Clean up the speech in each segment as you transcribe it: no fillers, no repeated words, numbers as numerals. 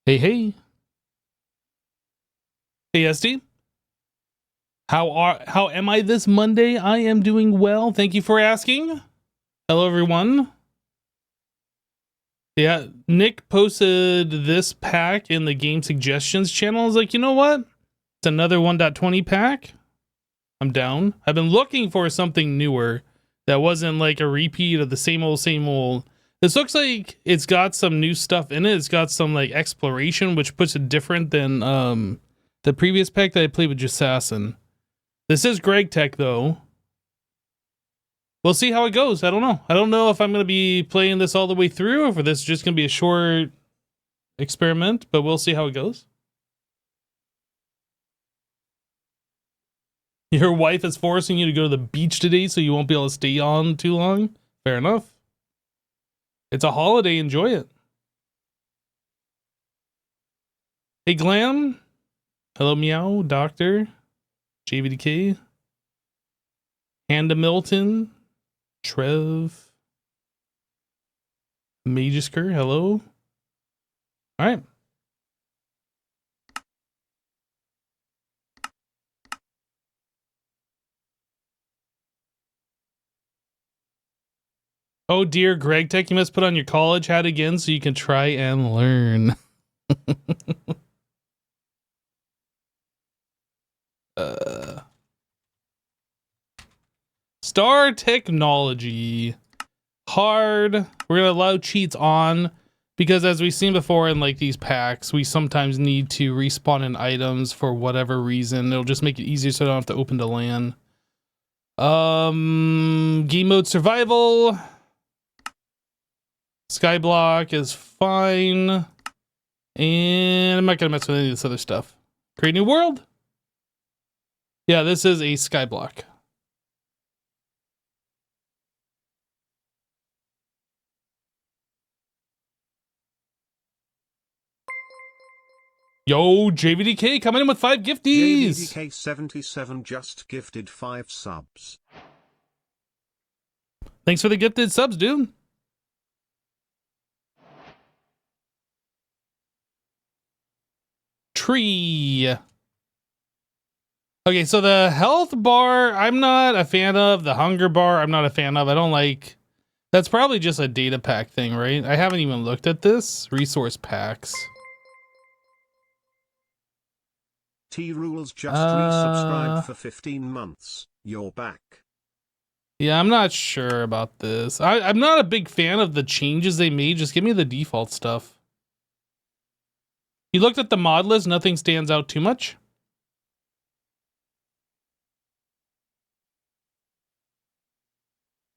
Hey, hey. Hey, SD. How am I this Monday? I am doing well. Thank you for asking. Hello, everyone. Yeah, Nick posted this pack in the game suggestions channel. I was like, you know what? It's another 1.20 pack. I'm down. I've been looking for something newer that wasn't like a repeat of the same old. This looks like it's got some new stuff in it. It's got some like exploration, which puts it different than the previous pack that I played with Jassassin. This is Greg Tech, though. We'll see how it goes. I don't know. I don't know if I'm going to be playing this all the way through, or if this is just going to be a short experiment, but we'll see how it goes. Your wife is forcing you to go to the beach today, so you won't be able to stay on too long? Fair enough. It's a holiday. Enjoy it. Hey, Glam. Hello, Meow. Doctor. JVDK. Handa Milton. Trev. Magisker. Hello. All right. Oh dear, Greg Tech, you must put on your college hat again so you can try and learn. Star Technology. Hard. We're going to allow cheats on because as we've seen before in like these packs, we sometimes need to respawn in items for whatever reason. It'll just make it easier so I don't have to open to LAN. Game mode survival. Skyblock is fine. And I'm not going to mess with any of this other stuff. Create new world. Yeah, this is a skyblock. Yo, JVDK coming in with 5 gifties. JVDK77 just gifted 5 subs. Thanks for the gifted subs, dude. Tree. Okay, so the health bar, I'm not a fan of. The hunger bar, I'm not a fan of. I don't like... That's probably just a data pack thing, right? I haven't even looked at this. Resource packs. T-Rules just resubscribed for 15 months. You're back. Yeah, I'm not sure about this. I'm not a big fan of the changes they made. Just give me the default stuff. You looked at the mod list, nothing stands out too much.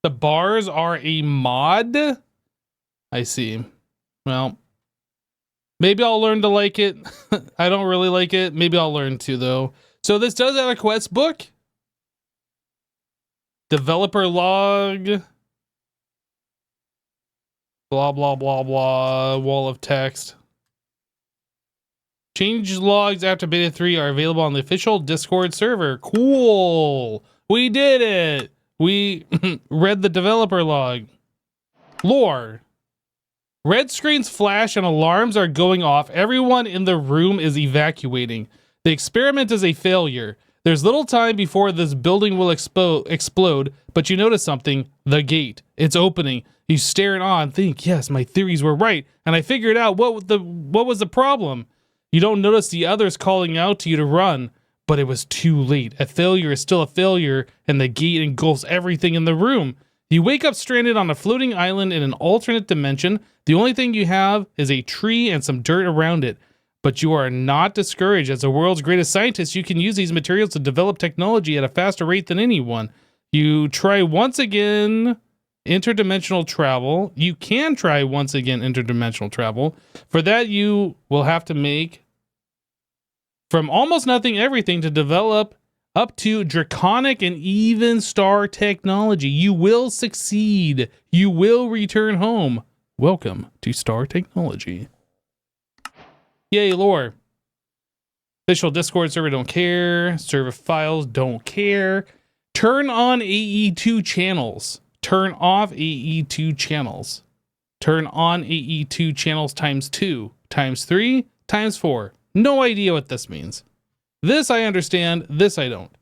The bars are a mod? I see. Well, maybe I'll learn to like it. I don't really like it. Maybe I'll learn to, though. So this does have a quest book. Developer log. Blah, blah, blah, blah. Wall of text. Change logs after beta 3 are available on the official Discord server. Cool. We did it. We read the developer log. Lore. Red screens flash and alarms are going off. Everyone in the room is evacuating. The experiment is a failure. There's little time before this building will explode, but you notice something. The gate. It's opening. You stare it on, think, yes, my theories were right, and I figured out what was the problem. You don't notice the others calling out to you to run, but it was too late. A failure is still a failure, and the gate engulfs everything in the room. You wake up stranded on a floating island in an alternate dimension. The only thing you have is a tree and some dirt around it. But you are not discouraged. As the world's greatest scientist, you can use these materials to develop technology at a faster rate than anyone. You try once again interdimensional travel. You can try once again interdimensional travel. For that, you will have to make from almost nothing everything to develop up to draconic and even star technology. You will succeed. You will return home. Welcome to Star Technology. Yay, lore. Official Discord server, don't care. Server files, don't care. Turn on AE2 channels. Turn off AE2 channels. Turn on AE2 channels times 2, times 3, times 4. No idea what this means. This I understand, this I don't.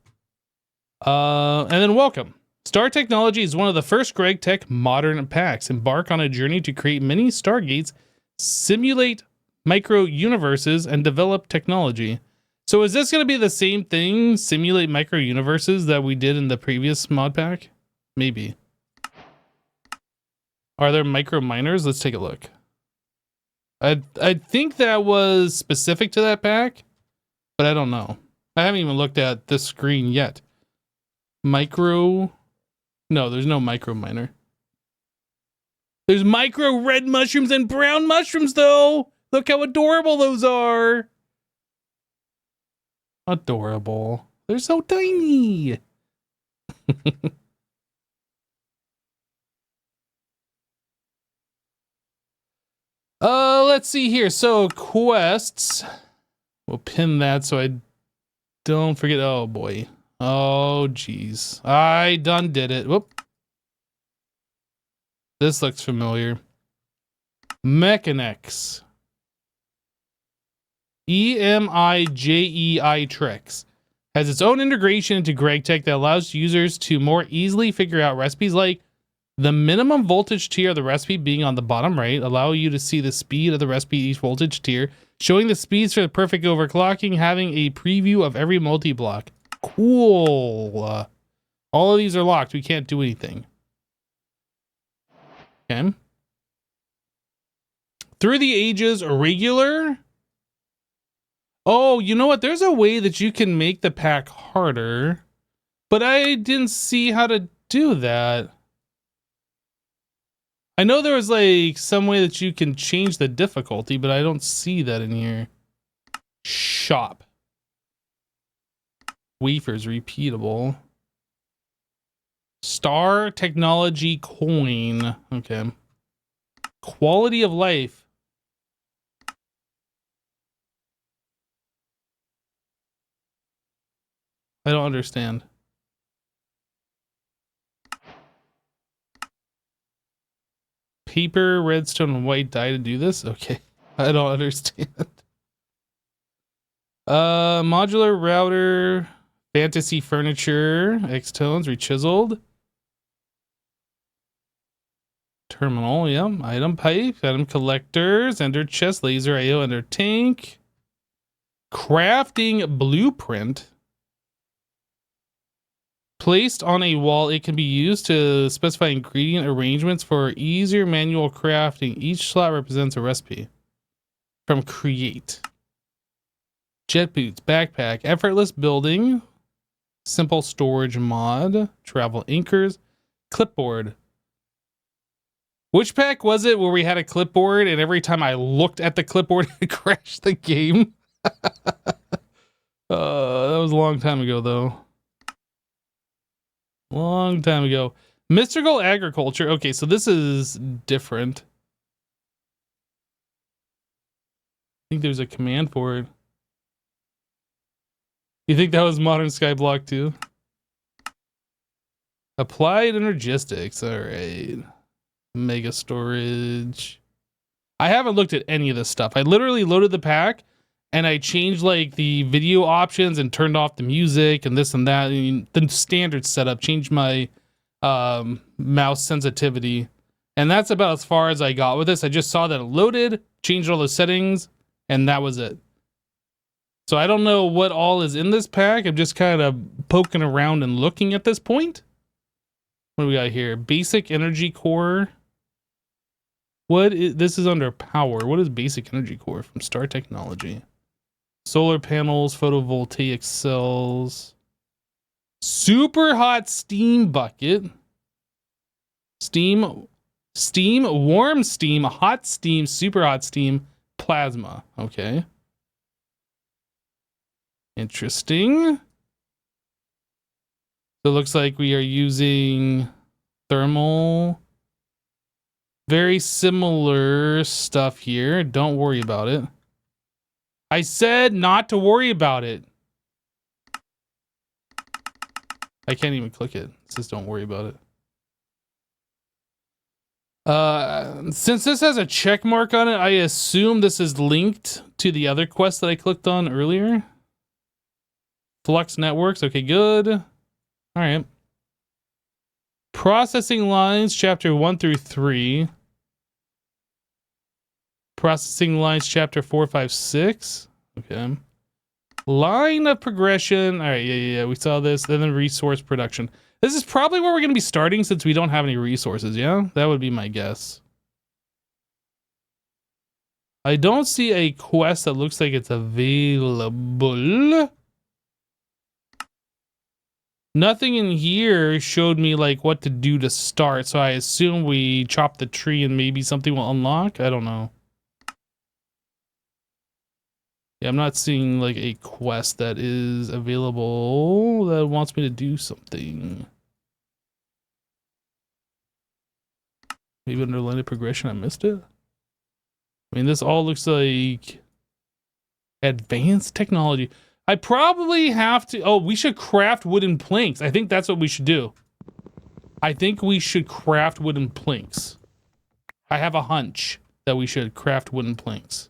And then welcome. Star Technology is one of the first GregTech modern packs. Embark on a journey to create mini stargates, simulate micro-universes, and develop technology. So is this going to be the same thing, simulate micro-universes, that we did in the previous mod pack? Maybe. Are there micro miners? Let's take a look. I think that was specific to that pack, but I don't know. I haven't even looked at this screen yet. Micro... No, there's no micro miner. There's micro red mushrooms and brown mushrooms, though! Look how adorable those are! Adorable. They're so tiny! Let's see here. So, quests. We'll pin that so I don't forget. Oh, boy. Oh, jeez. I done did it. Whoop. This looks familiar. Mechanics. EMIJEI Tricks. Has its own integration into GregTech that allows users to more easily figure out recipes like the minimum voltage tier of the recipe being on the bottom right, allow you to see the speed of the recipe each voltage tier, showing the speeds for the perfect overclocking, having a preview of every multi-block. Cool. All of these are locked. We can't do anything. Okay. Through the Ages regular. Oh, you know what? There's a way that you can make the pack harder, but I didn't see how to do that. I know there was like some way that you can change the difficulty, but I don't see that in here. Shop. Wafers repeatable. Star Technology coin. Okay. Quality of life. I don't understand. Paper, redstone, and white dye to do this? Okay. I don't understand. Modular router, fantasy furniture, X-tones, rechiseled. Terminal, yeah. Item pipe, item collectors, ender chest, laser AO, ender tank. Crafting blueprint. Placed on a wall, it can be used to specify ingredient arrangements for easier manual crafting. Each slot represents a recipe. From Create. Jet boots, backpack, effortless building, simple storage mod, travel anchors, clipboard. Which pack was it where we had a clipboard and every time I looked at the clipboard, it crashed the game? That was a long time ago, though. Long time ago. Mystical agriculture. Okay, so this is different. I think there's a command for it. You think that was modern skyblock too? Applied energistics. All right. Mega storage. I haven't looked at any of this stuff. I literally loaded the pack and I changed like the video options and turned off the music and this and that. I mean, the standard setup, changed my mouse sensitivity. And that's about as far as I got with this. I just saw that it loaded, changed all the settings, and that was it. So I don't know what all is in this pack. I'm just kind of poking around and looking at this point. What do we got here? Basic energy core. This is under power. What is basic energy core from Star Technology? Solar panels, photovoltaic cells. Super hot steam bucket. Steam, warm steam, hot steam, super hot steam, plasma. Okay. Interesting. So it looks like we are using thermal. Very similar stuff here. Don't worry about it. I said not to worry about it. I can't even click it. It says don't worry about it. Since this has a check mark on it, I assume this is linked to the other quest that I clicked on earlier. Flux networks. Okay, good. All right. Processing lines, chapter 1 through 3. Processing lines, chapter 4, 5, 6. Okay. Line of progression. All right, yeah. We saw this. Then the resource production. This is probably where we're going to be starting since we don't have any resources, yeah? That would be my guess. I don't see a quest that looks like it's available. Nothing in here showed me like what to do to start, so I assume we chop the tree and maybe something will unlock. I don't know. Yeah, I'm not seeing like a quest that is available that wants me to do something. Maybe under line of progression I missed it. I mean, this all looks like advanced technology. I probably have to... Oh, we should craft wooden planks. I think that's what we should do. I think we should craft wooden planks. I have a hunch that we should craft wooden planks.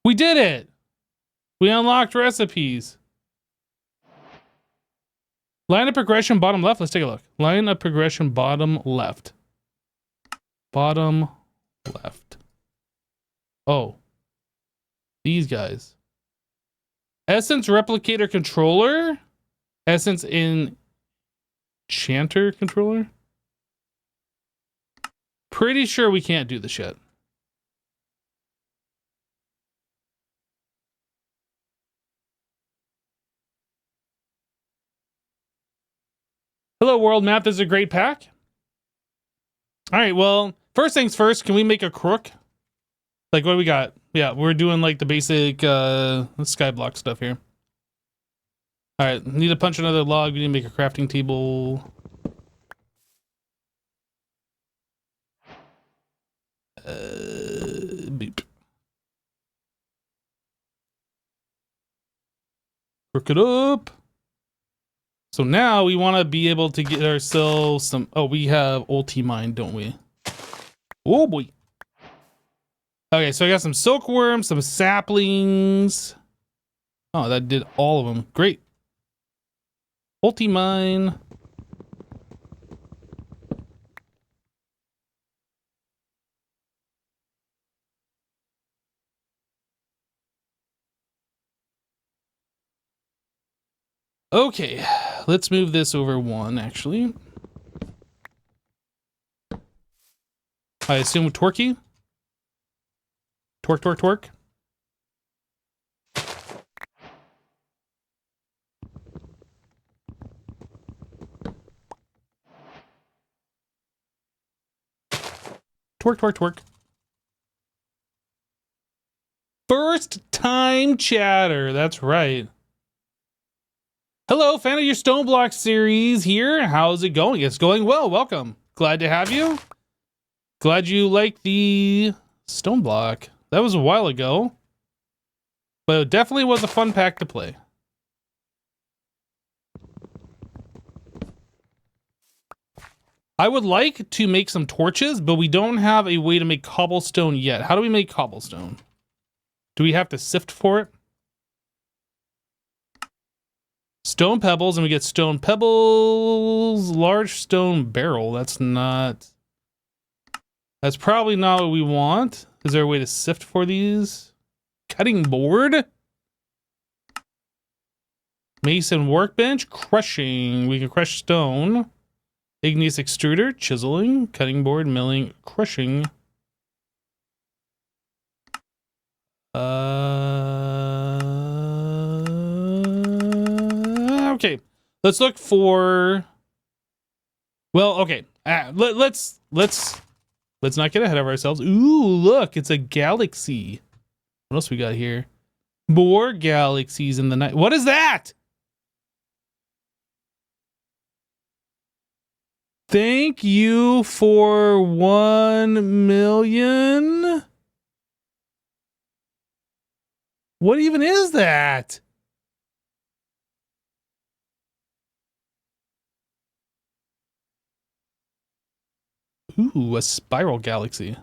We did it! We unlocked recipes. Line of progression, bottom left. Let's take a look. Line of progression, bottom left. Bottom left. Oh. These guys. Essence replicator controller? Essence enchanter controller? Pretty sure we can't do the shit. Hello, world map. This is a great pack. All right, well, first things first, can we make a crook? Like, what do we got? Yeah, we're doing, like, the basic skyblock stuff here. All right, need to punch another log. We need to make a crafting table. Beep. Crook it up. So now we want to be able to get ourselves some... Oh, we have ulti mine, don't we? Oh, boy. Okay, so I got some silkworms, some saplings. Oh, that did all of them. Great. Ulti mine. Okay, let's move this over one, actually. I assume Torquey? Torque. Torque. First time chatter, that's right. Hello, fan of your Stone Block series here. How's it going? It's going well, welcome. Glad to have you. Glad you like the Stone Block. That was a while ago. But it definitely was a fun pack to play. I would like to make some torches, but we don't have a way to make cobblestone yet. How do we make cobblestone? Do we have to sift for it? Stone pebbles, and we get stone pebbles. Large stone barrel. That's probably not what we want. Is there a way to sift for these? Cutting board? Mason workbench. Crushing. We can crush stone. Igneous extruder. Chiseling. Cutting board. Milling. Crushing. Okay. Let's look for... Well, okay. Let's not get ahead of ourselves. Ooh, look, it's a galaxy. What else we got here? More galaxies in the night. What is that? Thank you for 1 million. What even is that? Ooh, a spiral galaxy.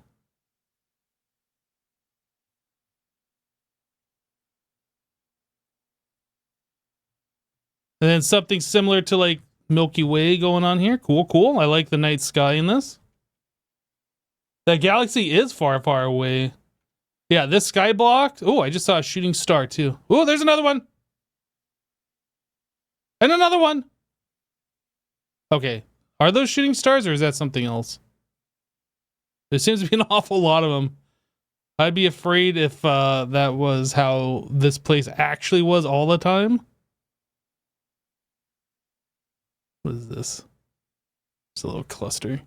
And then something similar to like Milky Way going on here. Cool, cool. I like the night sky in this. That galaxy is far, far away. Yeah, this skyblock. Oh, I just saw a shooting star too. Oh, there's another one. And another one. Okay. Are those shooting stars or is that something else? There seems to be an awful lot of them. I'd be afraid if that was how this place actually was all the time. What is this? It's a little cluster.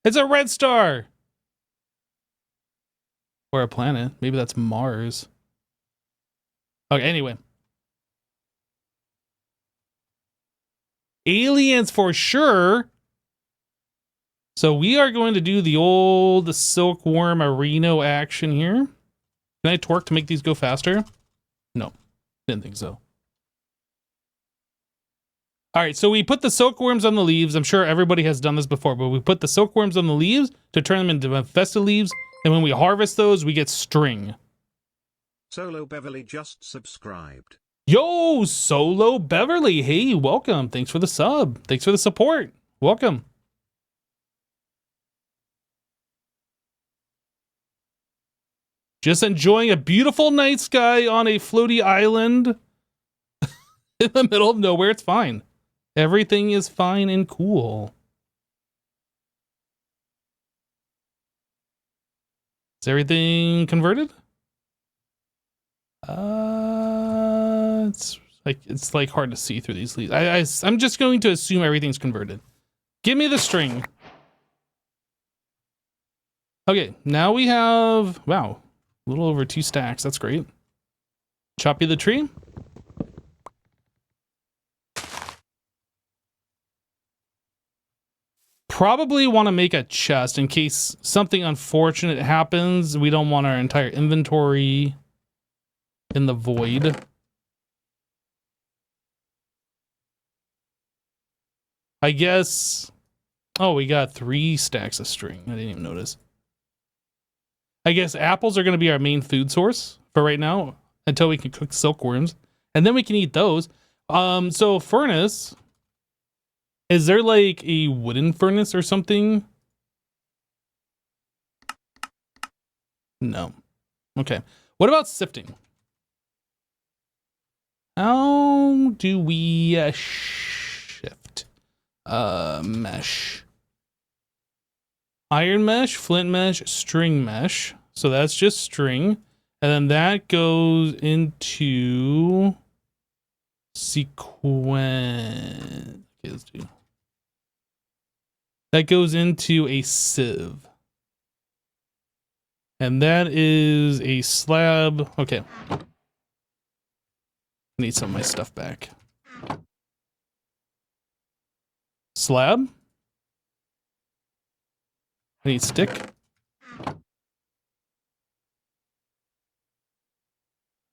It's a red star! Or a planet. Maybe that's Mars. Okay, anyway. Aliens for sure. So we are going to do the old silkworm areno action here. Can I torque to make these go faster? No, didn't think so. All right, so we put the silkworms on the leaves. I'm sure everybody has done this before, but we put the silkworms on the leaves to turn them into infested leaves. And when we harvest those, we get string. Solo Beverly just subscribed. Yo, Solo Beverly. Hey, welcome. Thanks for the sub. Thanks for the support. Welcome. Just enjoying a beautiful night sky on a floaty island in the middle of nowhere. It's fine. Everything is fine and cool. Is everything converted? It's like hard to see through these leaves. I'm just going to assume everything's converted. Give me the string. Okay, now we have, wow, a little over 2 stacks. That's great. Choppy the tree. Probably want to make a chest in case something unfortunate happens. We don't want our entire inventory in the void. I guess, oh, we got 3 stacks of string. I didn't even notice. I guess apples are going to be our main food source for right now until we can cook silkworms. And then we can eat those. So furnace, is there like a wooden furnace or something? No. Okay. What about sifting? How do we shift? Mesh. Iron mesh, flint mesh, string mesh. So that's just string. And then that goes into sequence. Okay, let's do. That goes into a sieve. And that is a slab. Okay. I need some of my stuff back. Slab. I need stick.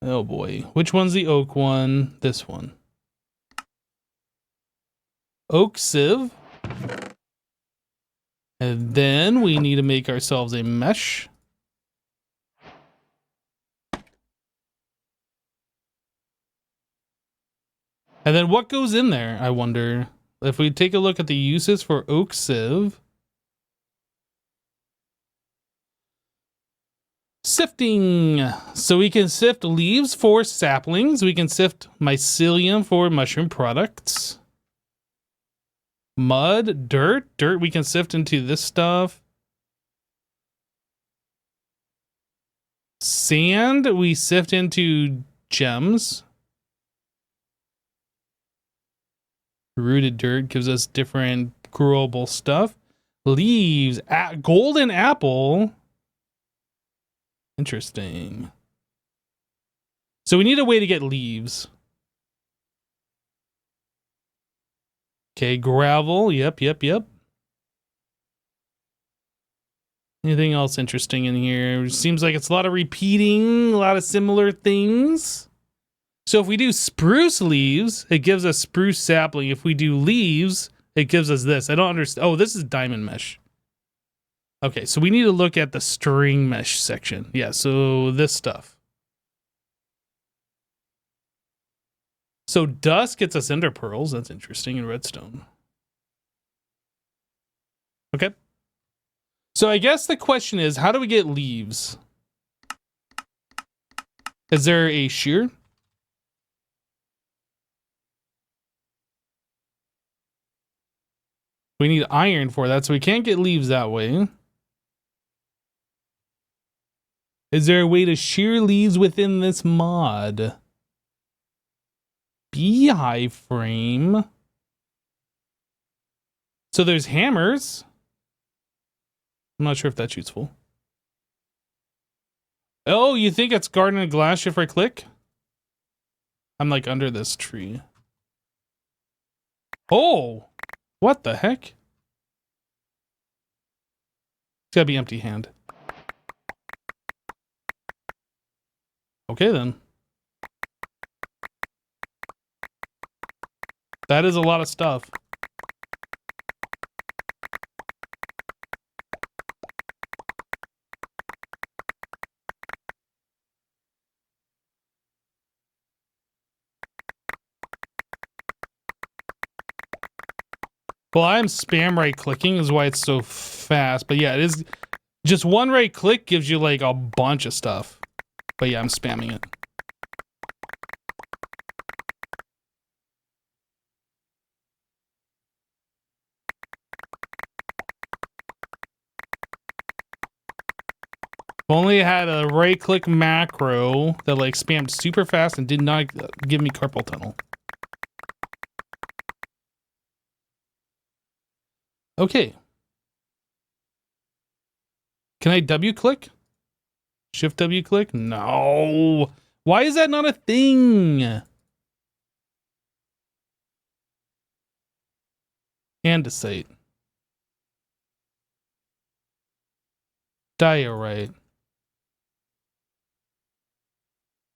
Oh boy. Which one's the oak one? This one. Oak sieve. And then we need to make ourselves a mesh. And then what goes in there, I wonder? If we take a look at the uses for oak sieve. Sifting. So we can sift leaves for saplings. We can sift mycelium for mushroom products. Mud, dirt. Dirt we can sift into this stuff. Sand we sift into gems. Rooted dirt gives us different growable stuff. Leaves, golden apple. Interesting. So we need a way to get leaves. Okay, gravel. Yep. Anything else interesting in here? Seems like it's a lot of repeating, a lot of similar things. So if we do spruce leaves, it gives us spruce sapling. If we do leaves, it gives us this. I don't understand. Oh, this is diamond mesh. Okay, so we need to look at the string mesh section. Yeah, so this stuff. So dust gets us ender pearls. That's interesting. In redstone. Okay. So I guess the question is, how do we get leaves? Is there a shear? We need iron for that, so we can't get leaves that way. Is there a way to shear leaves within this mod? Beehive frame. So there's hammers. I'm not sure if that's useful. Oh, you think it's garden and glass if I click? I'm like under this tree. Oh, what the heck? It's gotta be empty hand. Okay then. That is a lot of stuff. Well, I'm spam right clicking is why it's so fast. But yeah, it is just one right click gives you like a bunch of stuff. But yeah, I'm spamming it. If only I had a right click macro that like spammed super fast and did not give me carpal tunnel. Okay. Can I W click? Shift W click? No. Why is that not a thing? Andesite. Diorite.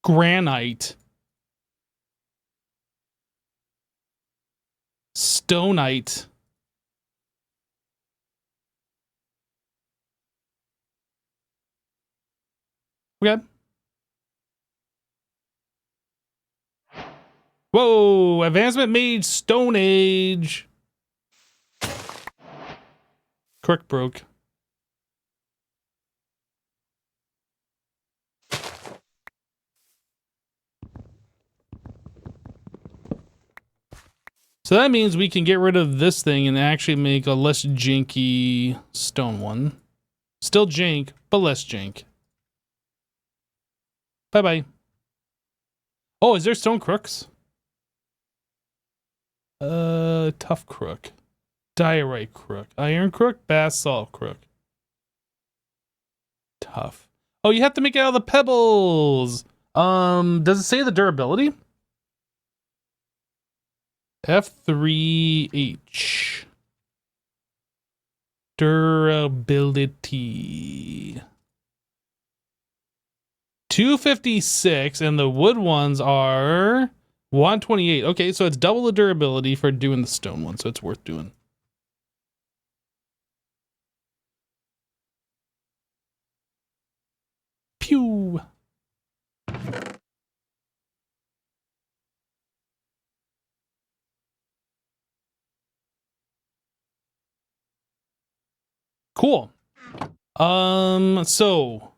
Granite. Stonite. Okay. Whoa, advancement made Stone Age. Crook broke. So that means we can get rid of this thing and actually make a less janky stone one. Still jank, but less jank. Bye-bye. Oh, is there stone crooks? Tough crook. Diorite crook. Iron crook? Basalt crook. Tough. Oh, you have to make it out of the pebbles. Does it say the durability? F3H. Durability. 256, and the wood ones are 128. Okay, so it's double the durability for doing the stone one, so it's worth doing. Pew. Cool. So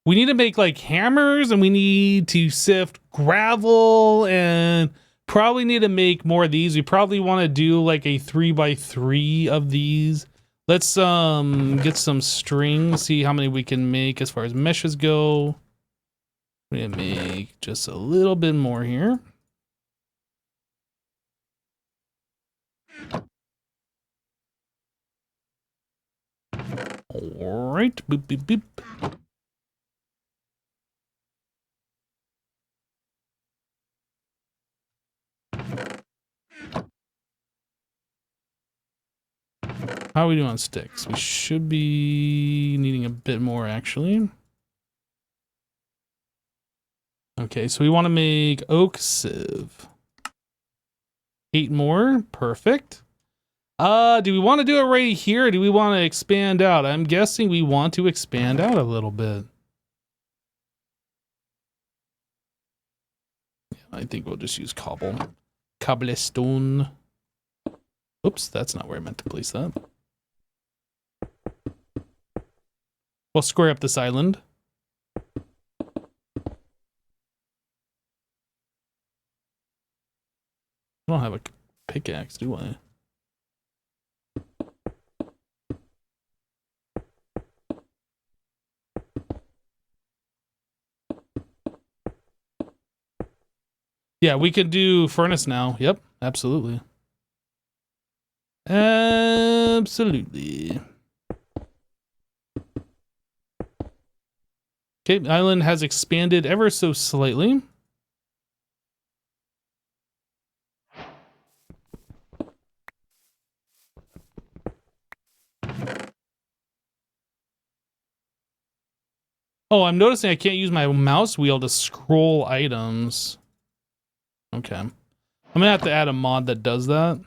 we need to make like hammers, and we need to sift gravel, and probably need to make more of these. We probably want to do like a 3x3 of these. Let's get some string, see how many we can make as far as meshes go. We're gonna make just a little bit more here. All right, boop, boop, boop. How are we doing on sticks? We should be needing a bit more, actually. Okay, so we want to make oak sieve. 8 more. Perfect. Do we want to do it right here, or do we want to expand out? I'm guessing we want to expand out a little bit. I think we'll just use cobblestone. Oops, that's not where I meant to place that. We'll square up this island. I don't have a pickaxe, do I? Yeah, we could do furnace now. Yep, absolutely. Absolutely. Okay, island has expanded ever so slightly. Oh, I'm noticing I can't use my mouse wheel to scroll items. Okay. I'm gonna have to add a mod that does that.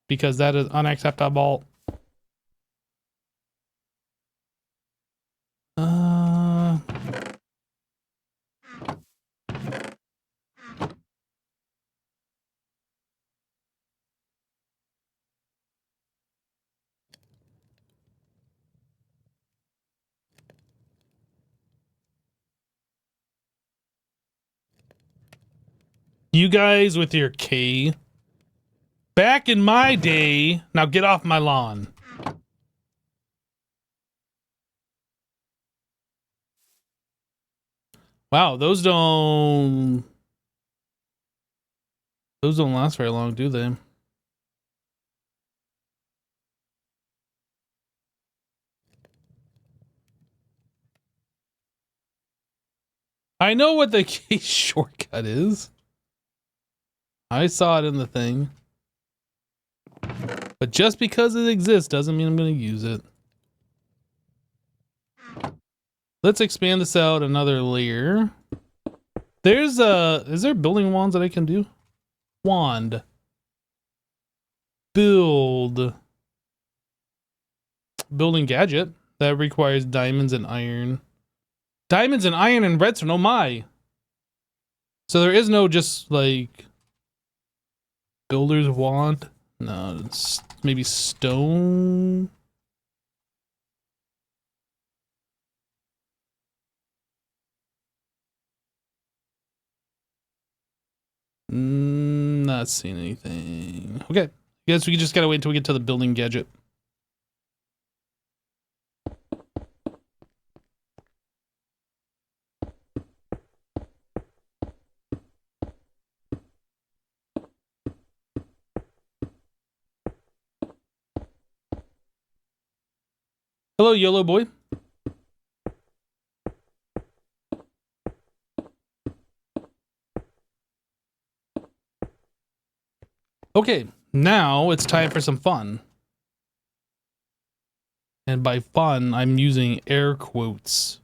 Because that is unacceptable. You guys with your K. Back in my day, now get off my lawn. Wow, those don't last very long, do they? I know what the K shortcut is. I saw it in the thing. But just because it exists doesn't mean I'm going to use it. Let's expand this out another layer. There's is there building wands that I can do? Wand. Building gadget. That requires diamonds and iron. Diamonds and iron and redstone, oh my. So there is no just like builder's wand. No, it's maybe stone. Not seeing anything. Okay. Guess we just gotta wait until we get to the building gadget. Hello, YOLO boy. Okay, now it's time for some fun. And by fun, I'm using air quotes.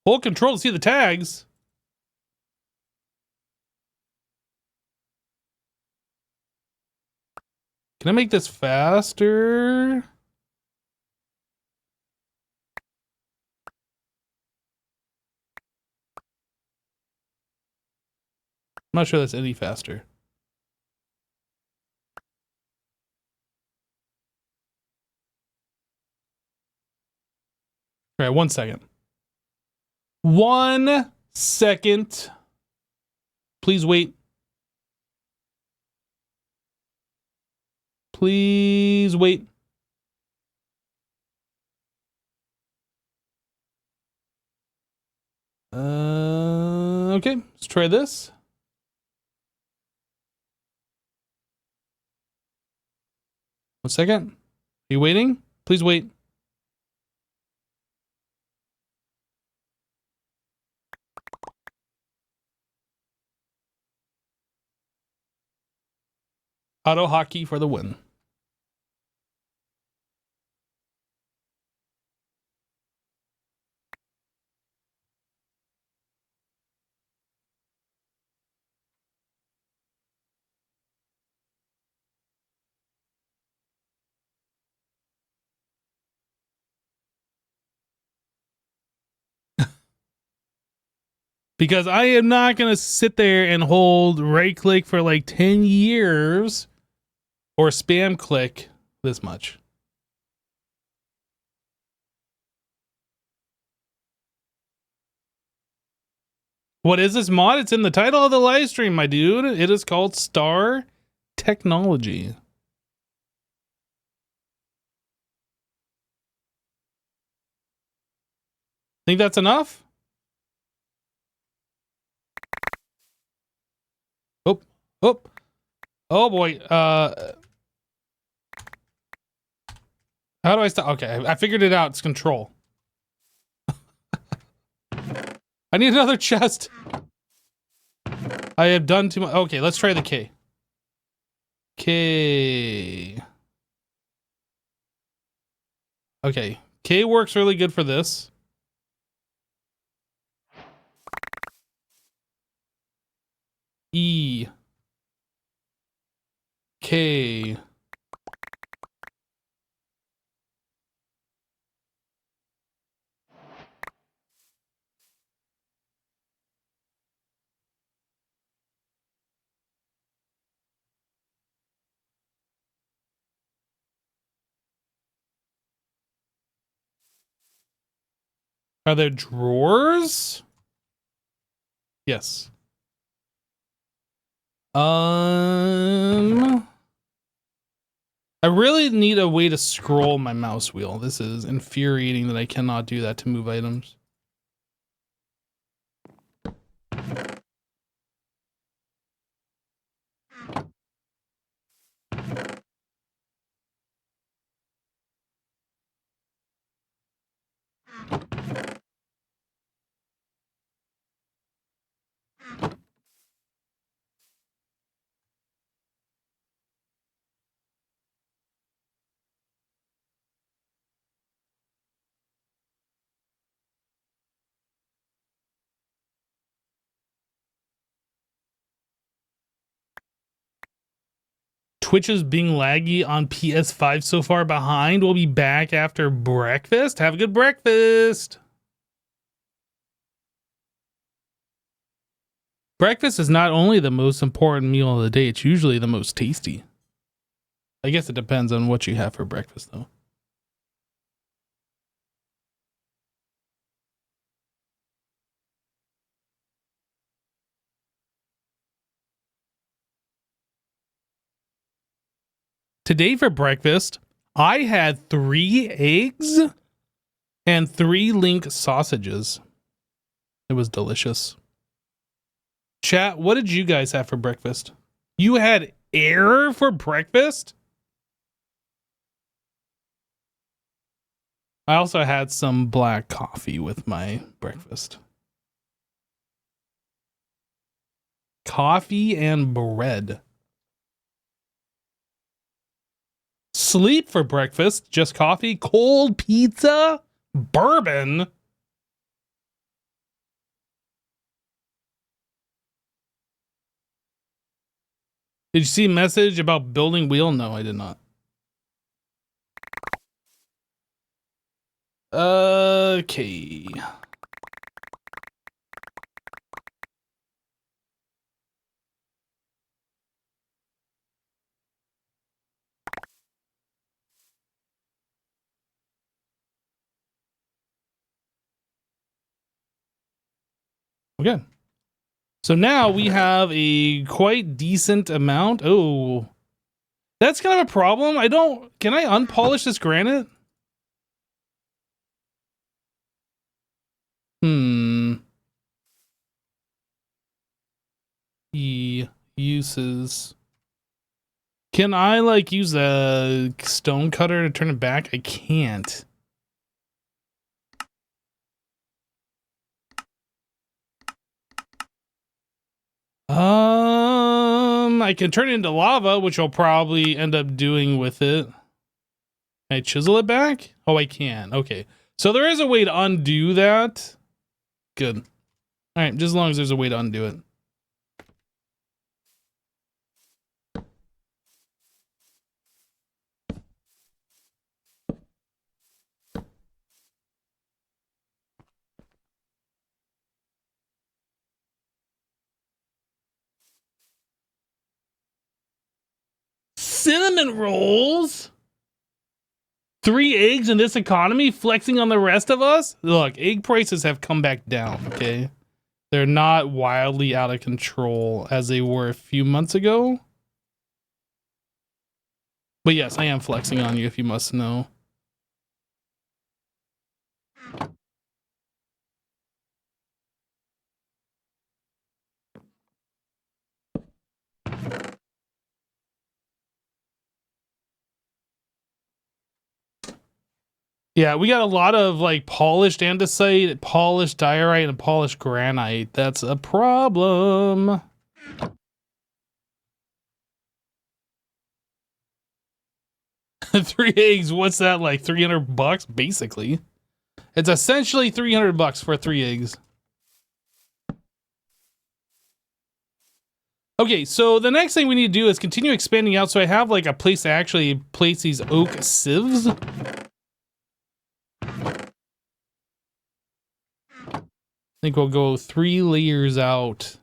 Hold control to see the tags. Can I make this faster? I'm not sure that's any faster. All right, 1 second. 1 second. Please wait. Please wait. Okay, let's try this. One second. Are you waiting? Please wait. Auto hockey for the win. Because I am not going to sit there and hold right click for like 10 years or spam click this much. What is this mod? It's in the title of the live stream, my dude. It is called Star Technology. Think that's enough? Oh, oh, oh boy. How do I stop? Okay, I figured it out. It's control. I need another chest. I have done too much. Okay, let's try the K. K. Okay, K works really good for this. E. K. Are there drawers? Yes. I really need a way to scroll my mouse wheel. This is infuriating that I cannot do that to move items. Twitch is being laggy on PS5 so far behind. We'll be back after breakfast. Have a good breakfast. Breakfast is not only the most important meal of the day, it's usually the most tasty. I guess it depends on what you have for breakfast, though. Today for breakfast, I had 3 eggs and 3 link sausages. It was delicious. Chat, what did you guys have for breakfast? You had air for breakfast? I also had some black coffee with my breakfast. Coffee and bread. Sleep for breakfast, just coffee, cold pizza, bourbon. Did you see a message about building wheel? No, I did not. Okay. Okay. So now we have a quite decent amount. Oh, that's kind of a problem. Can I unpolish this granite? Uses. Can I like use a stone cutter to turn it back? I can't. I can turn it into lava, which I'll probably end up doing with it. Can I chisel it back? Oh, I can. Okay. So there is a way to undo that. Good. All right, just as long as there's a way to undo it. Cinnamon rolls? 3 eggs in this economy, flexing on the rest of us? Look, egg prices have come back down, okay? They're not wildly out of control as they were a few months ago. But yes, I am flexing on you if you must know. Yeah, we got a lot of like polished andesite, polished diorite, and polished granite. That's a problem. Three eggs, what's that, like $300 basically? It's essentially $300 for 3 eggs. Okay, so the next thing we need to do is continue expanding out so I have like a place to actually place these oak sieves. I think we'll go 3 layers out.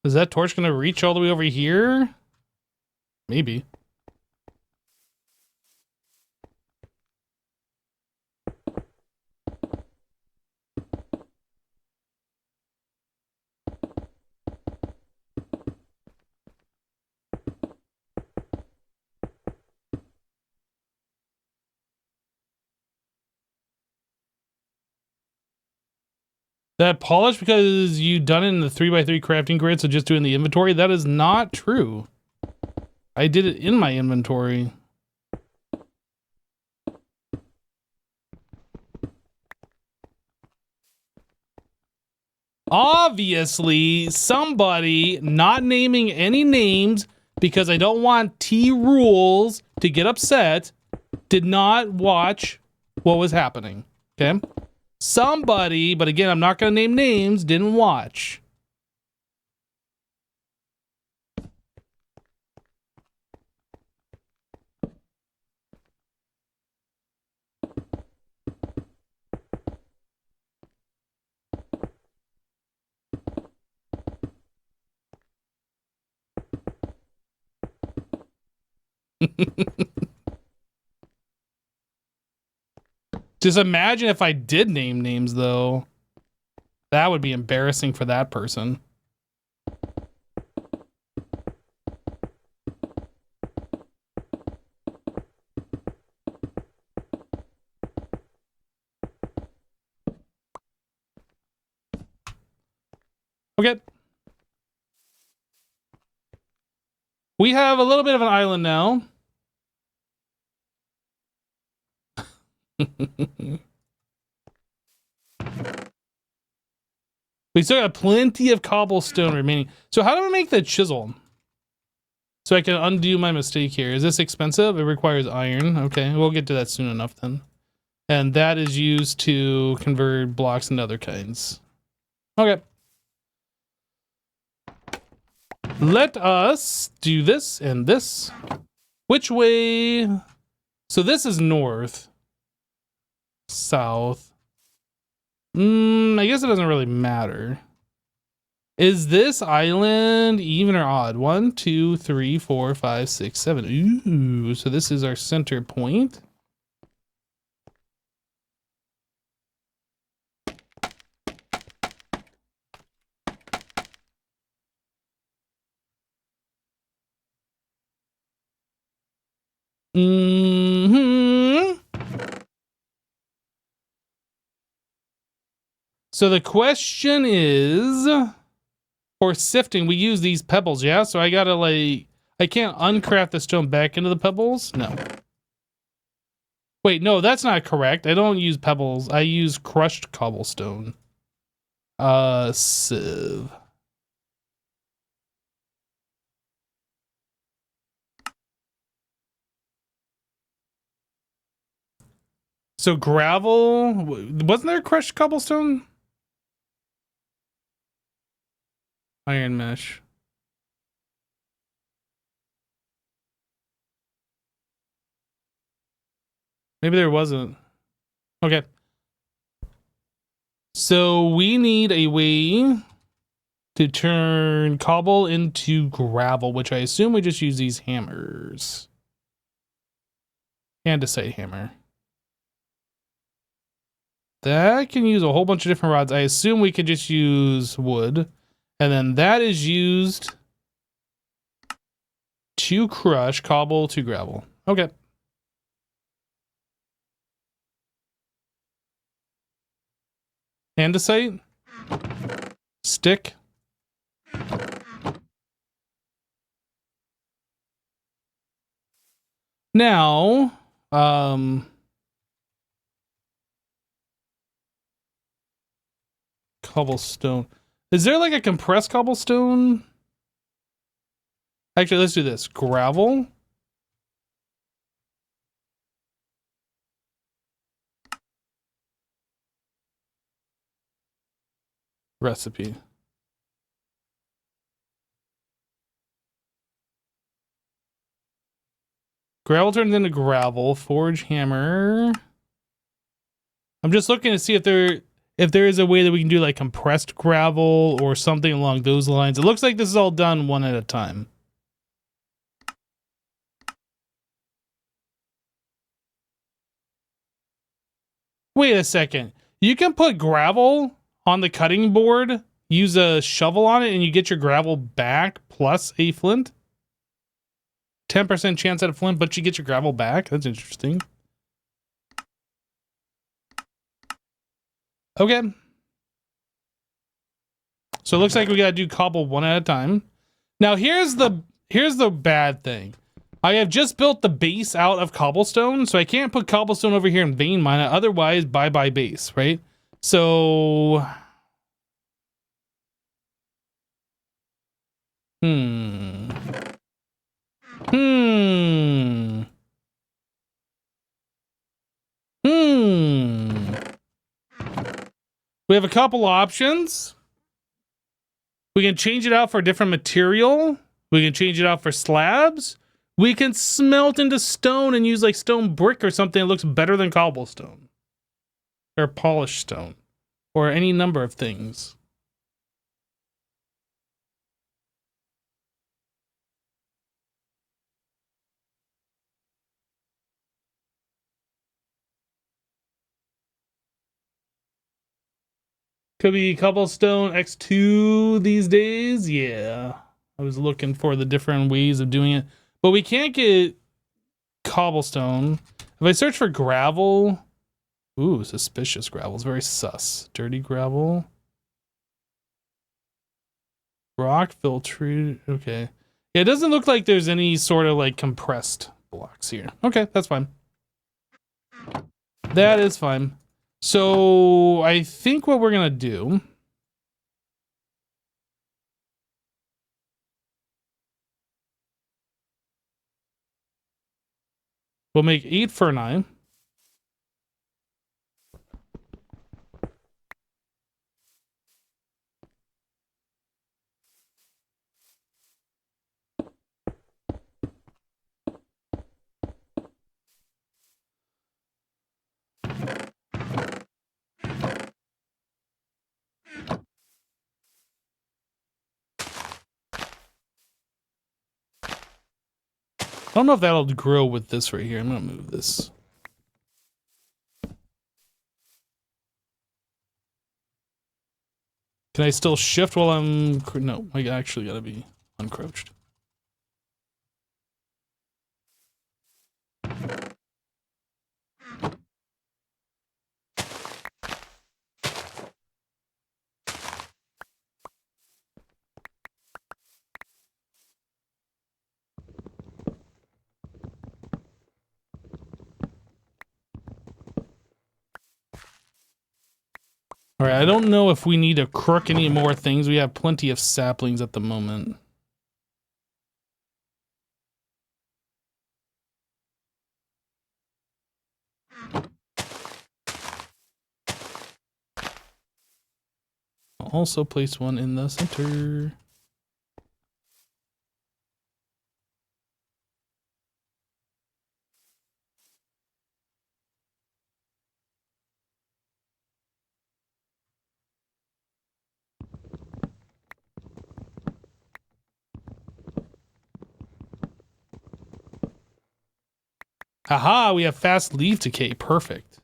Is that torch gonna reach all the way over here? Maybe. That polished because you done it in the 3x3 crafting grid, so just doing the inventory? That is not true. I did it in my inventory. Obviously, somebody not naming any names because I don't want T rules to get upset did not watch what was happening. Okay? Somebody, but again, I'm not going to name names, didn't watch. Just imagine if I did name names, though. That would be embarrassing for that person. Okay. We have a little bit of an island now. We still got plenty of cobblestone remaining. So how do I make the chisel? So I can undo my mistake here. Is this expensive? It requires iron. Okay, we'll get to that soon enough then. And that is used to convert blocks into other kinds. Okay. Let us do this and this. Which way? So this is north. South. I guess it doesn't really matter. Is this island even or odd? 1, 2, 3, 4, 5, 6, 7. Ooh, so this is our center point. So the question is, for sifting, we use these pebbles, yeah? So I gotta like, I can't uncraft the stone back into the pebbles? No. Wait, no, that's not correct. I don't use pebbles. I use crushed cobblestone. Sieve. So gravel, wasn't there crushed cobblestone? Iron mesh. Maybe there wasn't. Okay. So we need a way to turn cobble into gravel, which I assume we just use these hammers. Andesite hammer. That can use a whole bunch of different rods. I assume we could just use wood. And then that is used to crush cobble to gravel. Okay. Andesite. Stick. Now, cobblestone. Is there like a compressed cobblestone? Actually, let's do this. Gravel. Recipe. Gravel turns into gravel. Forge hammer. I'm just looking to see if there is a way that we can do like compressed gravel or something along those lines. It looks like this is all done one at a time. Wait a second. You can put gravel on the cutting board, use a shovel on it, and you get your gravel back plus a flint? 10% chance at a flint, but you get your gravel back? That's interesting. Okay. So it looks like we gotta do cobble one at a time. Now here's the bad thing. I have just built the base out of cobblestone, so I can't put cobblestone over here and vein mine it. Otherwise, bye-bye base, right? So... Hmm. We have a couple options. We can change it out for a different material. We can change it out for slabs. We can smelt into stone and use like stone brick or something that looks better than cobblestone. Or polished stone. Or any number of things. Could be cobblestone X2 these days. Yeah. I was looking for the different ways of doing it. But we can't get cobblestone. If I search for gravel... Ooh, suspicious gravel. It's very sus. Dirty gravel. Rock filtered. Okay. Yeah, it doesn't look like there's any sort of like compressed blocks here. Okay, that's fine. That is fine. So I think what we're gonna do... We'll make 8 ferni. I don't know if that'll grow with this right here. I'm gonna move this. Can I still shift while I'm... No, I actually gotta be uncrouched. All right, I don't know if we need to crook any more things. We have plenty of saplings at the moment. I'll also place one in the center. Aha, we have fast leaf decay. Perfect.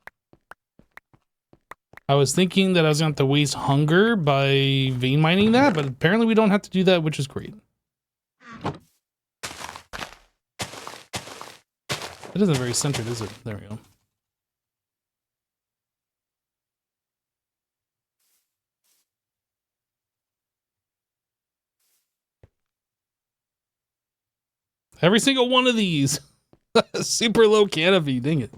I was thinking that I was going to have to waste hunger by vein mining that, but apparently we don't have to do that, which is great. It isn't very centered, is it? There we go. Every single one of these. Super low canopy, dang it.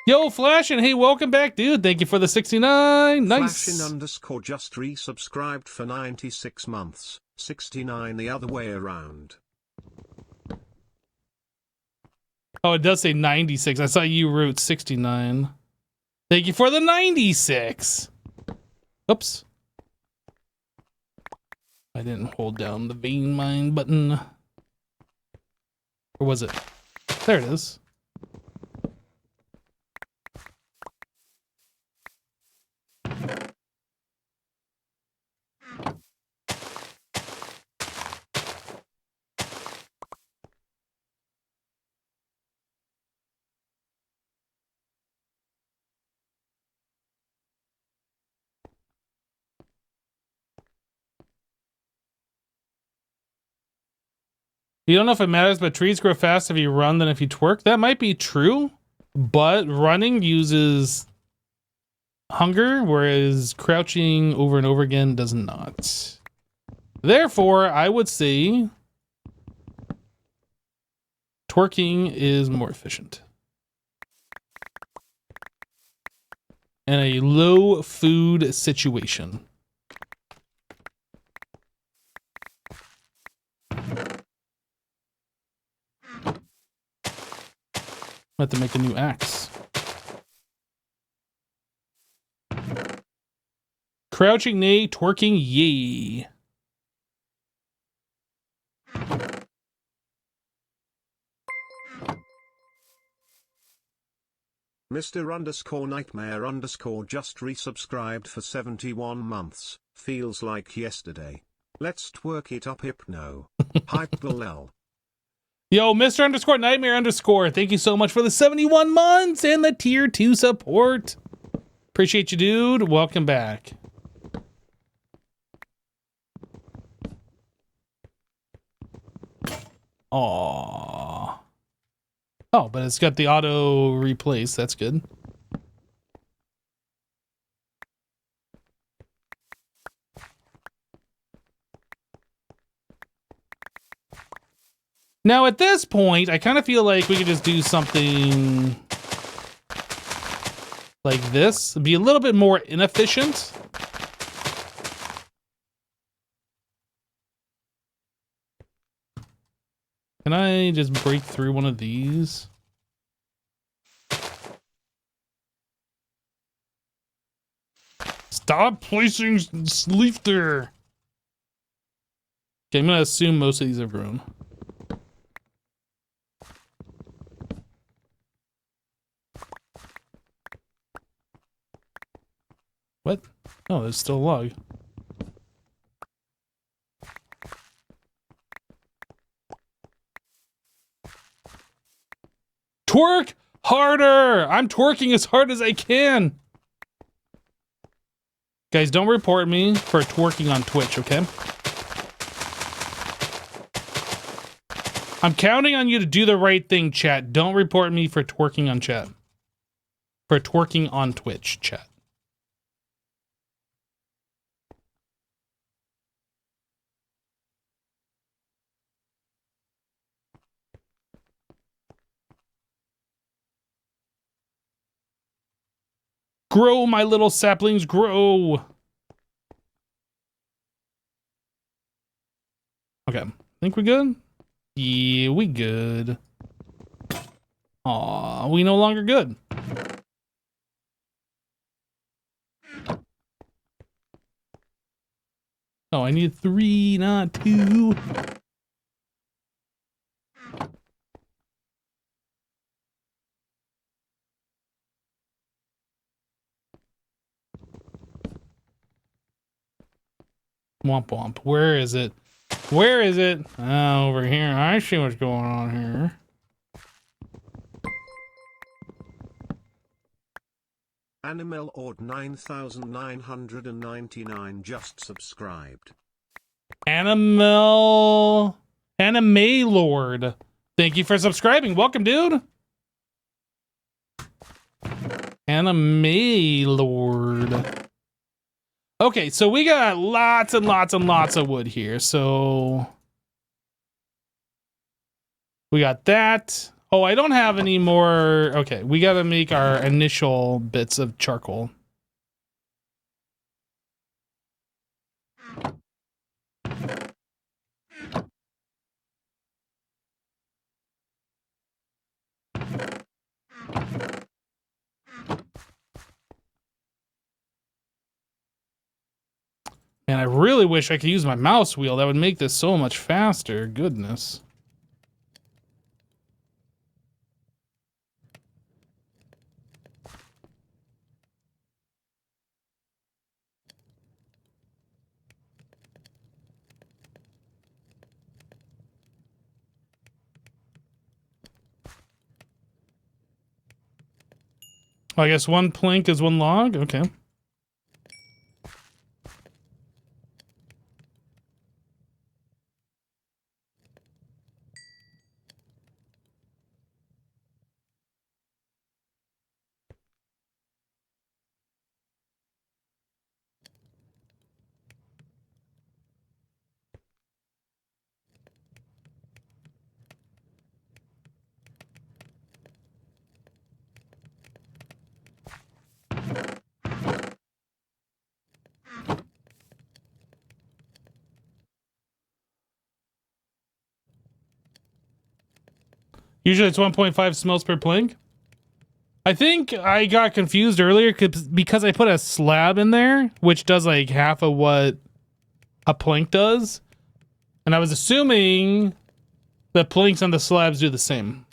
Yo, Flash, and hey, welcome back, dude. Thank you for the 69. Nice. Flashin_ just resubscribed for 96 months. 69 the other way around. Oh, it does say 96. I saw you wrote 69. Thank you for the 96. Oops. I didn't hold down the vein mine button. Or was it? There it is. You don't know if it matters, but trees grow fast if you run than if you twerk. That might be true, but running uses hunger, whereas crouching over and over again does not. Therefore, I would say twerking is more efficient. In a low food situation. I have to make a new axe. Crouching, nay. Twerking, yay. Mr_Nightmare_ just resubscribed for 71 months. Feels like yesterday. Let's twerk it up, Hypno. Hype lol. Yo, Mr_Nightmare_. Thank you so much for the 71 months and the tier 2 support. Appreciate you, dude. Welcome back. Aww. Oh, but it's got the auto replace. That's good. Now, at this point, I kind of feel like we could just do something like this. It'd be a little bit more inefficient. Can I just break through one of these? Stop placing leaf there. Okay, I'm gonna assume most of these have grown. What? Oh, there's still a log. Twerk harder! I'm twerking as hard as I can. Guys, don't report me for twerking on Twitch, okay? I'm counting on you to do the right thing, chat. Don't report me for twerking on chat. For twerking on Twitch, chat. Grow, my little saplings, grow. Okay, think we good? Yeah, we good. Aw, we no longer good. Oh, I need 3, not 2. Womp womp. Where is it? Where is it? Oh, over here. I see what's going on here. Animal Ord 9999 just subscribed. Anime Lord. Thank you for subscribing. Welcome, dude. Anime Lord. Okay, so we got lots and lots and lots of wood here. So we got that. Oh, I don't have any more. Okay, we got to make our initial bits of charcoal. And I really wish I could use my mouse wheel. That would make this so much faster. Goodness. I guess one plank is one log. Okay. Usually it's 1.5 smells per plank. I think I got confused earlier because I put a slab in there, which does like half of what a plank does. And I was assuming the planks on the slabs do the same.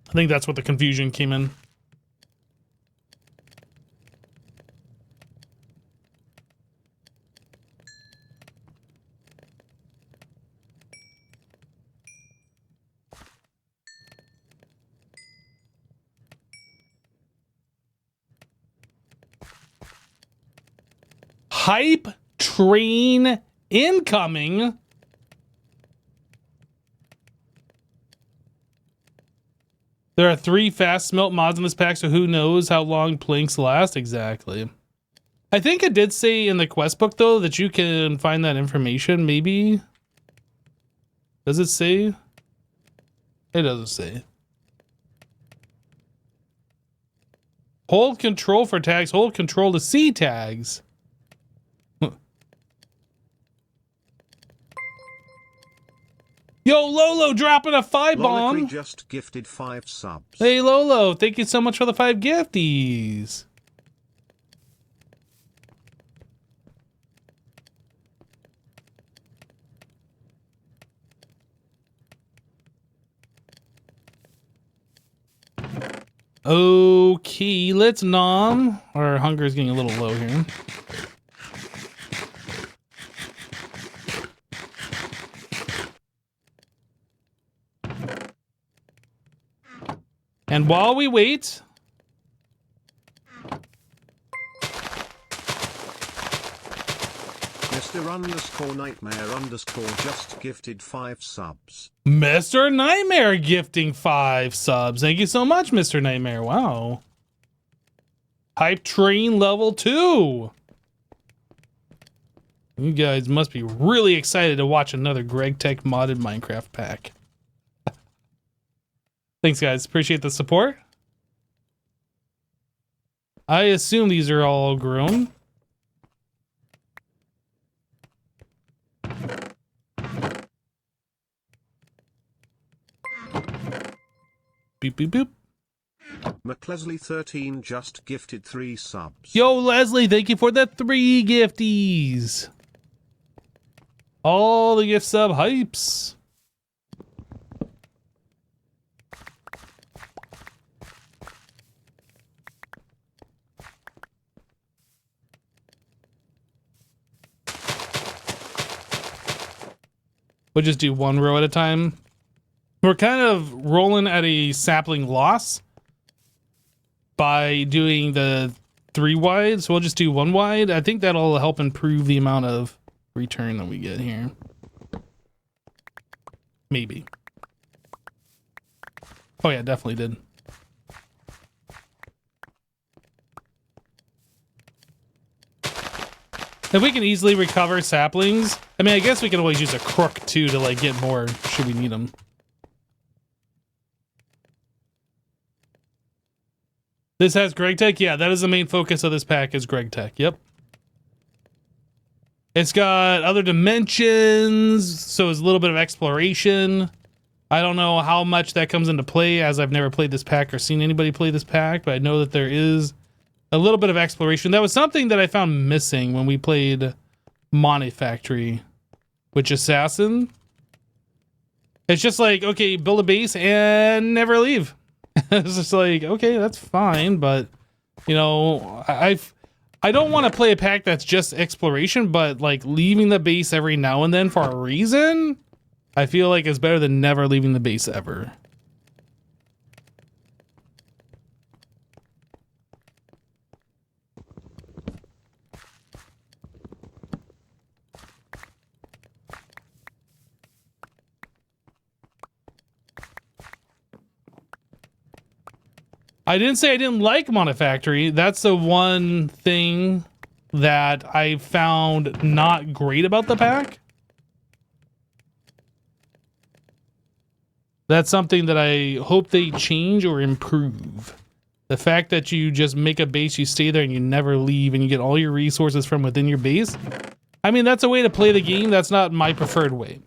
I think that's what the confusion came in. Hype train incoming. There are 3 fast smelt mods in this pack, so who knows how long planks last exactly. I think it did say in the quest book though that you can find that information, maybe. Does it say? It doesn't say. Hold control for tags, hold control to see tags. Yo, Lolo dropping a 5 bomb. Just gifted 5 subs. Hey, Lolo, thank you so much for the 5 gifties. Okay, let's nom. Our hunger is getting a little low here. And while we wait, Mr. _Nightmare_ just gifted 5 subs. Mr. Nightmare gifting 5 subs. Thank you so much, Mr. Nightmare. Wow. Hype train level 2. You guys must be really excited to watch another Greg Tech modded Minecraft pack. Thanks, guys. Appreciate the support. I assume these are all grown. Beep, beep, boop. McLesley13 just gifted 3 subs. Yo, Leslie, thank you for the 3 gifties. All the gift sub hypes. We'll just do 1 row at a time. We're kind of rolling at a sapling loss by doing the 3 wide, so we'll just do 1 wide. I think that'll help improve the amount of return that we get here. Maybe. Oh yeah, definitely did. If we can easily recover saplings, I mean, I guess we can always use a crook too to like get more should we need them. This has Greg Tech? Yeah, that is the main focus of this pack is Greg Tech. Yep. It's got other dimensions, so it's a little bit of exploration. I don't know how much that comes into play as I've never played this pack or seen anybody play this pack, but I know that there is a little bit of exploration. That was something that I found missing when we played Money Factory, which Assassin. It's just like, okay, build a base and never leave. It's just like, okay, that's fine, but you know, I don't want to play a pack that's just exploration, but like leaving the base every now and then for a reason, I feel like is better than never leaving the base ever. I didn't say I didn't like Monofactory. That's the one thing that I found not great about the pack. That's something that I hope they change or improve. The fact that you just make a base, you stay there and you never leave and you get all your resources from within your base. I mean, that's a way to play the game. That's not my preferred way.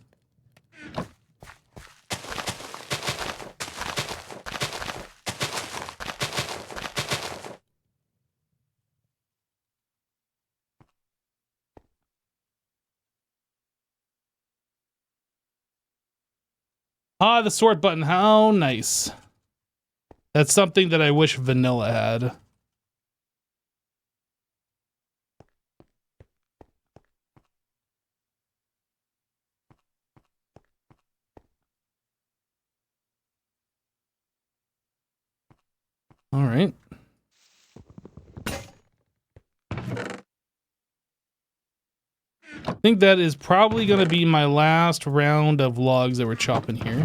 Ah, the sort button. How nice. That's something that I wish vanilla had. All right. I think that is probably going to be my last round of logs that we're chopping here.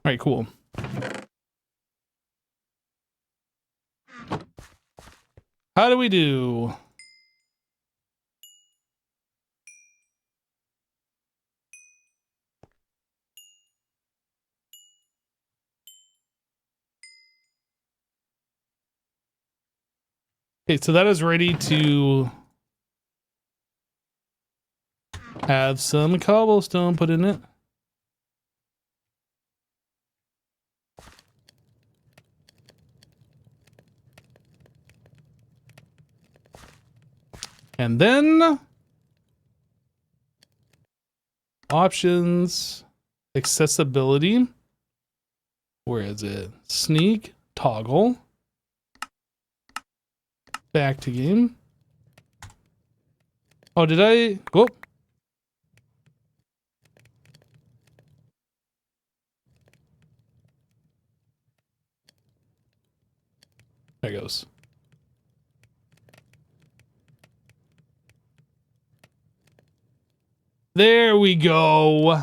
All right, cool. How do we do? Okay, so that is ready to have some cobblestone put in it. And then options, accessibility. Where is it? Sneak, toggle. Back to game. Oh, did I? Whoop. There it goes. There we go.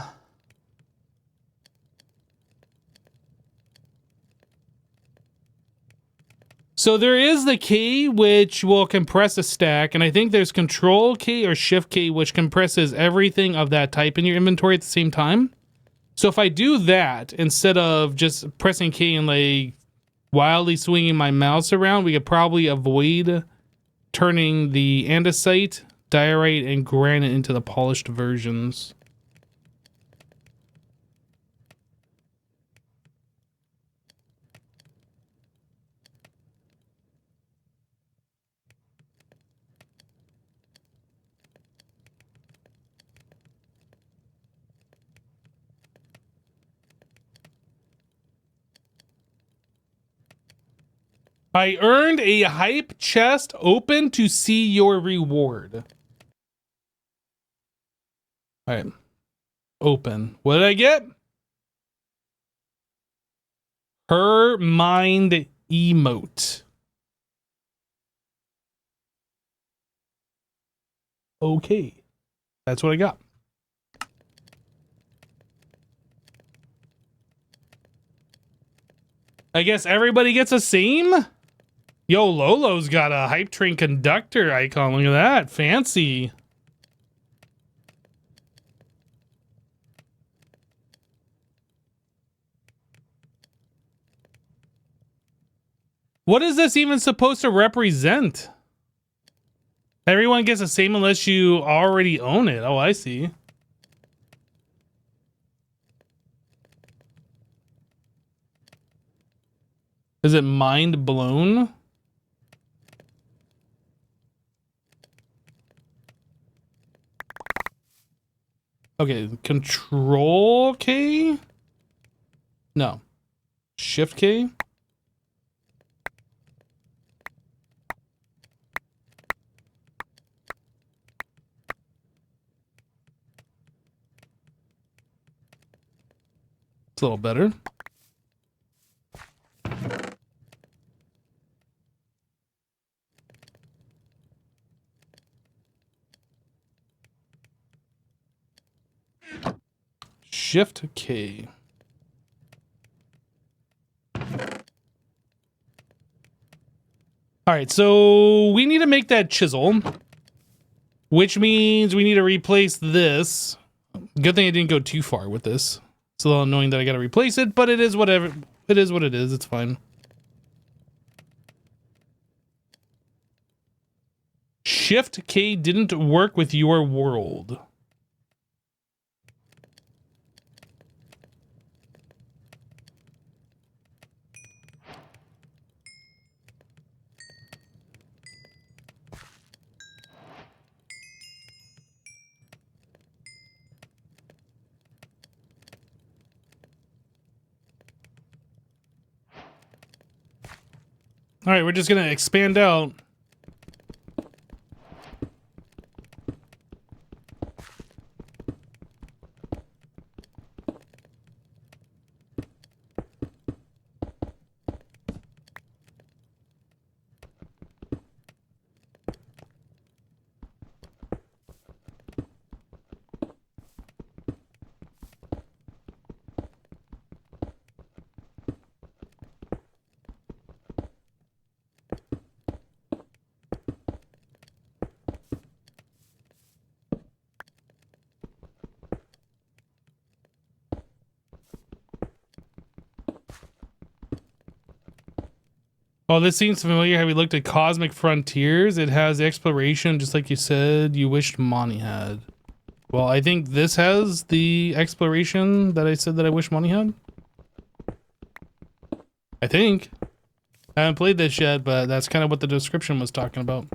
So there is the key, which will compress a stack, and I think there's control key or shift key, which compresses everything of that type in your inventory at the same time. So if I do that, instead of just pressing key and like wildly swinging my mouse around, we could probably avoid turning the andesite, diorite, and granite into the polished versions. I earned a hype chest. Open to see your reward. All right. Open. What did I get? Her mind emote. Okay. That's what I got. I guess everybody gets the same? Yo, Lolo's got a hype train conductor icon. Look at that. Fancy. What is this even supposed to represent? Everyone gets the same unless you already own it. Oh, I see. Is it mind blown? Okay, control K? No. Shift K? It's a little better. Shift K. All right, so we need to make that chisel, which means we need to replace this. Good thing I didn't go too far with this. It's a little annoying that I got to replace it, but it is whatever. It is what it is. It's fine. Shift K didn't work with your world. All right, we're just gonna expand out. Oh, this seems familiar. Have you looked at Cosmic Frontiers? It has exploration, just like you said you wished Monty had. Well, I think this has the exploration that I said that I wish Monty had. I think. I haven't played this yet, but that's kind of what the description was talking about.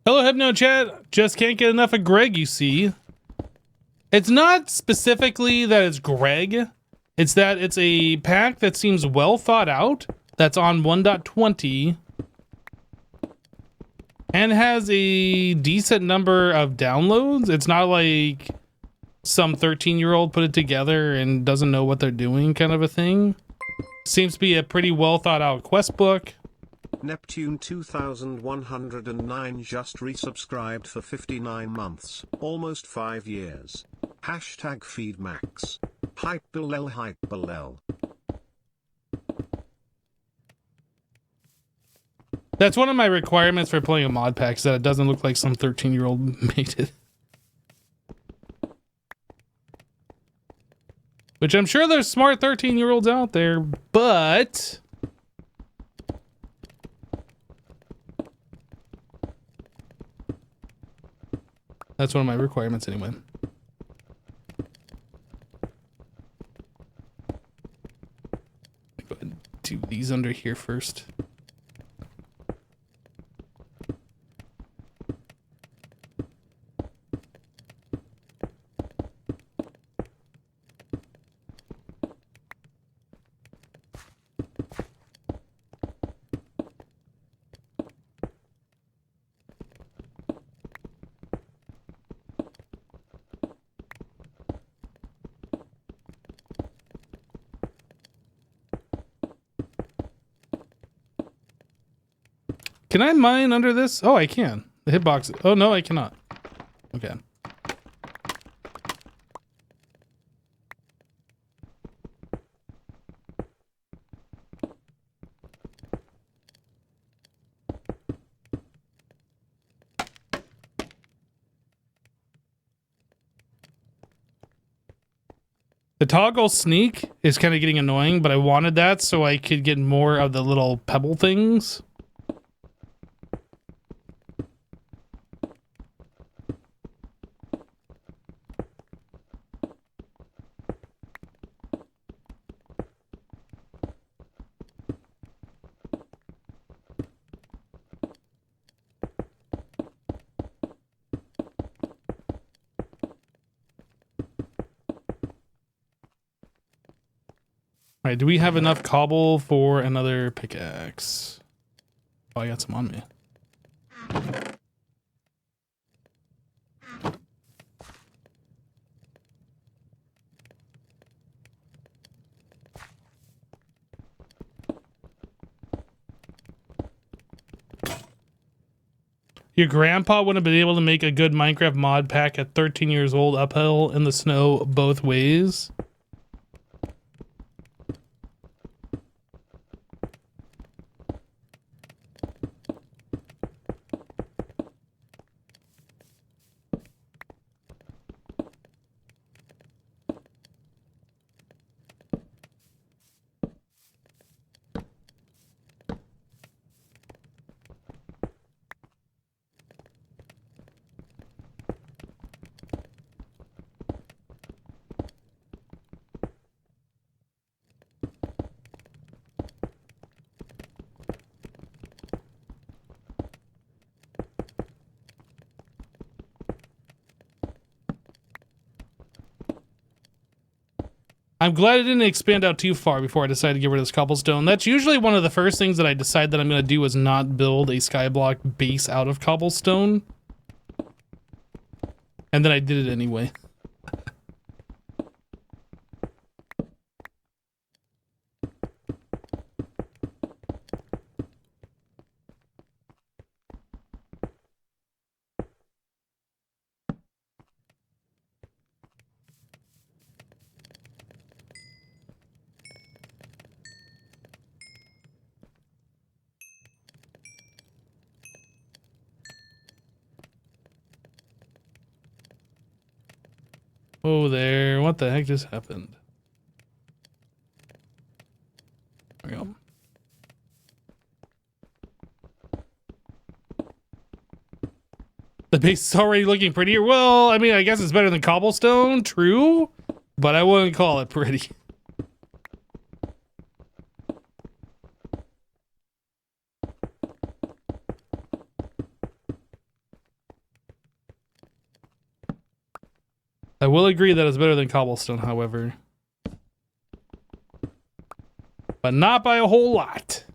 Hello, Hypno Chat. Just can't get enough of Greg, you see. It's not specifically that it's Greg. It's that it's a pack that seems well thought out, that's on 1.20 and has a decent number of downloads. It's not like some 13-year-old put it together and doesn't know what they're doing kind of a thing. Seems to be a pretty well thought out quest book. Neptune 2109 just resubscribed for 59 months, almost 5 years. Hashtag feedmax. Hype Bilel, hype Bilel. That's one of my requirements for playing a mod pack, is that it doesn't look like some 13-year-old made it. Which I'm sure there's smart 13-year-olds out there, but that's one of my requirements anyway. Go ahead and do these under here first. Can I mine under this? Oh, I can. The hitbox. Oh, no, I cannot. Okay. The toggle sneak is kind of getting annoying, but I wanted that so I could get more of the little pebble things. All right, do we have enough cobble for another pickaxe? Oh, I got some on me. Your grandpa wouldn't have been able to make a good Minecraft mod pack at 13 years old, uphill in the snow both ways. I'm glad it didn't expand out too far before I decided to get rid of this cobblestone. That's usually one of the first things that I decide that I'm going to do is not build a skyblock base out of cobblestone. And then I did it anyway. Oh, there. What the heck just happened? There we go. The base is already looking prettier. Well, I mean, I guess it's better than cobblestone, true, but I wouldn't call it pretty. I will agree that it's better than cobblestone, however. But not by a whole lot.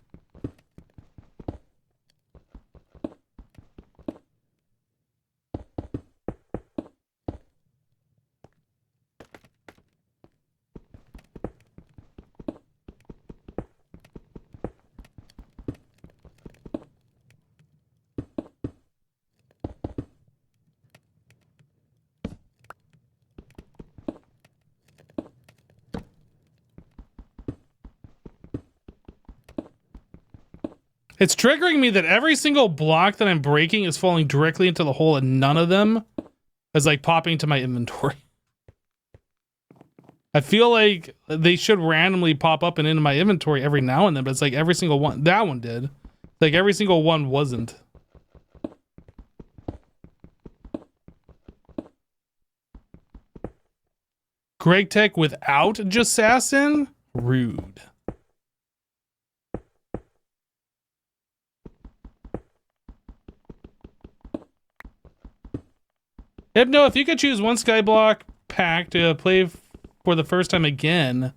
It's triggering me that every single block that I'm breaking is falling directly into the hole, and none of them is like popping into my inventory. I feel like they should randomly pop up and into my inventory every now and then, but it's like every single one. That one did. Like every single one wasn't. Greg Tech without Jassassin? Rude. Hypno, if you could choose one skyblock pack to play for the first time again,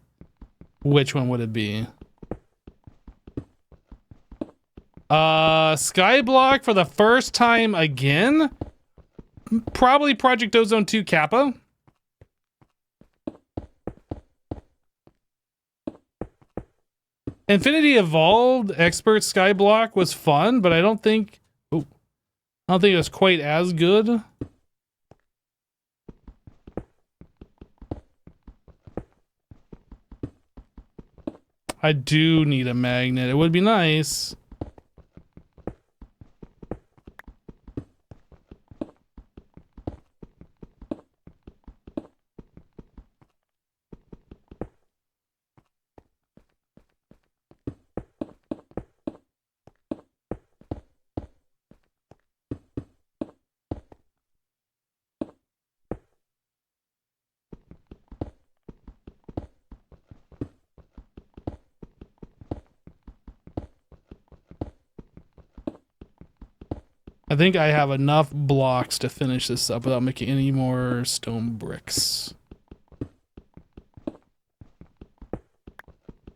which one would it be? Skyblock for the first time again? Probably Project Ozone 2 Kappa. Infinity Evolved Expert Skyblock was fun, but I don't think it was quite as good. I do need a magnet. It would be nice. I think I have enough blocks to finish this up without making any more stone bricks.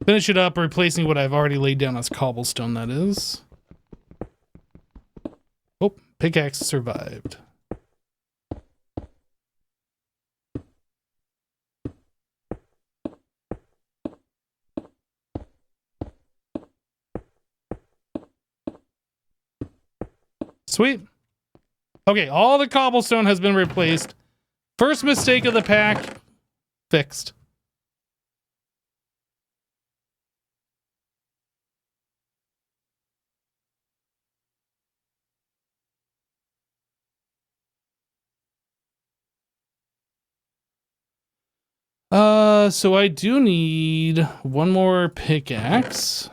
Finish it up, replacing what I've already laid down as cobblestone, that is. Oh, pickaxe survived. Sweet. Okay, all the cobblestone has been replaced. First mistake of the pack fixed. So I do need one more pickaxe.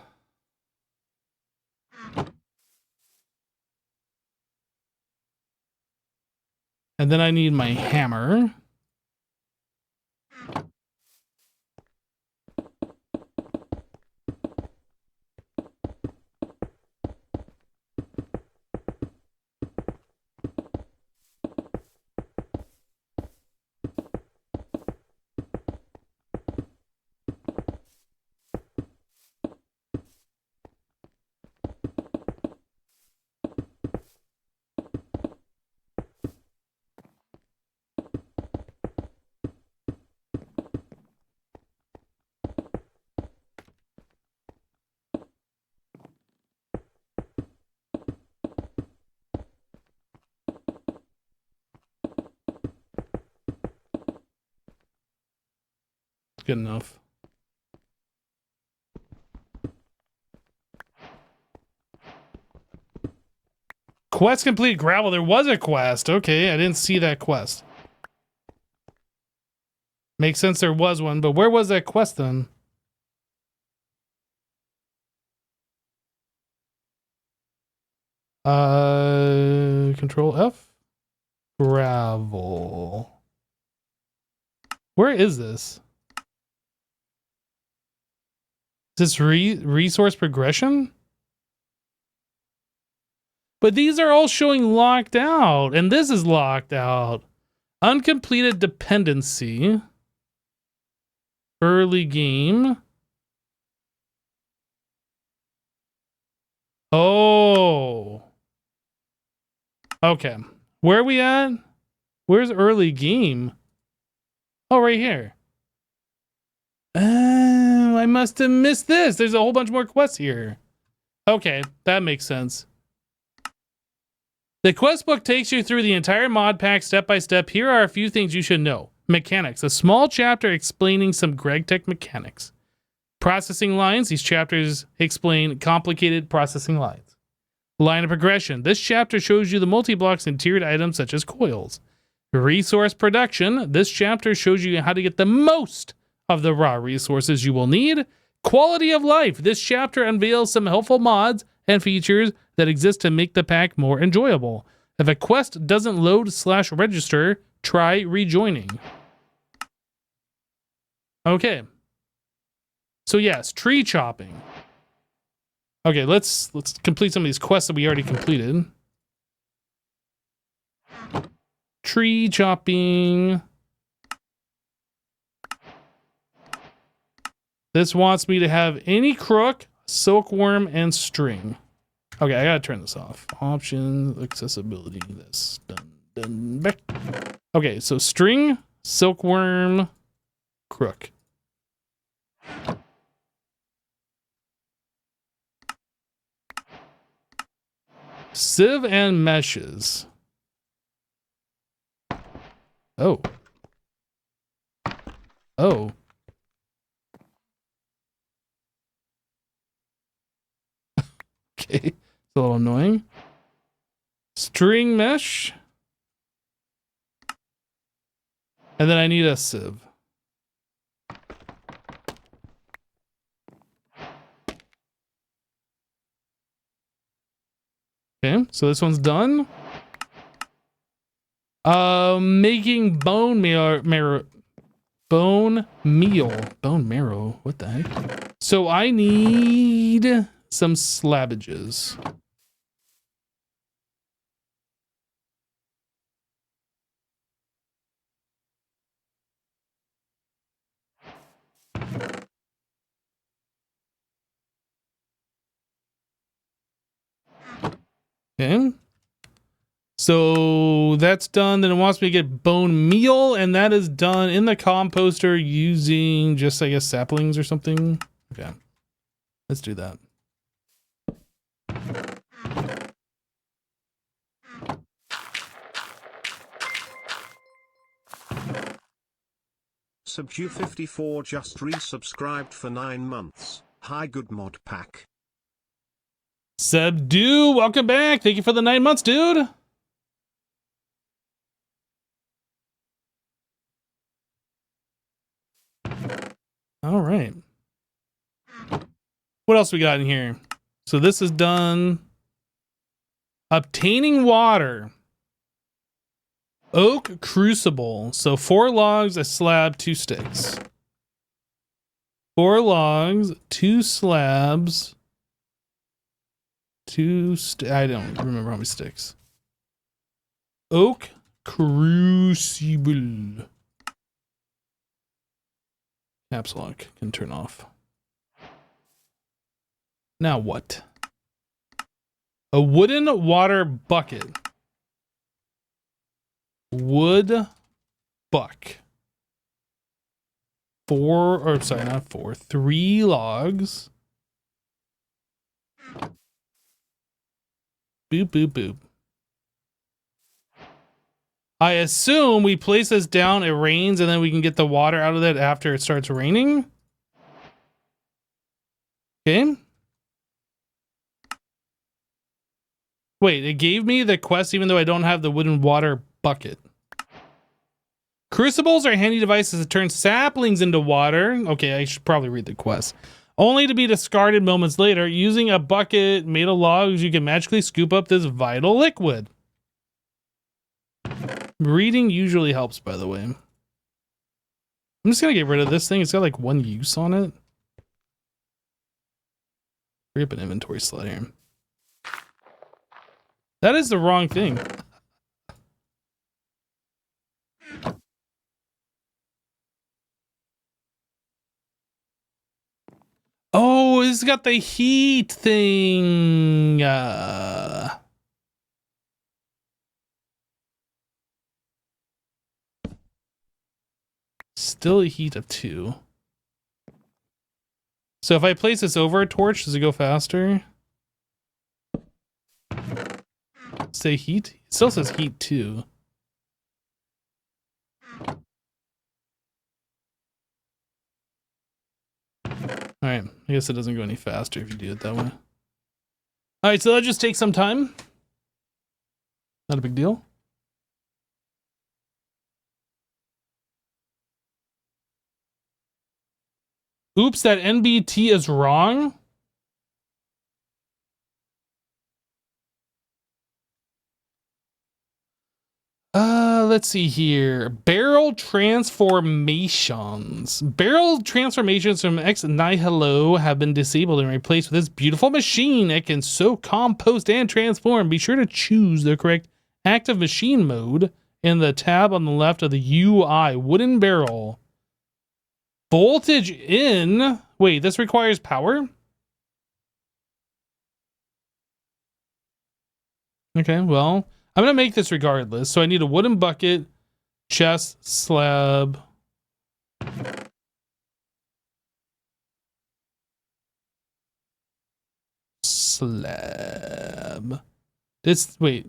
And then I need my hammer. Good enough. Quest complete gravel. There was a quest. Okay, I didn't see that quest. Makes sense there was one, but where was that quest then? Control F. Gravel. Where is this? Is this resource progression? But these are all showing locked out, and this is locked out. Uncompleted dependency. Early game. Oh. Okay. Where are we at? Where's early game? Oh, right here. Oh, I must have missed this. There's a whole bunch more quests here. Okay, that makes sense. The quest book takes you through the entire mod pack step by step. Here are a few ththings you should know. Mechanics. A small chapter explaining some GregTech mechanics. Processing lines. These chapters explain complicated processing lines. Line of progression. This chapter shows you the multi-blocks and tiered items such as coils. Resource production. This chapter shows you how to get the most of the raw resources you will need. Quality of life. This chapter unveils some helpful mods and features that exist to make the pack more enjoyable. If a quest doesn't load/register, try rejoining. Okay. So yes, tree chopping. Okay, let's complete some of these quests that we already completed. Tree chopping. This wants me to have any crook, silkworm, and string. Okay, I gotta turn this off. Options, accessibility, this. Done, back. Okay, so string, silkworm, crook. Sieve and meshes. Oh. Oh. Okay. It's a little annoying. String mesh. And then I need a sieve. Okay, so this one's done. Making bone marrow. Bone marrow. What the heck? So I need some slabbages. Okay. So that's done. Then it wants me to get bone meal, and that is done in the composter using just, I guess, saplings or something. Okay. Let's do that. Subju54 just resubscribed for 9 months. Hi, good Modpack. Subdue, welcome back. Thank you for the 9 months, dude. All right. What else we got in here? So this is done. Obtaining water. Oak crucible. So 4 logs, a slab, 2 sticks. 4 logs, 2 slabs, 2 I don't remember how many sticks. Oak crucible. Caps lock can turn off. Now what? A wooden water bucket. Wood buck. 3 logs. Boop, boop, boop. I assume we place this down, it rains, and then we can get the water out of it after it starts raining. Okay. Wait, it gave me the quest even though I don't have the wooden water bucket. Crucibles are handy devices that turn saplings into water. Okay, I should probably read the quest. Only to be discarded moments later. Using a bucket made of logs, you can magically scoop up this vital liquid. Reading usually helps, by the way. I'm just gonna get rid of this thing. It's got like 1 use on it. Free up an inventory slot here. That is the wrong thing. Oh, it's got the heat thing. Still a heat of 2. So if I place this over a torch, does it go faster? Say heat? It still says heat 2. All right. I guess it doesn't go any faster if you do it that way. All right. So that just takes some time. Not a big deal. Oops, that NBT is wrong. Let's see here. Barrel transformations. Barrel transformations from Ex Nihilo have been disabled and replaced with this beautiful machine. It can soak, compost, and transform. Be sure to choose the correct active machine mode in the tab on the left of the UI. Wooden barrel. Voltage in. Wait, this requires power? Okay, well, I'm going to make this regardless. So I need a wooden bucket, chest, slab. Wait.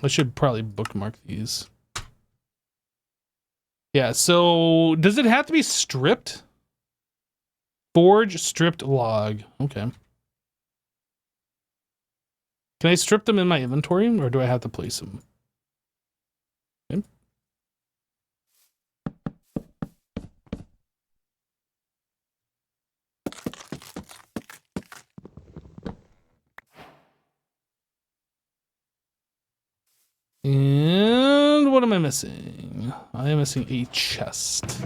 I should probably bookmark these. Yeah, so does it have to be stripped? Forge stripped log. Okay. Can I strip them in my inventory, or do I have to place them? Okay. And what am I missing? I am missing a chest.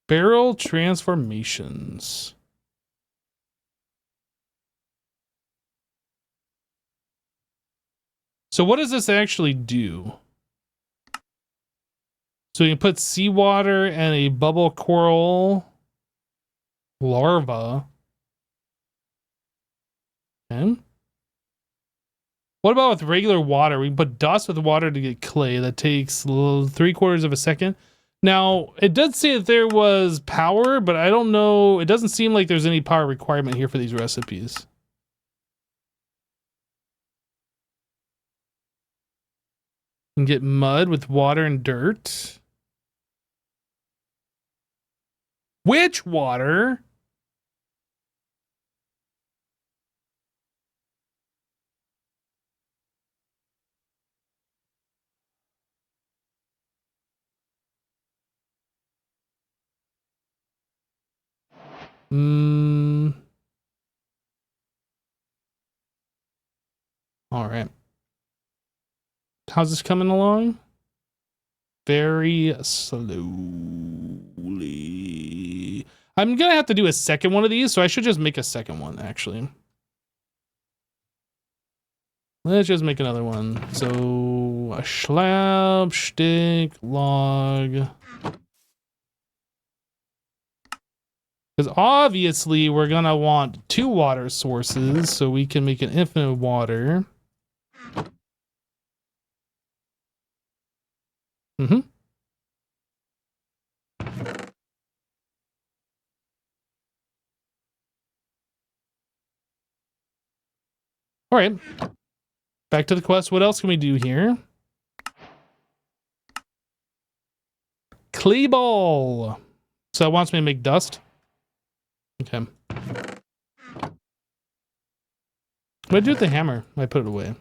Barrel transformations. So what does this actually do? So you put seawater and a bubble coral larva. Okay. What about with regular water? We can put dust with water to get clay. That takes 3/4 of a second. Now, it does say that there was power, but I don't know. It doesn't seem like there's any power requirement here for these recipes. You can get mud with water and dirt. Which water? All right. How's this coming along? Very slowly. I'm gonna have to do a second one of these, so I should just make a second one, actually. Let's just make another one. So, a slab, stick, log. Because obviously we're gonna want 2 water sources, so we can make an infinite water. Mm-hmm. All right. Back to the quest. What else can we do here? Clay ball. So it wants me to make dust. Okay. What do I do with the hammer? I put it away.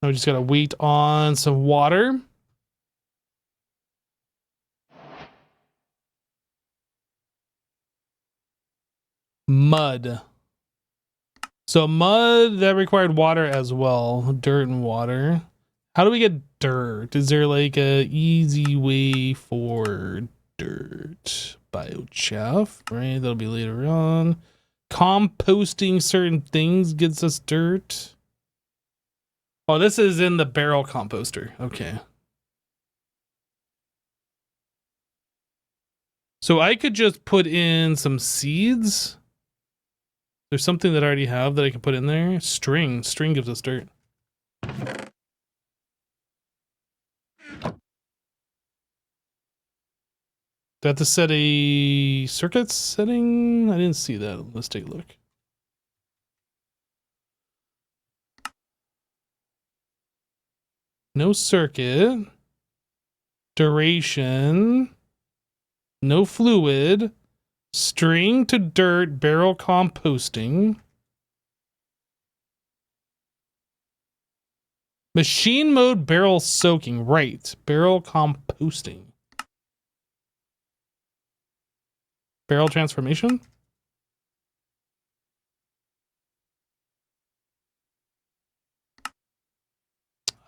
Now we just gotta wait on some water. Mud. So mud, that required water as well. Dirt and water. How do we get dirt? Is there like a easy way for dirt? Biochaff, right? That'll be later on. Composting certain things gets us dirt. Oh, this is in the barrel composter. Okay. So I could just put in some seeds. There's something that I already have that I can put in there. String. String gives us dirt. Do I have to set a circuit setting? I didn't see that. Let's take a look. No circuit. Duration. No fluid. String to dirt barrel composting. Machine mode barrel soaking. Right. Barrel composting. Barrel transformation?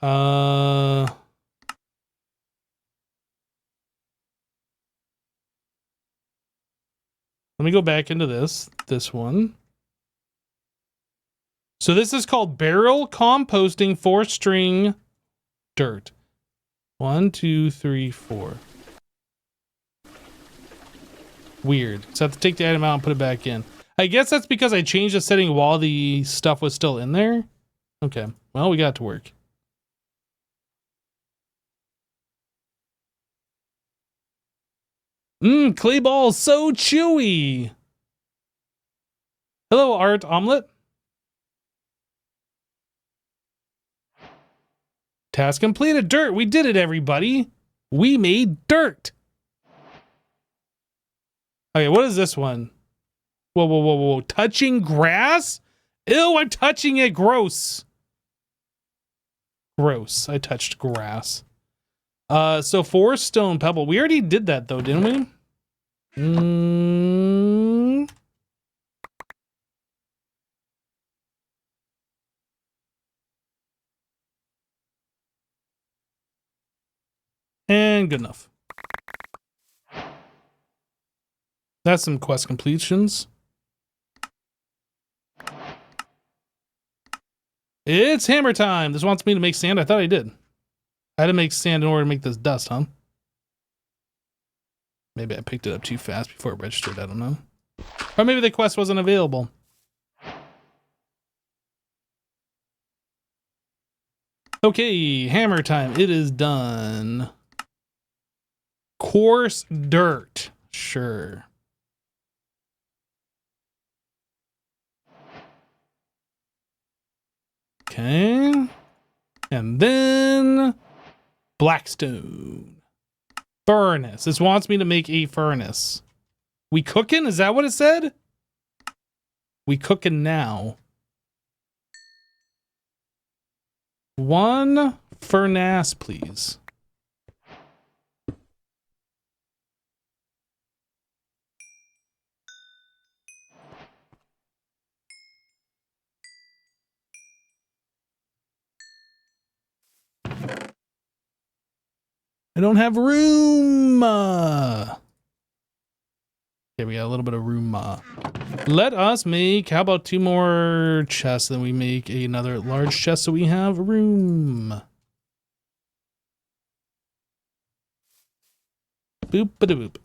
Let me go back into this one. So this is called barrel composting 4-string dirt. 1, 2, 3, 4. Weird. So I have to take the item out and put it back in. I guess that's because I changed the setting while the stuff was still in there. Okay. Well, we got it to work. Clay balls, so chewy. Hello, Art Omelet. Task completed. Dirt. We did it, everybody. We made dirt. Okay, what is this one? Whoa, whoa, whoa, whoa. Touching grass? Ew, I'm touching it. Gross. Gross. I touched grass. So 4 stone pebble. We already did that though, didn't we? And good enough. That's some quest completions. It's hammer time. This wants me to make sand. I thought I did. I had to make sand in order to make this dust, huh? Maybe I picked it up too fast before it registered. I don't know. Or maybe the quest wasn't available. Okay, hammer time. It is done. Coarse dirt. Sure. Okay. And then Blackstone. Furnace. This wants me to make a furnace. We cooking? Is that what it said? We cooking now. 1 furnace, please. I don't have room. Okay, we got a little bit of room. Let us make, how about 2 more chests, then we make another large chest so we have room. Boop, ba-da-boop.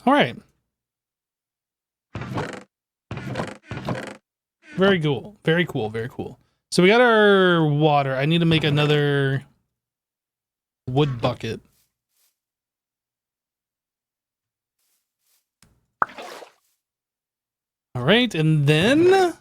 All right. Very cool. Very cool. Very cool. So we got our water. I need to make another wood bucket. All right. And then.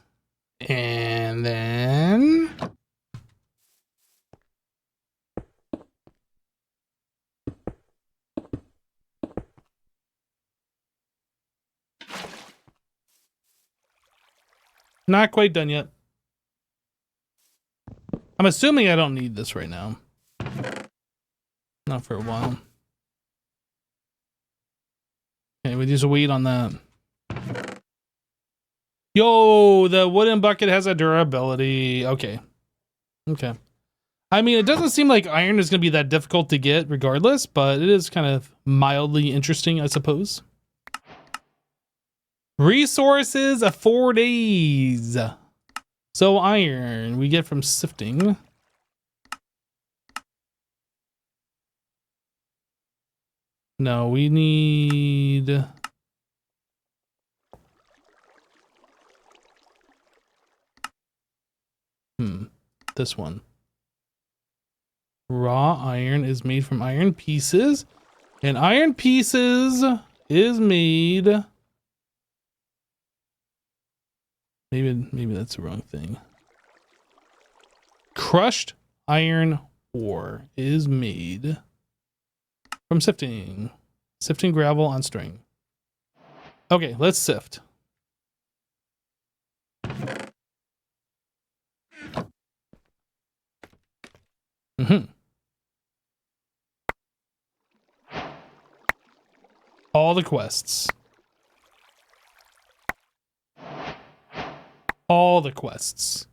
Not quite done yet. I'm assuming I don't need this right now. Not for a while. Okay, we just wait on that. Yo, the wooden bucket has a durability. Okay. Okay. I mean, it doesn't seem like iron is going to be that difficult to get regardless, but it is kind of mildly interesting, I suppose. Resources of 4 days. So iron we get from sifting. No, we need... This one. Raw iron is made from iron pieces. And iron pieces is made... Maybe that's the wrong thing. Crushed iron ore is made from sifting. Sifting gravel on string. Okay, let's sift. All the quests. All the quests.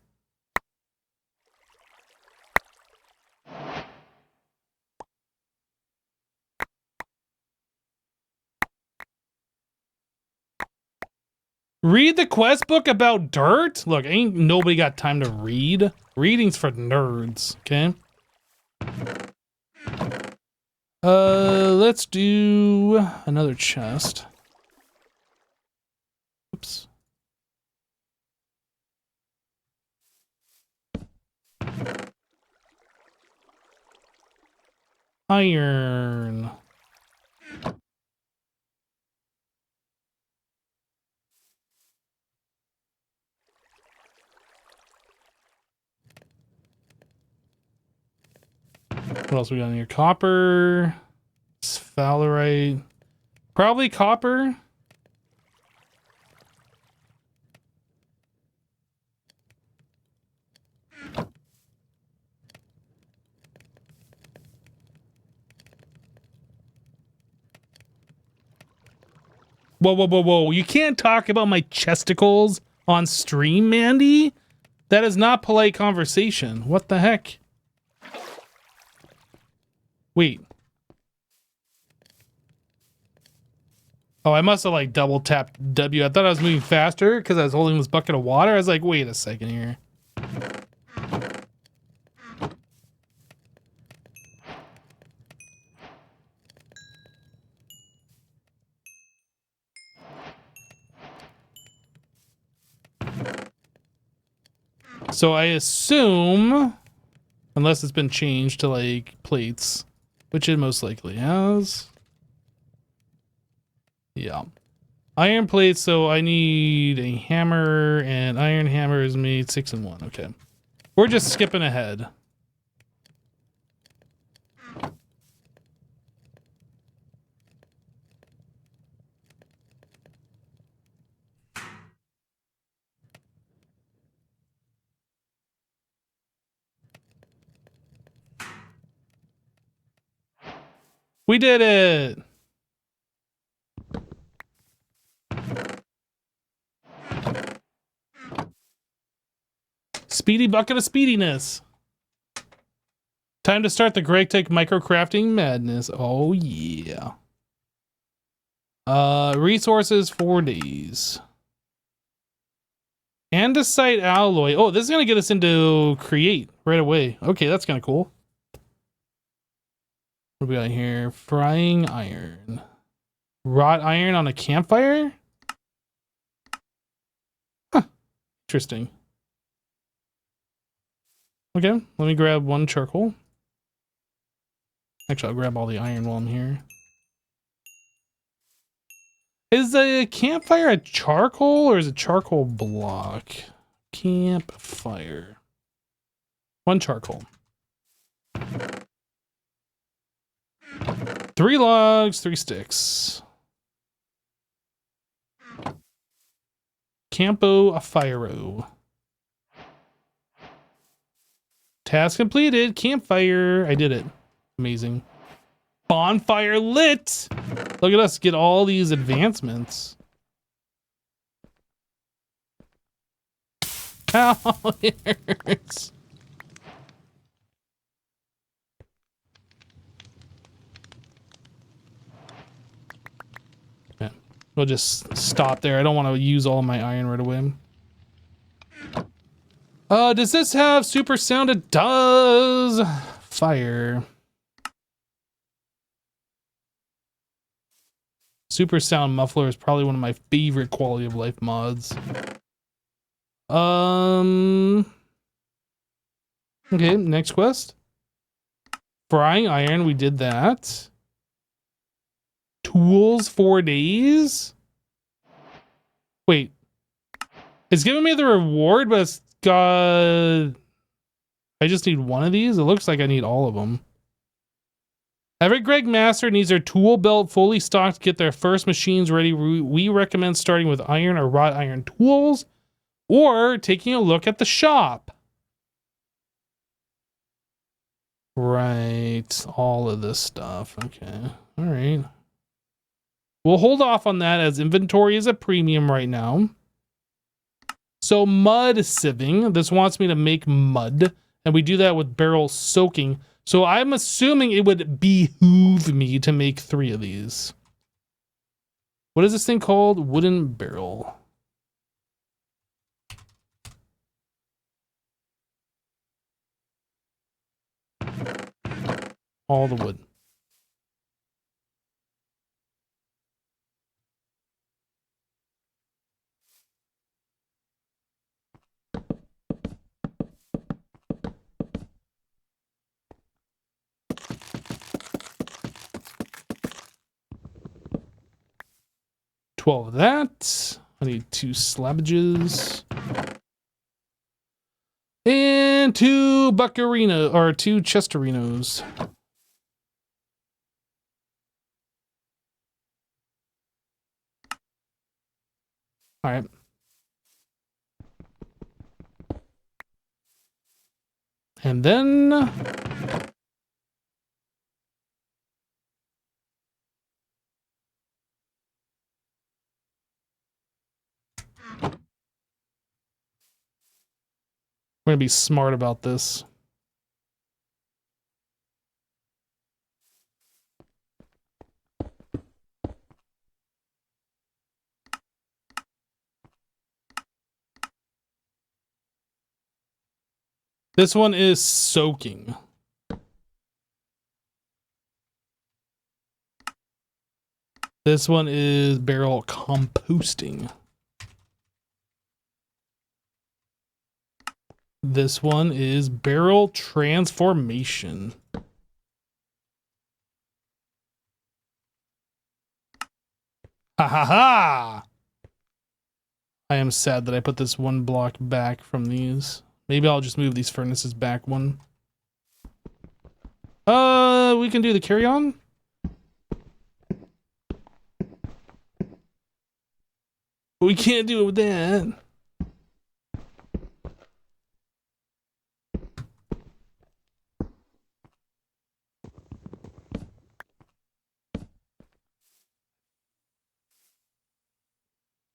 Read the quest book about dirt? Look, ain't nobody got time to read. Reading's for nerds, okay? Let's do another chest. Oops. Iron. What else we got in here? Copper. Sphalerite. Probably copper. Whoa, whoa, whoa, whoa. You can't talk about my chesticles on stream, Mandy. That is not polite conversation. What the heck? Wait. Oh, I must have like double tapped W. I thought I was moving faster because I was holding this bucket of water. I was like, wait a second here. So I assume, unless it's been changed to like plates, which it most likely has. Yeah. Iron plates, so I need a hammer, and iron hammer is made 6 in 1. Okay. We're just skipping ahead. We did it! Speedy bucket of speediness. Time to start the Greg Tech microcrafting madness. Oh yeah. Resources 4 days. Andesite alloy. Oh, this is gonna get us into create right away. Okay, that's kind of cool. What do we got here? Frying iron. Wrought iron on a campfire? Huh. Interesting. Okay, let me grab 1 charcoal. Actually, I'll grab all the iron while I'm here. Is a campfire a charcoal or is it charcoal block? Campfire. 1 charcoal. 3 logs, 3 sticks. Campo a firo. Task completed. Campfire. I did it. Amazing. Bonfire lit. Look at us get all these advancements. Ow, it hurts. Okay. We'll just stop there. I don't want to use all my iron right away. Does this have super sound? It does. Fire. Super sound muffler is probably one of my favorite quality of life mods. Okay, next quest. Frying iron, we did that. Tools, 4 days. Wait. It's giving me the reward, but it's got... I just need one of these? It looks like I need all of them. Every Greg Master needs their tool belt fully stocked to get their first machines ready. We recommend starting with iron or wrought iron tools, or taking a look at the shop. Right, all of this stuff. Okay, all right. We'll hold off on that as inventory is a premium right now. So mud sieving. This wants me to make mud, and we do that with barrel soaking. So I'm assuming it would behoove me to make 3 of these. What is this thing called? Wooden barrel. All the wood. Of that. I need 2 slabbages. And 2 buckarino or 2 chesterinos. All right. And then we're gonna be smart about this. This one is soaking. This one is barrel composting. This one is barrel transformation. Ha ha ha! I am sad that I put this 1 block back from these. Maybe I'll just move these furnaces back 1. We can do the carry-on. But we can't do it with that.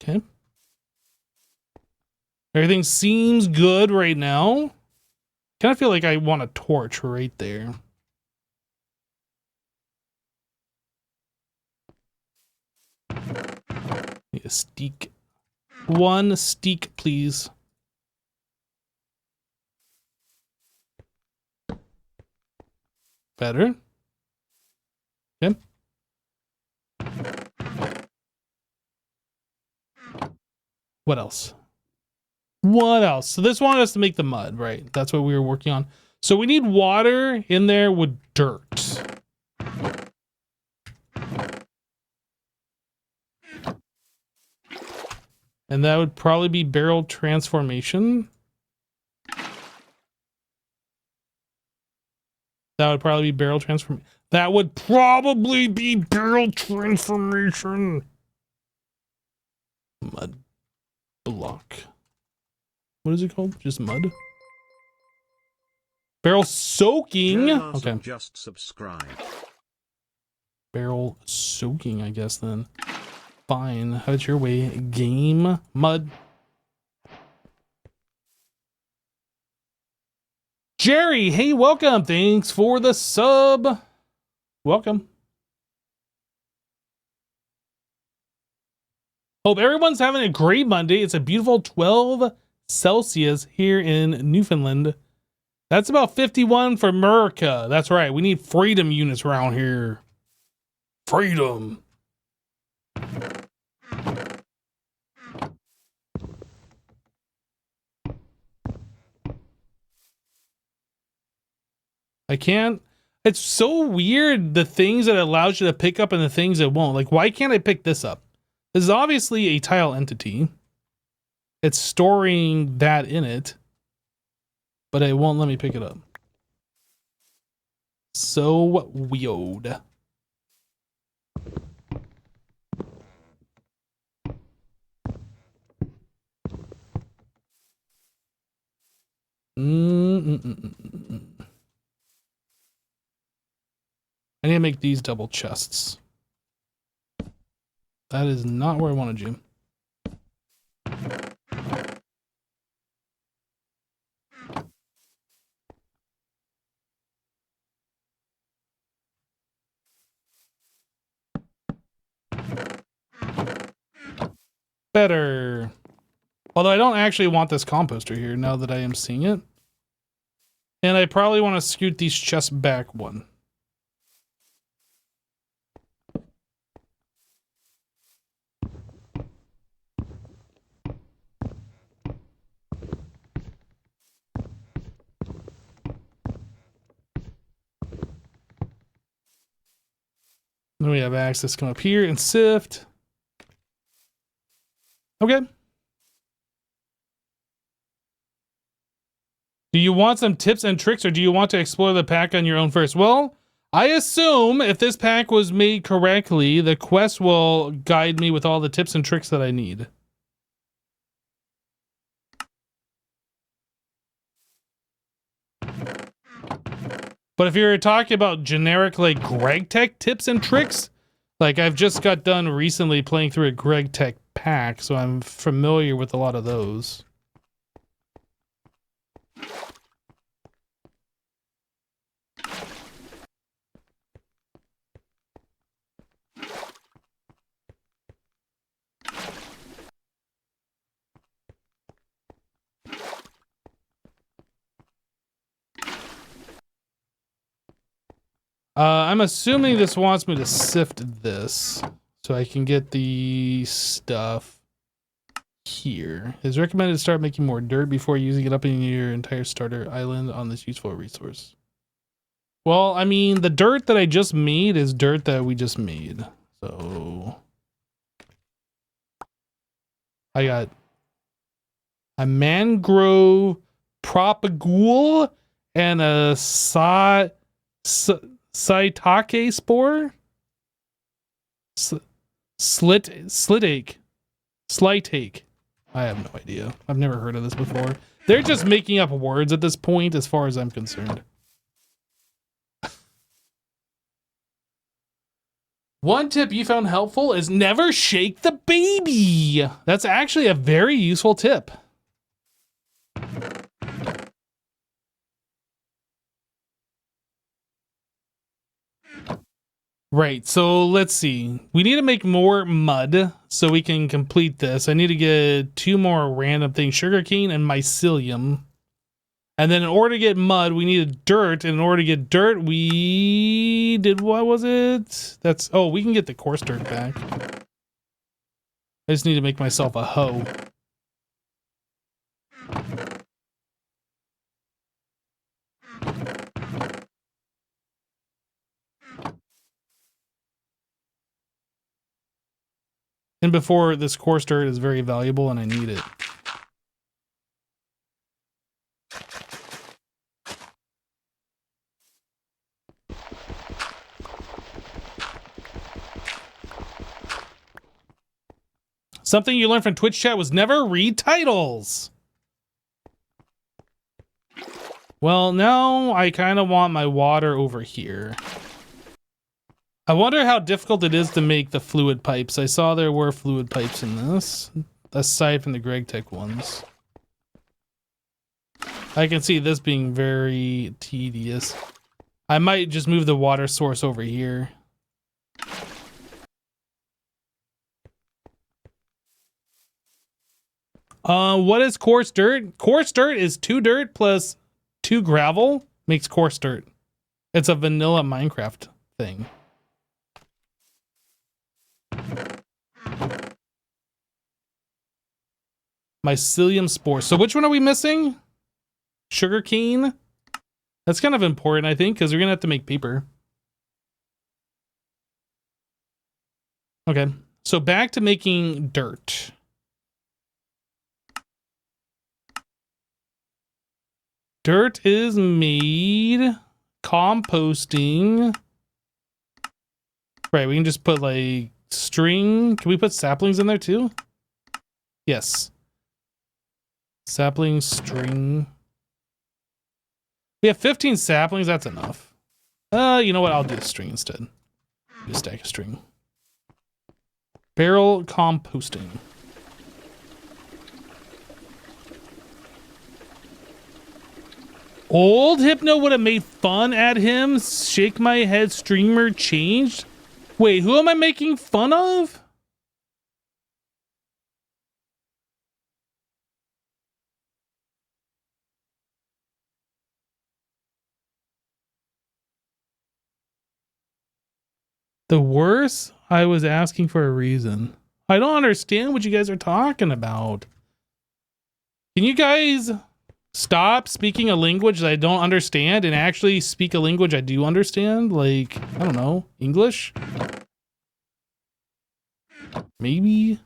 Okay. Everything seems good right now. Kind of feel like I want a torch right there. Need a steak. 1 steak, please. Better. Okay. What else? What else? So this wanted us to make the mud, right? That's what we were working on. So we need water in there with dirt. And that would probably be barrel transformation. That would probably be barrel transformation. That would probably be barrel transformation. Mud block. What is it called? Just mud? Barrel soaking? Okay. Just subscribe. Barrel soaking, I guess, then. Fine. Have it your way. Game. Mud. Jerry, hey, welcome. Thanks for the sub. Welcome. Hope everyone's having a great Monday. It's a beautiful 12 Celsius here in Newfoundland. That's about 51 for America. That's right. We need freedom units around here. Freedom. I can't. It's so weird, the things that it allows you to pick up and the things it won't. Like, why can't I pick this up? This is obviously a tile entity. It's storing that in it, but it won't let me pick it up. So weird. I need to make these double chests. That is not where I wanted you. Better. Although I don't actually want this composter here now that I am seeing it. And I probably want to scoot these chests back one. Then we have access come up here and sift. Okay. Do you want some tips and tricks, or do you want to explore the pack on your own first? Well, I assume if this pack was made correctly, the quest will guide me with all the tips and tricks that I need. But if you're talking about generic, like, Greg Tech tips and tricks, like, I've just got done recently playing through a Greg Tech pack, so I'm familiar with a lot of those. I'm assuming this wants me to sift this so I can get the stuff here. It's recommended to start making more dirt before using it up in your entire starter island on this useful resource. Well, I mean, the dirt that I just made is dirt that we just made. So I got a mangrove propagule and a Saitake spore? Slitake. I have no idea. I've never heard of this before. They're just making up words at this point, as far as I'm concerned. One tip you found helpful is never shake the baby. That's actually a very useful tip. Right, so let's see. We need to make more mud so we can complete this. I need to get 2 more random things, sugarcane and mycelium. And then in order to get mud, we needed dirt. And in order to get dirt, we did, what was it? That's, oh, we can get the coarse dirt back. I just need to make myself a hoe. And before, this coarse dirt is very valuable and I need it. Something you learned from Twitch chat was never read titles. Well, now I kind of want my water over here. I wonder how difficult it is to make the fluid pipes. I saw there were fluid pipes in this, aside from the Greg Tech ones. I can see this being very tedious. I might just move the water source over here. What is coarse dirt? Coarse dirt is 2 dirt plus 2 gravel makes coarse dirt. It's a vanilla Minecraft thing. Mycelium spores. So which one are we missing? Sugarcane? That's kind of important, I think, because we're going to have to make paper. Okay. So back to making dirt. Dirt is made. Composting. Right, we can just put like string. Can we put saplings in there too? Yes. Sapling, string. We have 15 saplings, that's enough. You know what? I'll do a string instead. Just stack a string. Barrel composting. Old Hypno would have made fun at him. Shake my head streamer changed. Wait, who am I making fun of? The worst? I was asking for a reason. I don't understand what you guys are talking about. Can you guys stop speaking a language that I don't understand and actually speak a language I do understand? Like, I don't know, English? Maybe?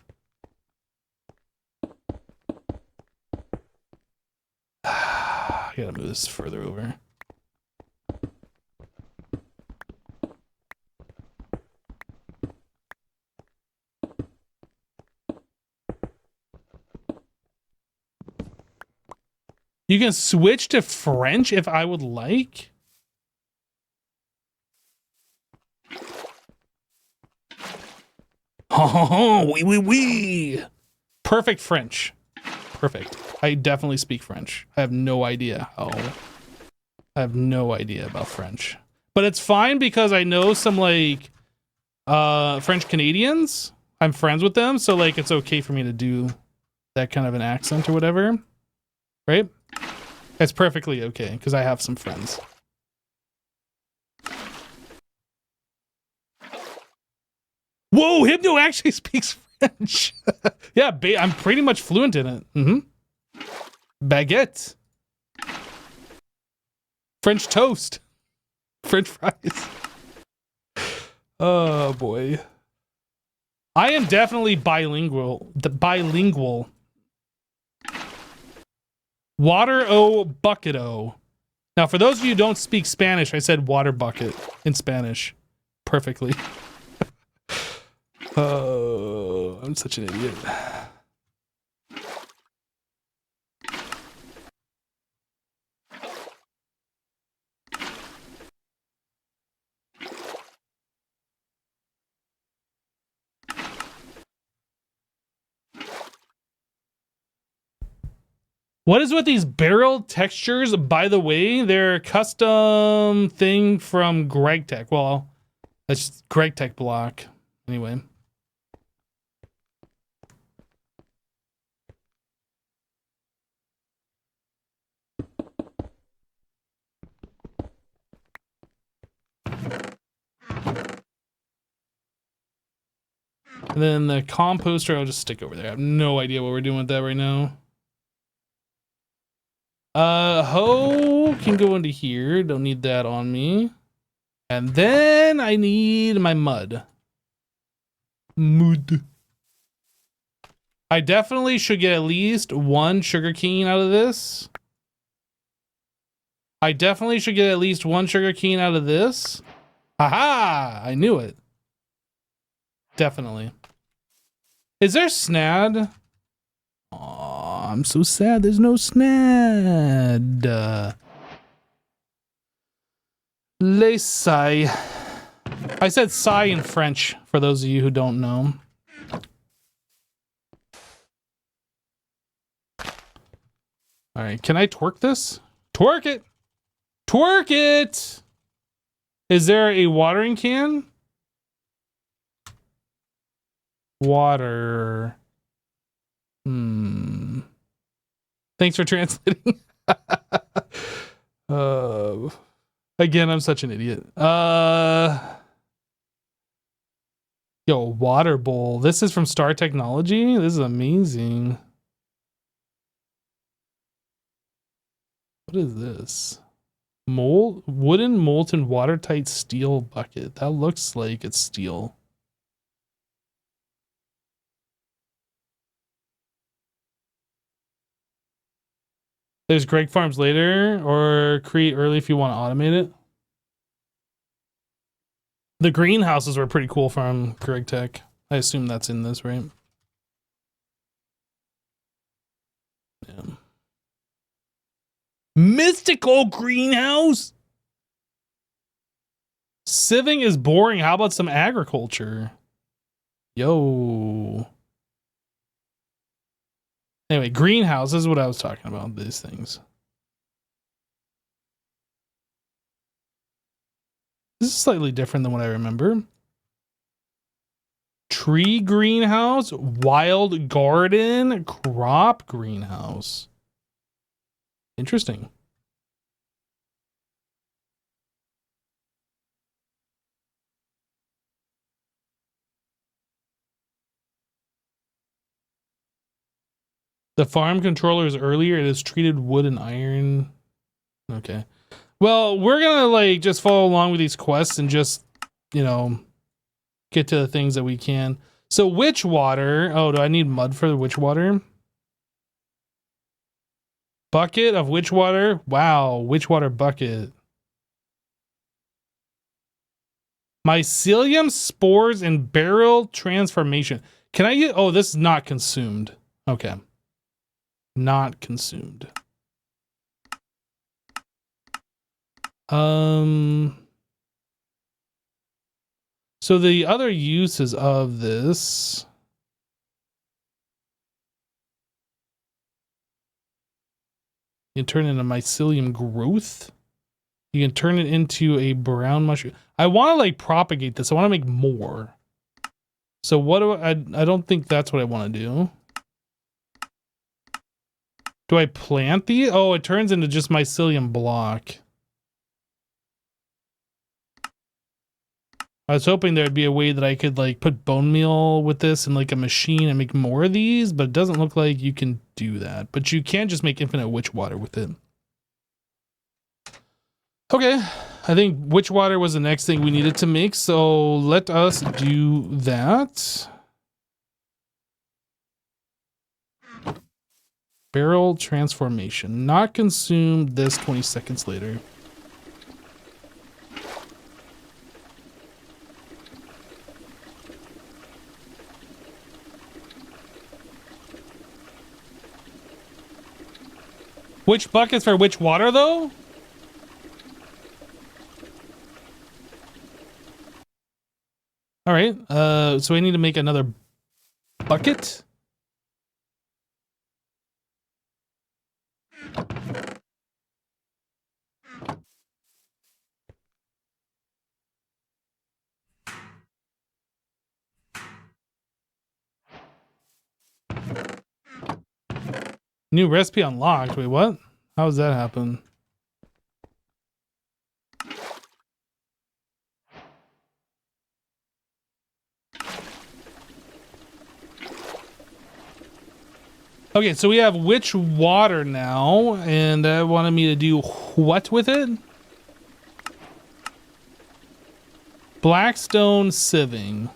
I gotta move this further over. You can switch to French if I would like. Oh, oui. Perfect French. Perfect. I definitely speak French. I have no idea how. I have no idea about French. But it's fine because I know some like French Canadians. I'm friends with them, so like it's okay for me to do that kind of an accent or whatever. Right? It's perfectly okay because I have some friends. Whoa, Hypno actually speaks French. Yeah, I'm pretty much fluent in it. Baguette. French toast. French fries. Oh boy. I am definitely bilingual. Bilingual. Water-o bucket-o. Now, for those of you who don't speak Spanish, I said water bucket in Spanish. Perfectly. Oh, I'm such an idiot. What is with these barrel textures? By the way, they're a custom thing from GregTech. Well, that's GregTech block. Anyway. And then the composter, I'll just stick over there. I have no idea what we're doing with that right now. Hoe can go into here. Don't need that on me. And then I need my mud. Mud. I definitely should get at least 1 sugarcane out of this. I definitely should get at least 1 sugarcane out of this. Haha! I knew it. Definitely. Is there snad? Aw, I'm so sad there's no snad. Les sigh. I said sigh in French, for those of you who don't know. Alright, can I twerk this? Twerk it! Twerk it! Is there a watering can? Water. Thanks for translating. Again, I'm such an idiot. Yo, water bowl. This is from Star Technology. This is amazing. What is this? Wooden molten watertight steel bucket. That looks like it's steel. There's Greg Farms later, or create early if you want to automate it. The greenhouses were pretty cool from Greg Tech. I assume that's in this, right? Yeah. Mystical greenhouse? Sieving is boring. How about some agriculture? Yo. Anyway, greenhouse is what I was talking about, these things. This is slightly different than what I remember. Tree greenhouse, wild garden, crop greenhouse. Interesting. The farm controller is earlier. It is treated wood and iron. Okay. Well, we're gonna like just follow along with these quests and just, you know, get to the things that we can. So witch water. Oh, do I need mud for the witch water? Bucket of witch water. Wow, witch water bucket. Mycelium spores and barrel transformation. Can I get? Oh, this is not consumed. Okay. Not consumed. So the other uses of this. You can turn it into mycelium growth. You can turn it into a brown mushroom. I want to like propagate this. I want to make more. So what do I don't think that's what I want to do. Do I plant these? Oh, it turns into just mycelium block. I was hoping there'd be a way that I could like put bone meal with this in like a machine and make more of these, but it doesn't look like you can do that. But you can just make infinite witch water with it. Okay, I think witch water was the next thing we needed to make, so let us do that. Barrel transformation. Not consumed this 20 seconds later. Which buckets for which water, though? All right. So I need to make another bucket. New recipe unlocked. Wait, what? How does that happen? Okay, so we have witch water now, and that wanted me to do what with it? Blackstone sieving.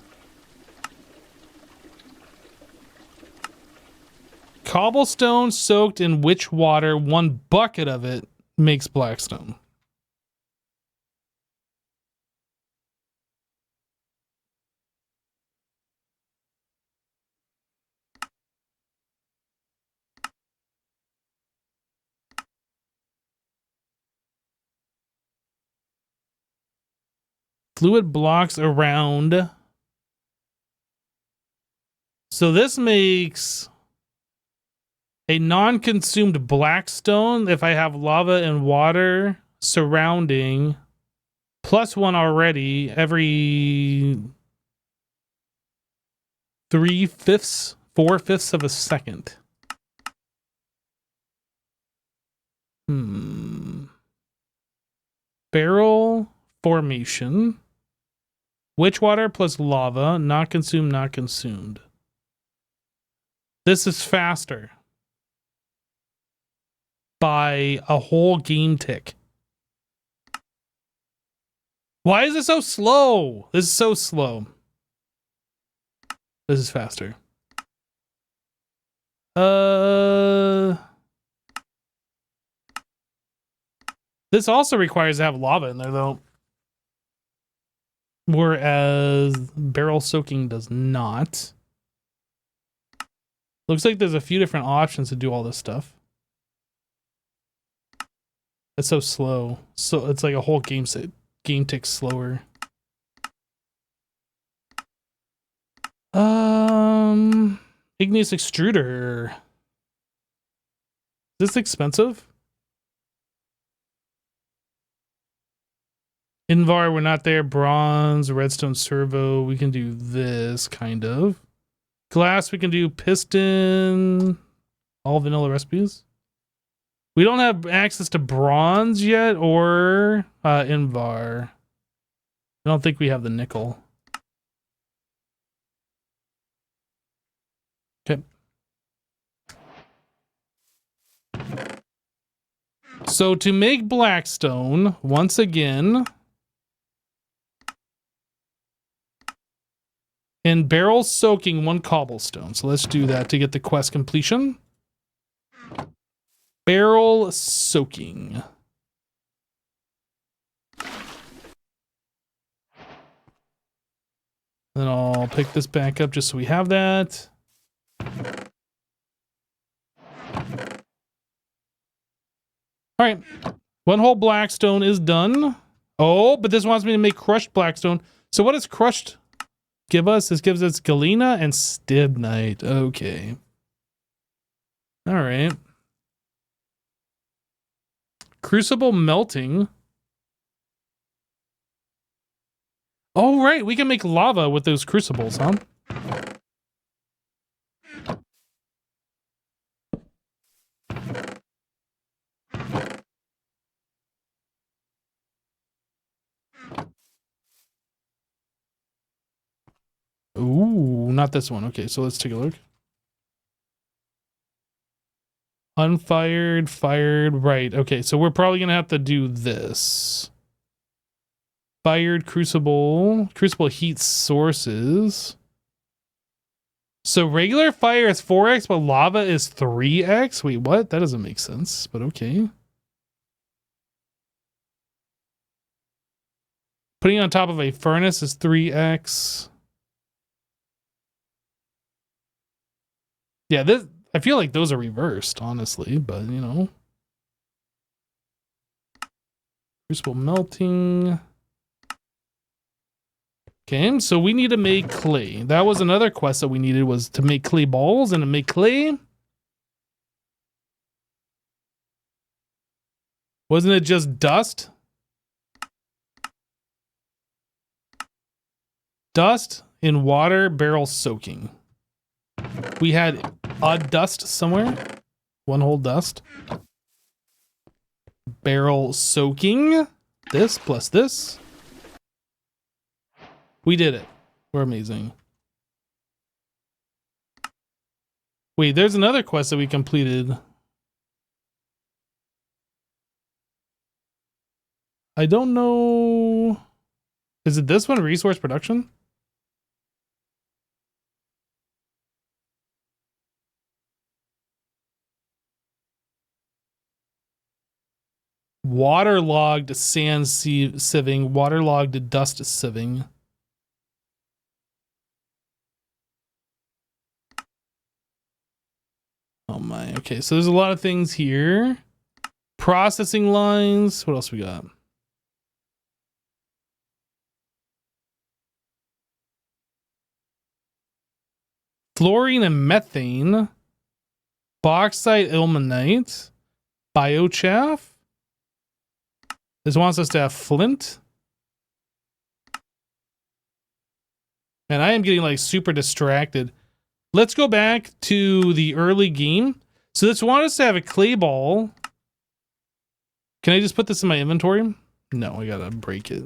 Cobblestone soaked in witch water, 1 bucket of it makes blackstone. Fluid blocks around. So this makes a non-consumed blackstone if I have lava and water surrounding, +1 already every 3/5, 4/5 of a second. Barrel formation. Witch water plus lava. Not consumed, not consumed. This is faster. By a whole game tick. Why is it so slow? This is so slow. This is faster. This also requires to have lava in there, though. Whereas barrel soaking does not. Looks like there's a few different options to do all this stuff. It's so slow. So it's like a whole game tick slower. Igneous extruder. Is this expensive? Invar, we're not there. Bronze, redstone servo. We can do this kind of. Glass, we can do piston. All vanilla recipes. We don't have access to bronze yet or Invar. I don't think we have the nickel. Okay. So to make blackstone, once again, and barrel soaking 1 cobblestone. So let's do that to get the quest completion. Barrel soaking. Then I'll pick this back up just so we have that. All right. 1 whole blackstone is done. Oh, but this wants me to make crushed blackstone. So what does crushed give us? This gives us galena and stibnite. Okay. All right. Crucible melting. Oh, right. We can make lava with those crucibles, huh? Ooh, not this one. Okay, so let's take a look. Unfired, fired, right. Okay, so we're probably gonna have to do this. Fired crucible heat sources. So regular fire is 4x, but lava is 3x? Wait, what? That doesn't make sense, but okay. Putting it on top of a furnace is 3x. Yeah, this, I feel like those are reversed, honestly, but you know. Crucible melting. Okay, so we need to make clay. That was another quest that we needed, was to make clay balls and to make clay. Wasn't it just dust? Dust in water, barrel soaking. We had a dust somewhere. 1 whole dust. Barrel soaking. This plus this. We did it. We're amazing. Wait, there's another quest that we completed. I don't know. Is it this one? Resource production? Waterlogged sand sieving. Waterlogged dust sieving. Oh my. Okay, so there's a lot of things here. Processing lines. What else we got? Fluorine and methane. Bauxite, ilmenite. Biochaff. This wants us to have flint. And I am getting like super distracted. Let's go back to the early game. So this wants us to have a clay ball. Can I just put this in my inventory? No, I gotta break it.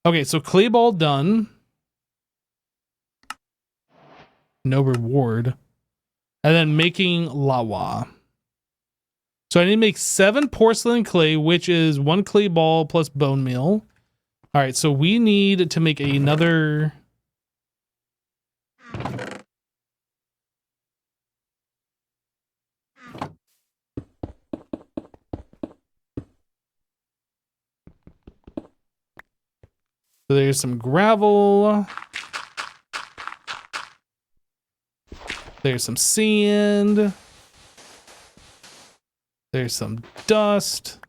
Okay, so clay ball done. No reward. And then making lava. So I need to make 7 porcelain clay, which is 1 clay ball plus bone meal. All right, so we need to make another... So there's some gravel. There's some sand. There's some dust.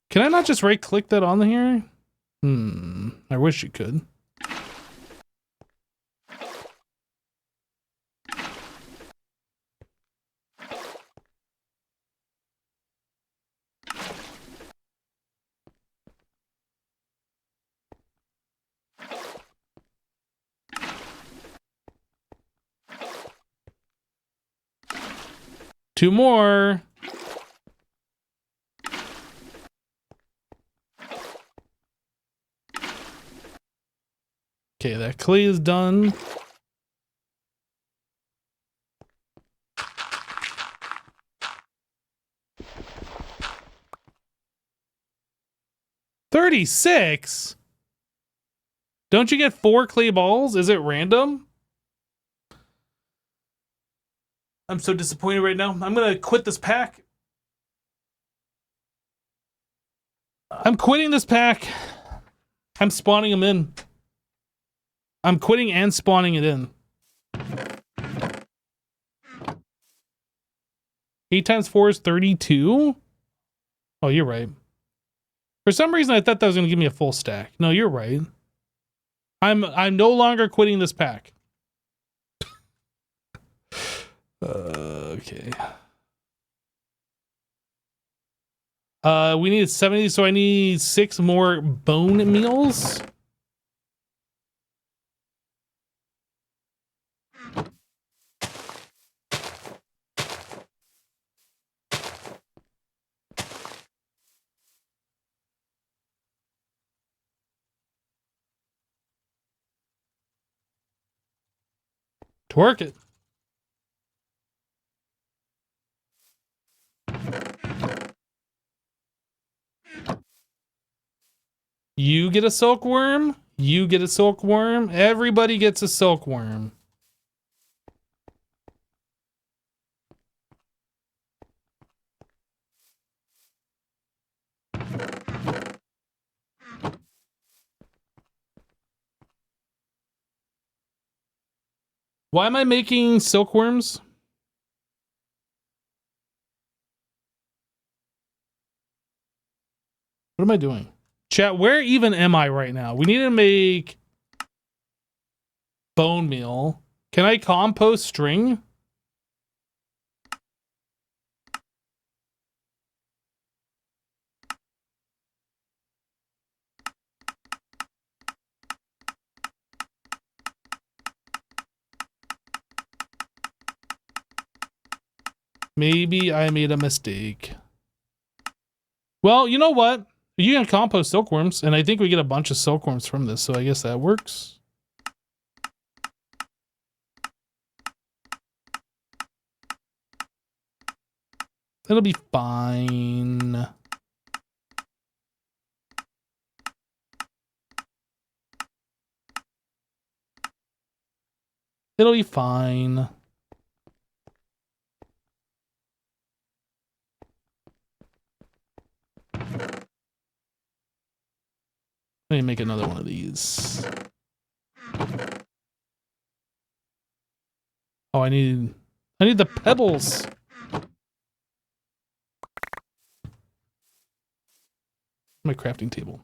Can I not just right click that on here? I wish you could. Two more. Okay, that clay is done. $36? Don't you get 4 clay balls? Is it random? I'm so disappointed right now. I'm gonna quit this pack. I'm quitting this pack. I'm spawning them in. I'm quitting and spawning it in. 8 times 4 is 32? Oh, you're right. For some reason, I thought that was going to give me a full stack. No, you're right. I'm no longer quitting this pack. Okay. We need 70, so I need 6 more bone meals. Twerk it. You get a silkworm. You get a silkworm. Everybody gets a silkworm. Why am I making silkworms? What am I doing? Chat, where even am I right now? We need to make bone meal. Can I compost string? Maybe I made a mistake. Well, you know what? You can compost silkworms, and I think we get a bunch of silkworms from this, so I guess that works. It'll be fine. It'll be fine. Let me make another one of these. Oh, I need the pebbles. My crafting table.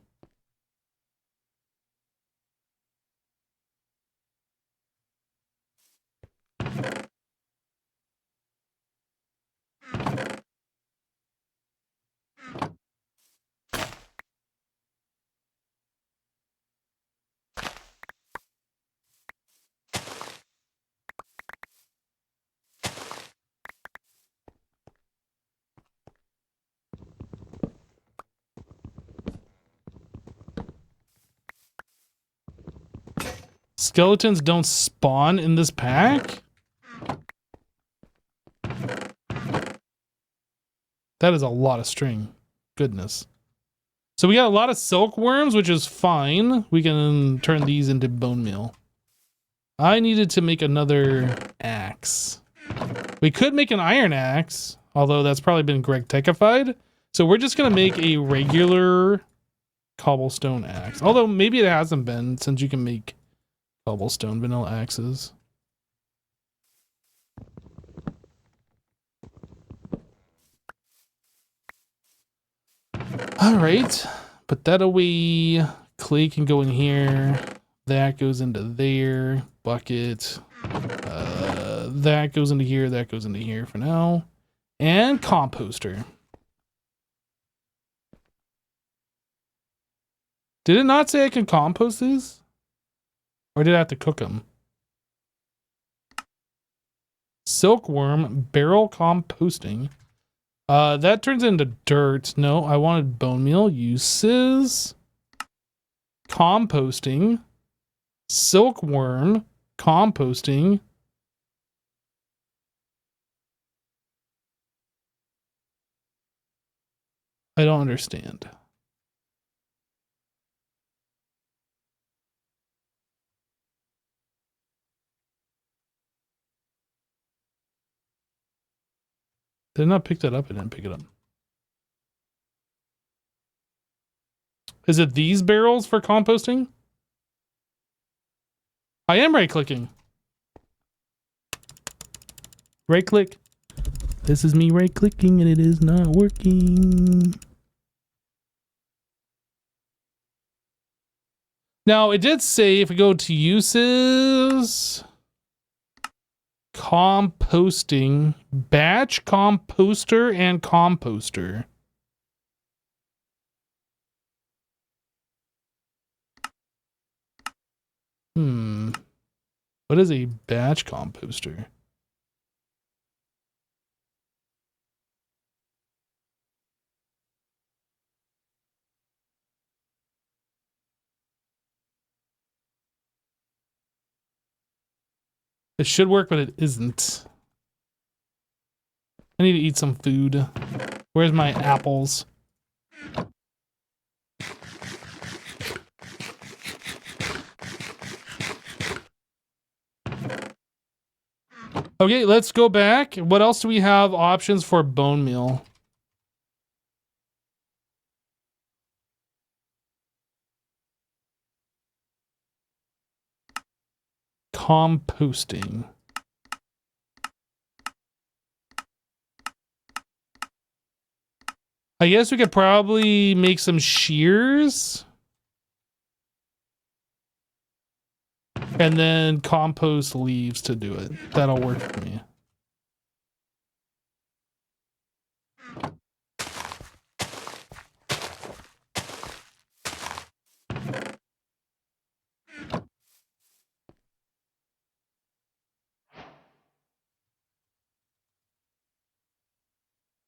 Skeletons don't spawn in this pack? That is a lot of string. Goodness. So we got a lot of silkworms, which is fine. We can turn these into bone meal. I needed to make another axe. We could make an iron axe, although that's probably been Greg techified. So we're just going to make a regular cobblestone axe. Although maybe it hasn't been, since you can make cobblestone vanilla axes. All right, put that away. Clay can go in here. That goes into there. Bucket. That goes into here. That goes into here for now. And composter. Did it not say I can compost these? Or did I have to cook them? Silkworm barrel composting. That turns into dirt. No, I wanted bone meal. Uses. Composting. Silkworm. Composting. I don't understand. Did I not pick that up? I didn't pick it up. Is it these barrels for composting? I am right-clicking. Right-click. This is me right-clicking and it is not working. Now, it did say if we go to uses, composting, batch composter and composter. What is a batch composter? It should work, but it isn't. I need to eat some food. Where's my apples? Okay, let's go back. What else do we have options for bone meal? Composting. I guess we could probably make some shears. And then compost leaves to do it. That'll work for me.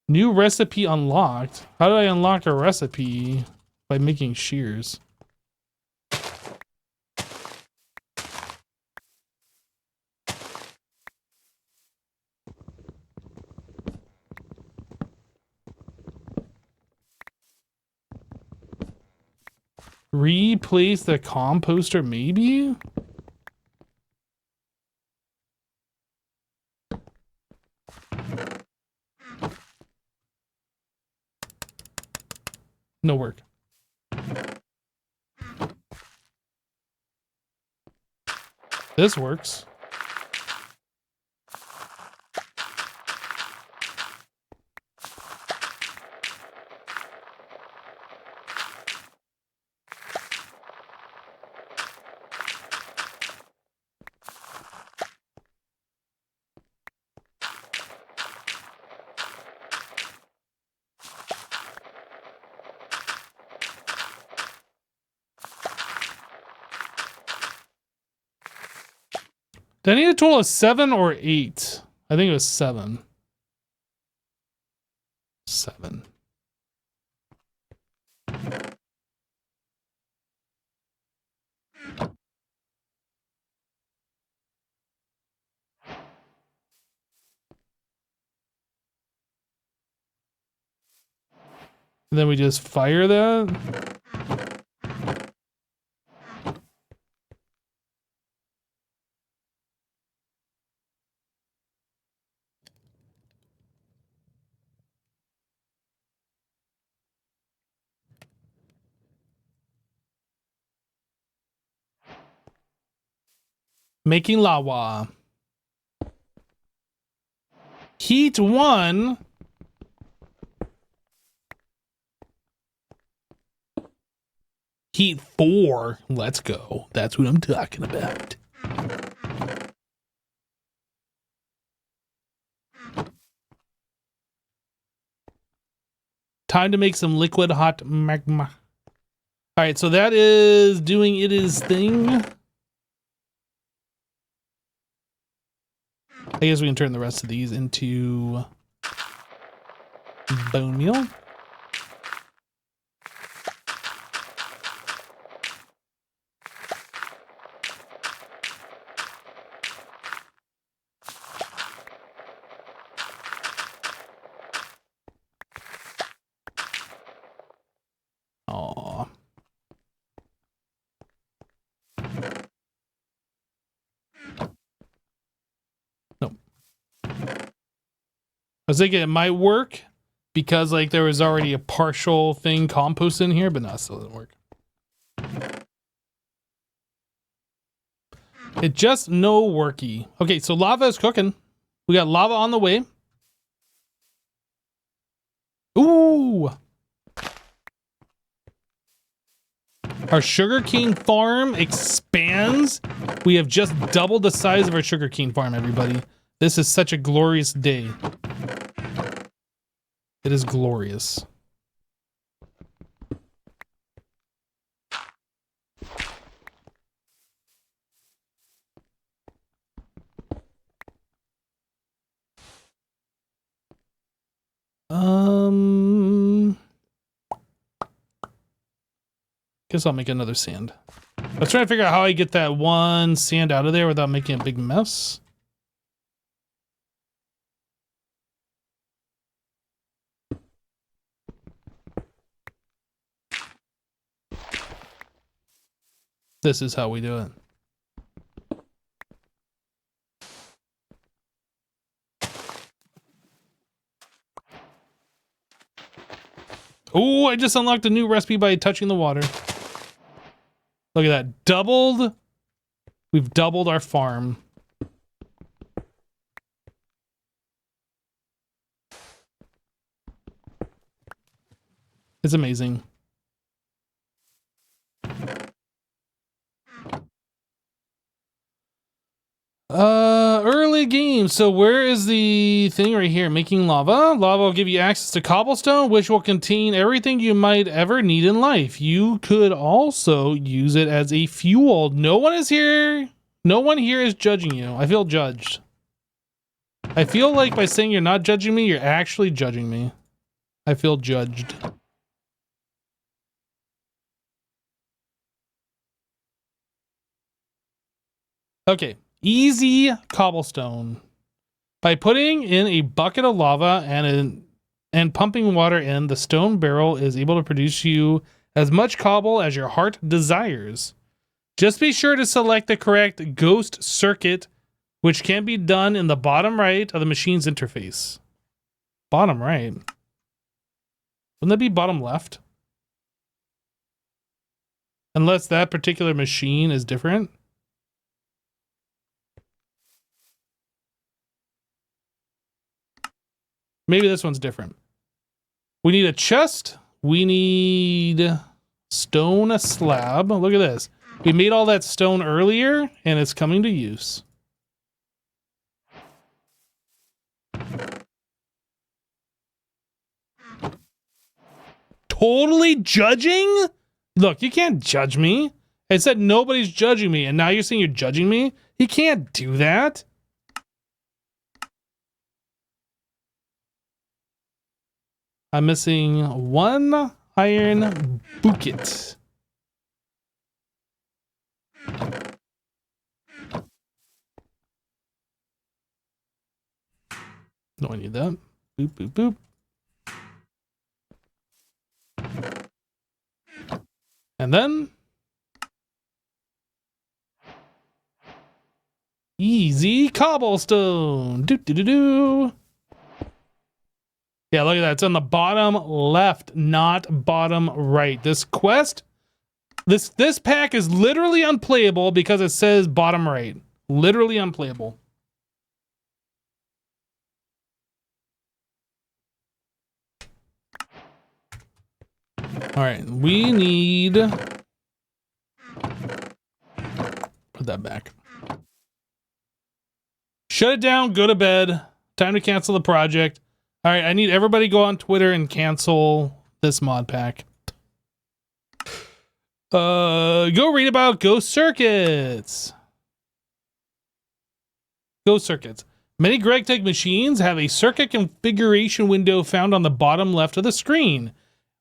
New recipe unlocked. How do I unlock a recipe? By making shears. Replace the composter, maybe? No work. This works. Did I need a total of 7 or 8? I think it was 7. 7. And then we just fire that. Making lava. Heat 1. Heat 4. Let's go. That's what I'm talking about. Time to make some liquid hot magma. All right, so that is doing its thing. I guess we can turn the rest of these into bone meal. Aww. Nope. I was thinking it might work because like there was already a partial thing compost in here, but no, it still doesn't work. It just no worky. Okay, so lava is cooking. We got lava on the way. Ooh. Our sugarcane farm expands. We have just doubled the size of our sugarcane farm, everybody. This is such a glorious day. It is glorious. Guess I'll make another sand. I was trying to figure out how I get that one sand out of there without making a big mess. This is how we do it. Oh, I just unlocked a new recipe by touching the water. Look at that. Doubled. We've doubled our farm. It's amazing. Early game. So where is the thing right here? Making lava. Lava will give you access to cobblestone, which will contain everything you might ever need in life. You could also use it as a fuel. No one is here. No one here is judging you. I feel judged. I feel like by saying you're not judging me, you're actually judging me. I feel judged. Okay. Easy cobblestone. By putting in a bucket of lava and pumping water in, the stone barrel is able to produce you as much cobble as your heart desires. Just be sure to select the correct ghost circuit, which can be done in the bottom right of the machine's interface. Bottom right? Wouldn't that be bottom left? Unless that particular machine is different. Maybe this one's different. We need a chest. We need stone slab. Look at this. We made all that stone earlier, and it's coming to use. Totally judging? Look, you can't judge me. I said nobody's judging me, and now you're saying you're judging me? You can't do that. I'm missing one iron bucket. No, I need that. Boop, boop, boop. And then easy cobblestone. Do do do do. Yeah, look at that. It's on the bottom left, not bottom right. This quest, this pack is literally unplayable because it says bottom right. Literally unplayable. All right, we need... Put that back. Shut it down, go to bed. Time to cancel the project. All right, I need everybody go on Twitter and cancel this mod pack. Go read about Ghost Circuits. Ghost Circuits. Many GregTech machines have a circuit configuration window found on the bottom left of the screen.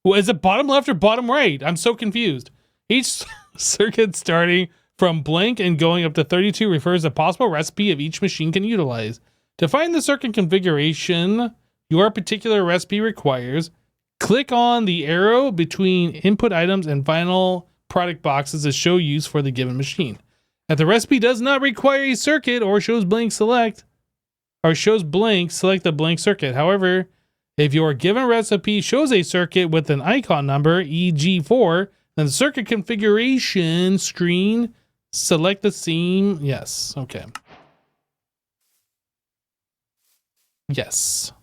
Well, is it bottom left or bottom right? I'm so confused. Each circuit starting from blank and going up to 32 refers to a possible recipe of each machine can utilize. To find the circuit configuration your particular recipe requires, click on the arrow between input items and final product boxes to show use for the given machine. If the recipe does not require a circuit or shows blank, select the blank circuit. However, if your given recipe shows a circuit with an icon number, e.g. 4, then the circuit configuration screen, select the same. Yes, okay. Yes.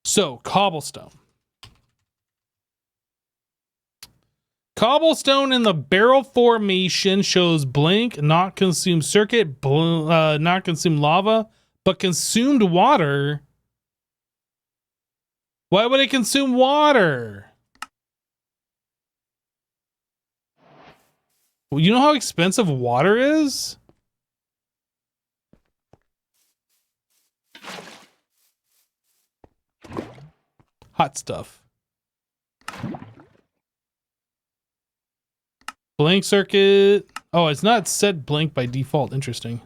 So, cobblestone. Cobblestone in the barrel formation shows blank, not consumed circuit, not consumed lava, but consumed water. Why would it consume water? Well, you know how expensive water is? Hot stuff. Blank circuit. Oh, it's not set blank by default. Interesting.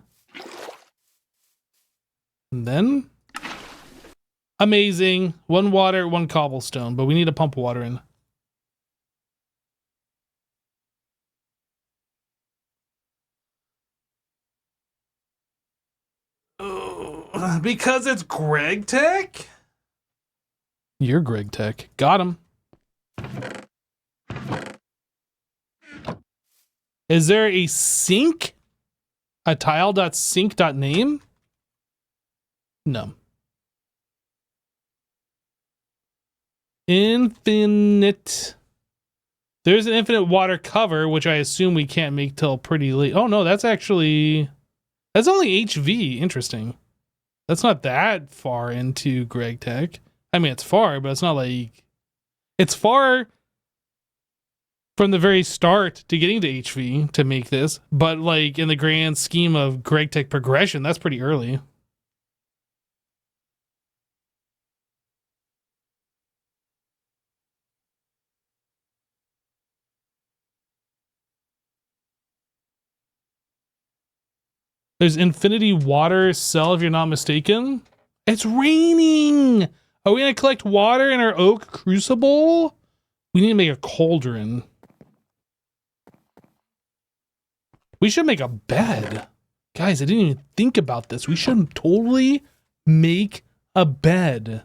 And then amazing. 1 water, 1 cobblestone, but we need to pump water in. Oh, because it's GregTech? You're GregTech. Got him. Is there a sync? A tile.sync.name? No. Infinite. There's an infinite water cover, which I assume we can't make till pretty late. Oh no, that's only HV. Interesting. That's not that far into GregTech. I mean, it's far, but it's not like... It's far from the very start to getting to HV to make this, but like in the grand scheme of GregTech progression, that's pretty early. There's infinity water cell, if you're not mistaken. It's raining! Are we gonna collect water in our oak crucible? We need to make a cauldron. We should make a bed. Guys, I didn't even think about this. We should totally make a bed.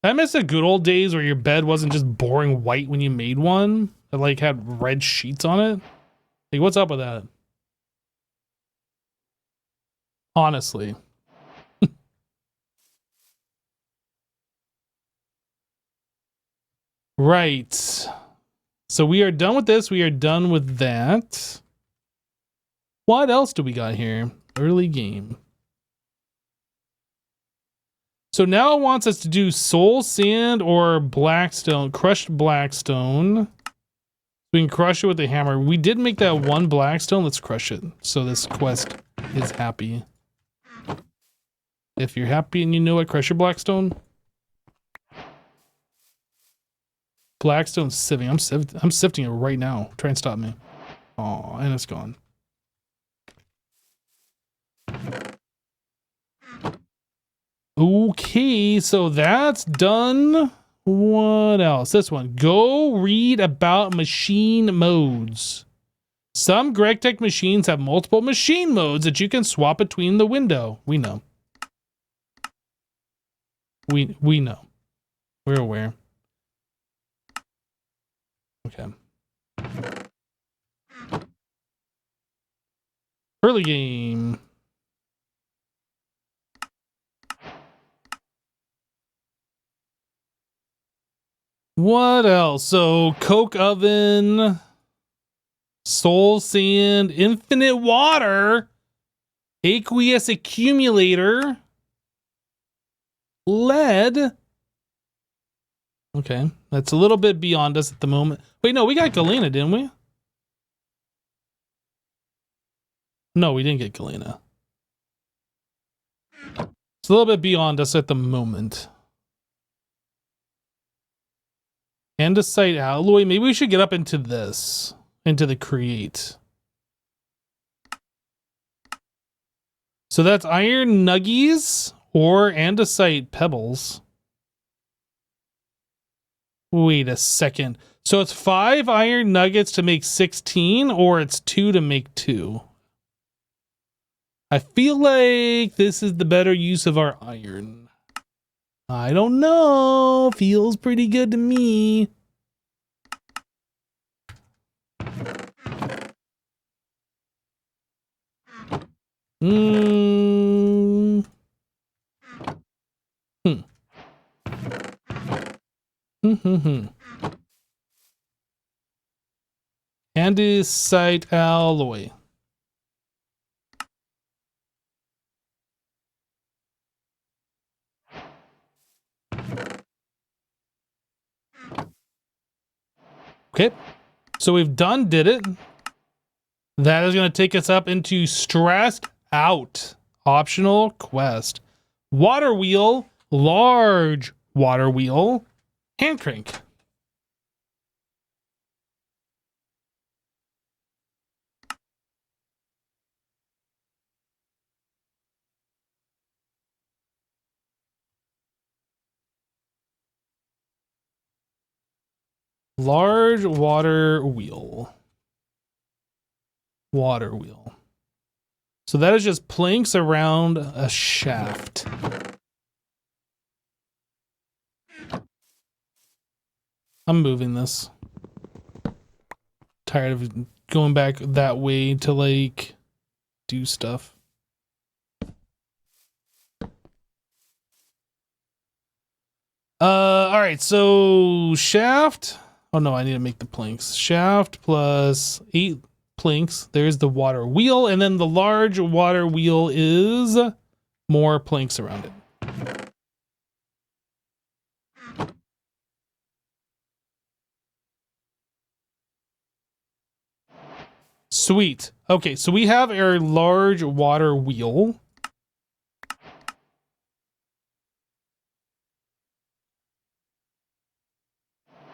I miss the good old days where your bed wasn't just boring white when you made one. It like had red sheets on it. Like, what's up with that? Honestly. Right. So we are done with this. We are done with that. What else do we got here? Early game. So now it wants us to do soul sand or blackstone, crushed blackstone. We can crush it with a hammer. We did make that 1 blackstone. Let's crush it. So this quest is happy. If you're happy and you know what, crush your blackstone. Blackstone sieving. I'm sifting it right now. Try and stop me. Oh, and it's gone. Okay, so that's done. What else? This one. Go read about machine modes. Some GregTech machines have multiple machine modes that you can swap between the window. We know. We know. We're aware. Okay. Early game. What else? So, Coke oven, soul sand, infinite water, aqueous accumulator, lead. Okay, that's a little bit beyond us at the moment. Wait, no, we got Galena, didn't we? No, we didn't get Galena. It's a little bit beyond us at the moment. Andesite alloy. Maybe we should get up into this, into the create. So that's iron nuggies or andesite pebbles. Wait a second. So it's 5 iron nuggets to make 16, or it's 2 to make 2. I feel like this is the better use of our iron. I don't know. Feels pretty good to me. Hmm. Andesite alloy. Okay. So we've did it. That is going to take us up into stressed out. Optional quest. Water wheel. Large water wheel. Hand crank. Large water wheel. Water wheel. So that is just planks around a shaft. I'm moving this. Tired of going back that way to like do stuff. All right, so shaft. Oh no, I need to make the planks. Shaft plus 8 planks. There's the water wheel, and then the large water wheel is more planks around it. Sweet. Okay, so we have our large water wheel.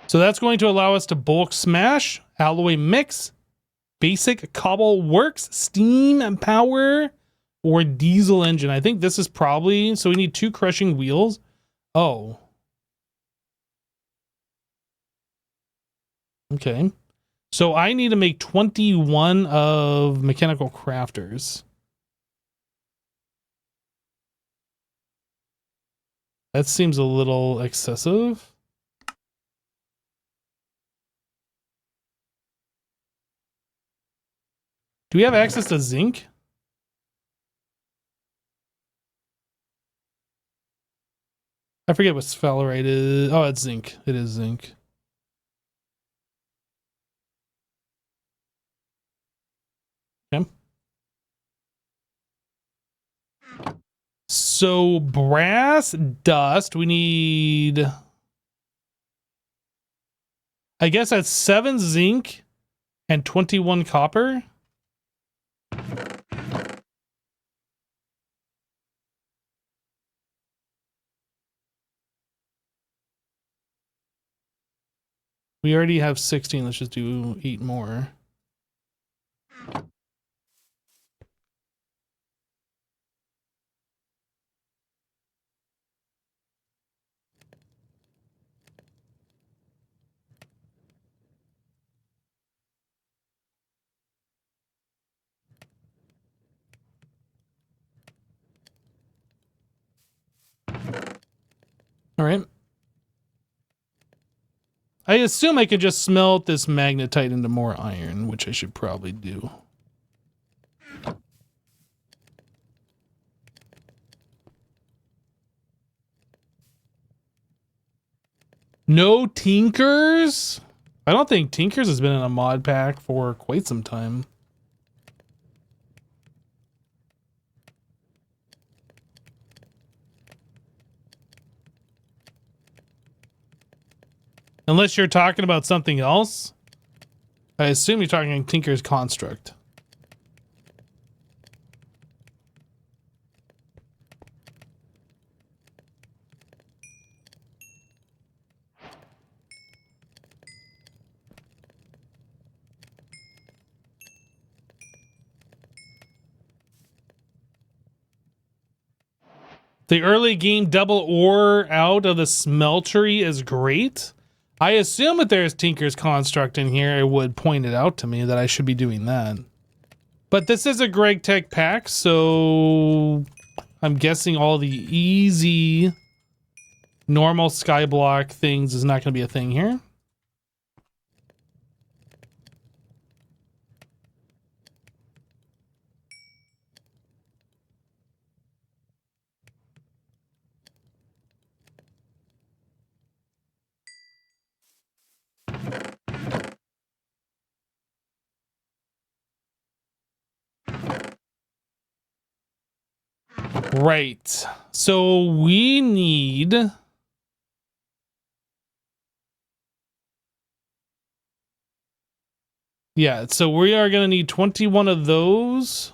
So that's going to allow us to bulk smash, alloy mix, basic cobble works, steam power, or diesel engine. I think this is probably, so we need 2 crushing wheels. Oh. Okay. So I need to make 21 of mechanical crafters. That seems a little excessive. Do we have access to zinc? I forget what sphalerite is. Oh, it's zinc. It is zinc. Okay. So brass dust, we need, I guess that's 7 zinc and 21 copper. We already have 16. Let's just do 8 more. All right. I assume I could just smelt this magnetite into more iron, which I should probably do. No Tinkers? I don't think Tinkers has been in a mod pack for quite some time. Unless you're talking about something else. I assume you're talking Tinker's Construct. The early game double ore out of the smeltery is great. I assume if there's Tinker's Construct in here, it would point it out to me that I should be doing that. But this is a Greg Tech pack, so I'm guessing all the easy, normal skyblock things is not going to be a thing here. Right. So we need... Yeah, so we are going to need 21 of those.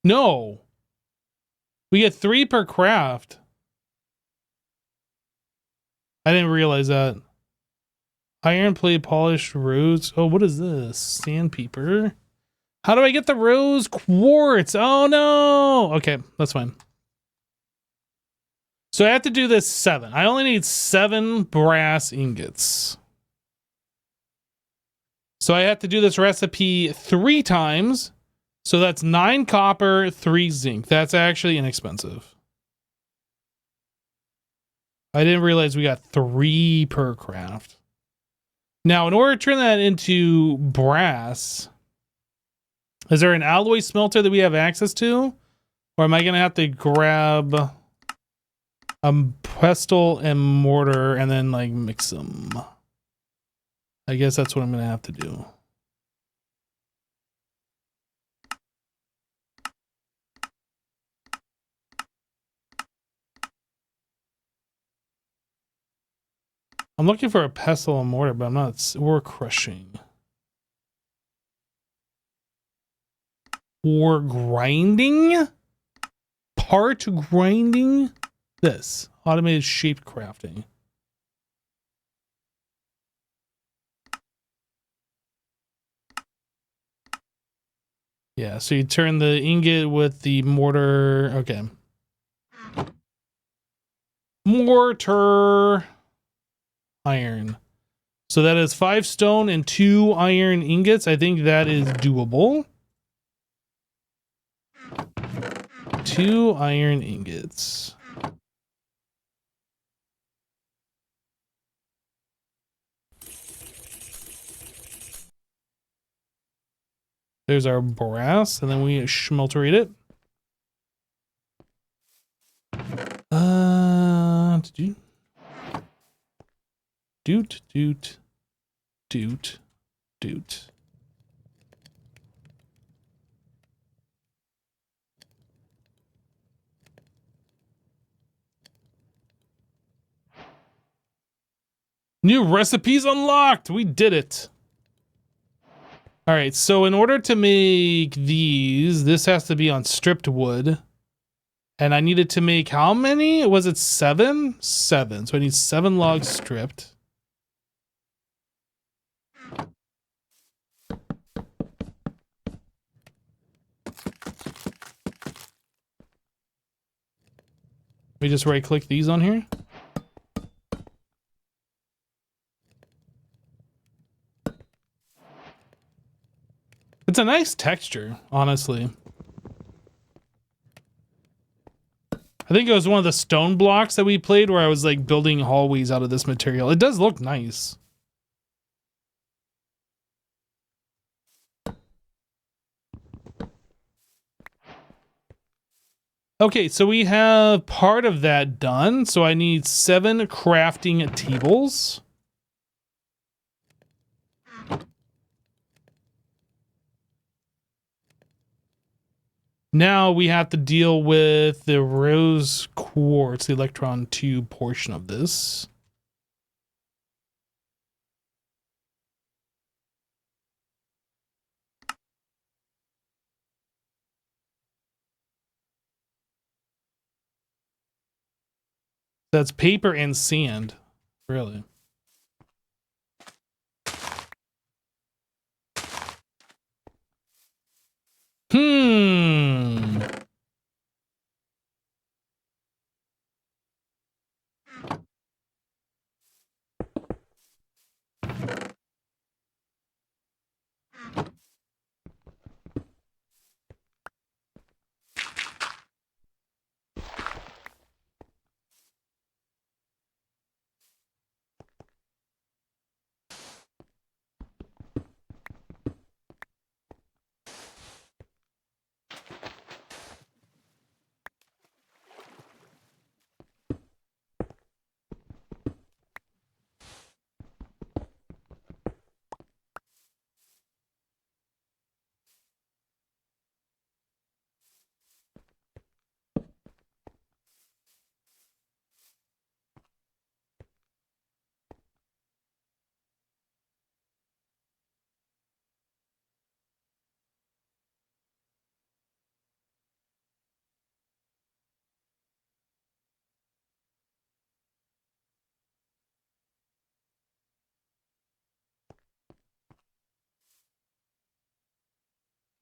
No. We get 3 per craft. I didn't realize that. Iron plate polished rose. Oh, what is this? Sandpaper. How do I get the rose quartz? Oh no. Okay, that's fine. So I have to do this 7. I only need 7 brass ingots. So I have to do this recipe 3 times. So that's 9 copper, 3 zinc. That's actually inexpensive. I didn't realize we got 3 per craft. Now, in order to turn that into brass, is there an alloy smelter that we have access to? Or am I going to have to grab a pestle and mortar and then like mix them? I guess that's what I'm going to have to do. I'm looking for a pestle and mortar, but I'm not. Ore crushing. Ore grinding? Part grinding? This. Automated shape crafting. Yeah, so you turn the ingot with the mortar. Okay. Mortar. Iron. So that is 5 stone and 2 iron ingots. I think that is doable. 2 iron ingots. There's our brass, and then we schmelterate it. Did you? Doot, doot, doot, doot. New recipes unlocked! We did it! Alright, so in order to make these, this has to be on stripped wood. And I needed to make how many? Was it 7? 7. So I need 7 logs stripped. We just right click these on here. It's a nice texture, honestly. I think it was one of the stone blocks that we played where I was like building hallways out of this material. It does look nice. Okay, so we have part of that done. So I need 7 crafting tables. Now we have to deal with the rose quartz, the electron tube portion of this. That's paper and sand, really.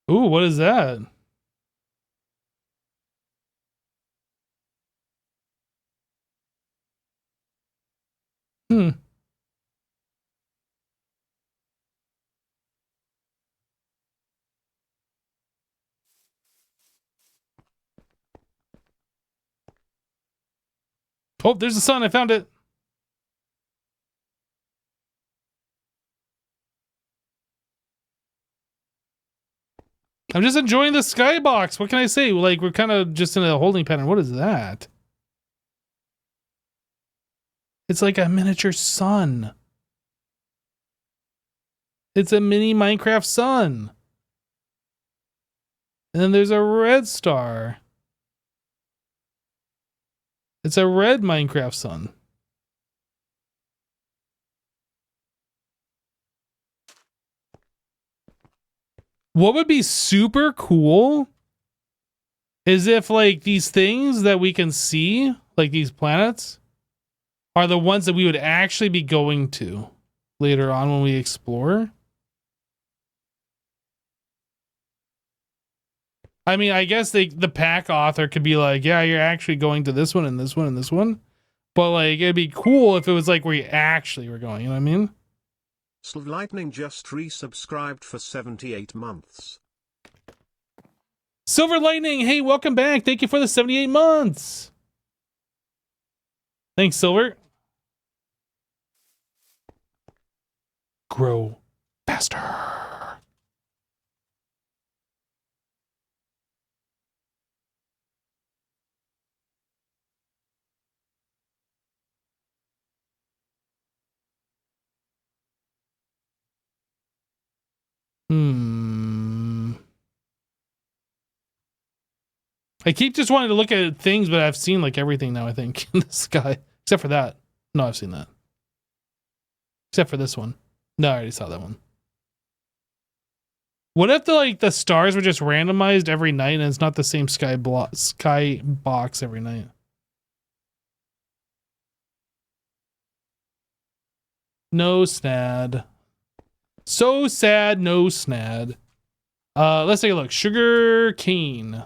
Ooh, what is that? Hmm. Oh, there's the sun. I found it. I'm just enjoying the skybox. What can I say? Like, we're kind of just in a holding pattern. What is that? It's like a miniature sun. It's a mini Minecraft sun. And then there's a red star. It's a red Minecraft sun. What would be super cool is if like these things that we can see, like these planets, are the ones that we would actually be going to later on when we explore. I mean, I guess the pack author could be like, yeah, you're actually going to this one and this one and this one. But like, it'd be cool if it was like where you actually were going, you know what I mean? Lightning just resubscribed for 78 months. Silver Lightning, hey, welcome back. Thank you for the 78 months. Thanks, Silver. Grow faster. I keep just wanting to look at things, but I've seen like everything now, I think, in the sky. Except for that. No, I've seen that. Except for this one. No, I already saw that one. What if the stars were just randomized every night and it's not the same sky box every night? No snad. So sad, no snad. Let's take a look. Sugar cane.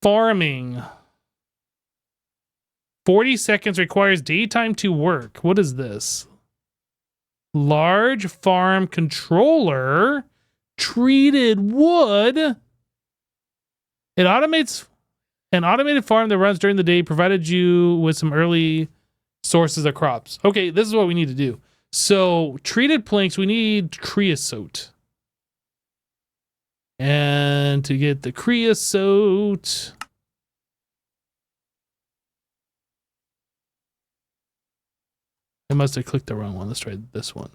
Farming. 40 seconds requires daytime to work. What is this? Large farm controller. Treated wood. It automates an automated farm that runs during the day, provided you with some early sources of crops. Okay, this is what we need to do. So treated planks, we need creosote. And to get the creosote, I must have clicked the wrong one. Let's try this one.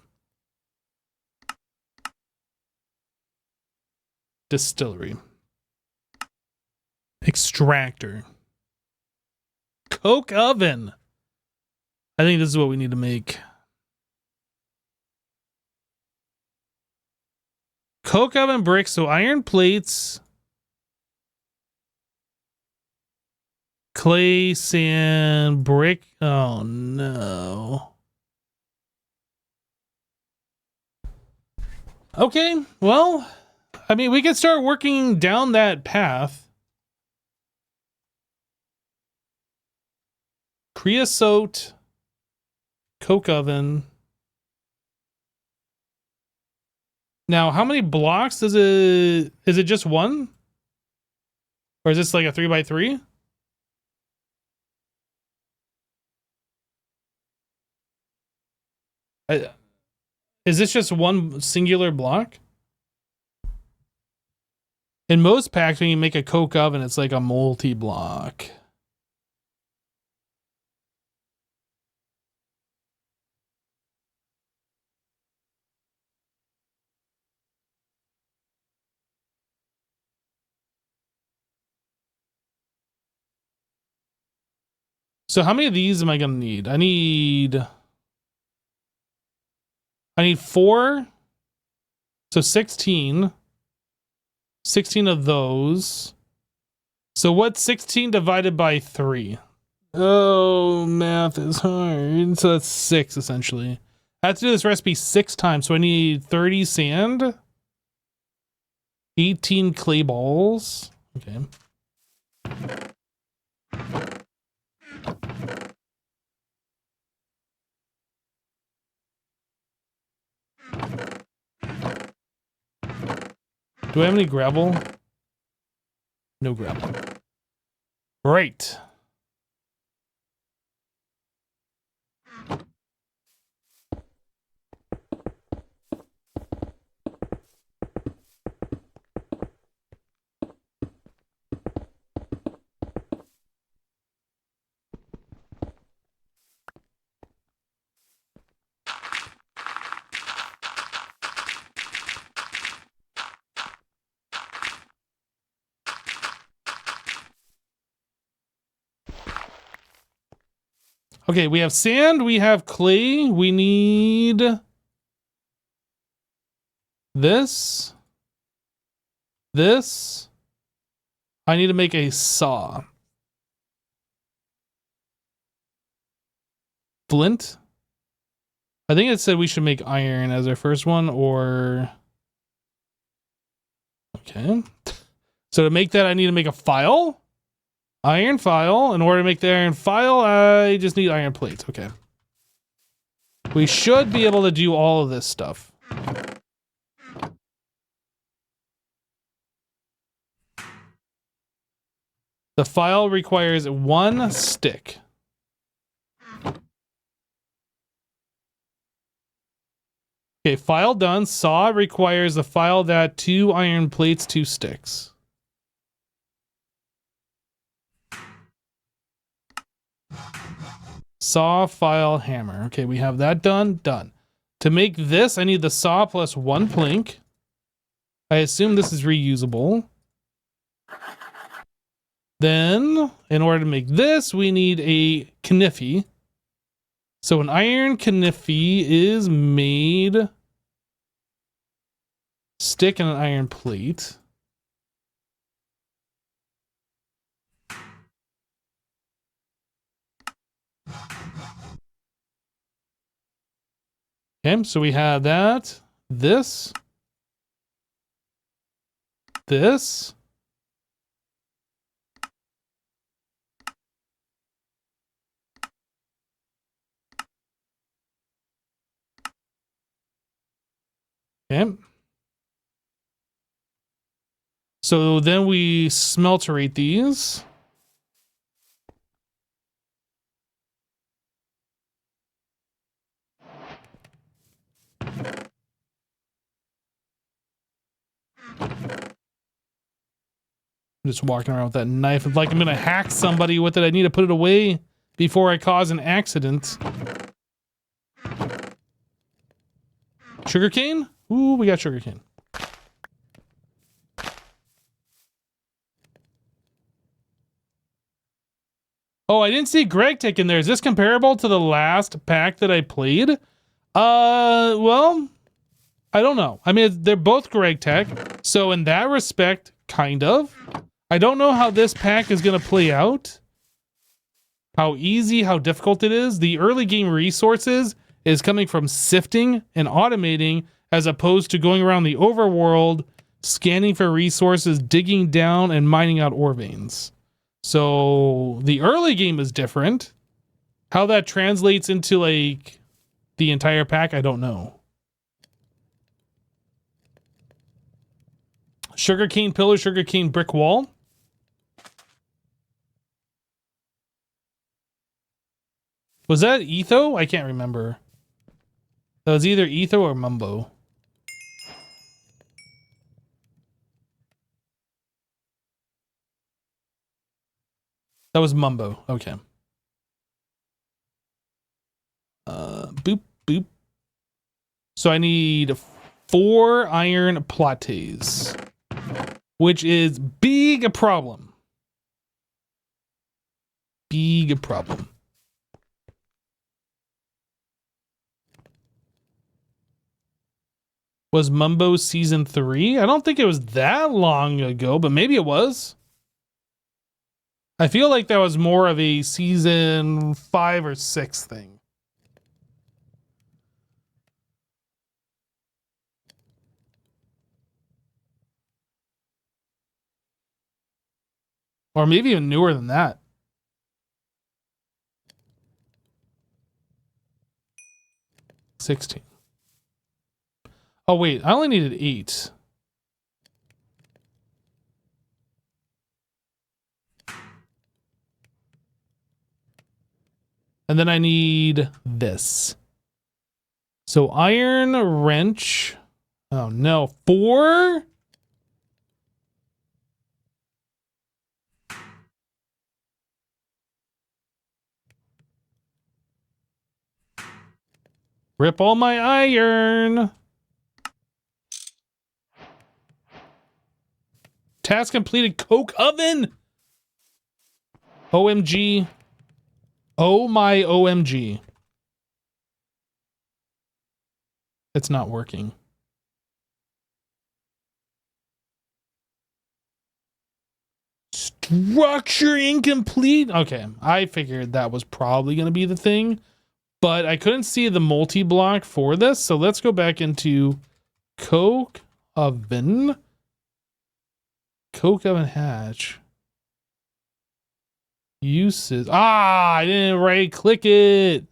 Distillery. Extractor. Coke oven. I think this is what we need to make. Coke oven bricks, so iron plates, clay, sand, brick. Oh no. Okay, well, I mean, we can start working down that path. Creosote, coke oven. Now, how many blocks does it... Is it just one? Or is this like a 3x3? Is this just one singular block? In most packs, when you make a coke oven, it's like a multi-block. So how many of these am I gonna need? I need 4. So 16. 16 of those. So what's 16 divided by 3? Oh, math is hard. So that's 6 essentially. I have to do this recipe 6 times. So I need 30 sand, 18 clay balls. Okay. Do I have any gravel? No gravel. Great. Okay, we have sand, we have clay, we need this. I need to make a saw. Flint. I think it said we should make iron as our first one, or... Okay. So to make that, I need to make a file. Iron file. In order to make the iron file, I just need iron plates. Okay. We should be able to do all of this stuff. The file requires 1 stick. Okay, file done. Saw requires a file that 2 iron plates, 2 sticks. Saw, file, hammer. Okay, we have that done. Done. To make this, I need the saw plus 1 plank. I assume this is reusable. Then, in order to make this, we need a kniffy. So an iron kniffy is made... Stick and an iron plate. Okay, so we have that. This. This. Okay. So then we smelterate these. I'm just walking around with that knife. It's like I'm gonna hack somebody with it. I need to put it away before I cause an accident. Sugarcane? Ooh, we got sugarcane. Oh, I didn't see Greg Tech in there. Is this comparable to the last pack that I played? Well, I don't know. I mean, they're both Greg Tech. So in that respect, kind of. I don't know how this pack is going to play out. How easy, how difficult it is. The early game resources is coming from sifting and automating as opposed to going around the overworld, scanning for resources, digging down, and mining out ore veins. So the early game is different. How that translates into like the entire pack, I don't know. Sugarcane pillar, sugarcane brick wall. Was that Etho? I can't remember. That was either Etho or Mumbo. That was Mumbo. Okay. Boop, boop. So I need 4 iron plates, which is big a problem. Big problem. Was Mumbo season 3? I don't think it was that long ago, but maybe it was. I feel like that was more of a season 5 or 6 thing. Or maybe even newer than that. $16. Oh wait, I only needed 8. And then I need this. So iron wrench. Oh no, 4? Rip all my iron. Task completed. Coke oven. OMG. Oh my OMG. It's not working. Structure incomplete. Okay, I figured that was probably going to be the thing, but I couldn't see the multi-block for this. So let's go back into Coke oven. Coke oven hatch. Uses. Ah, I didn't right click it.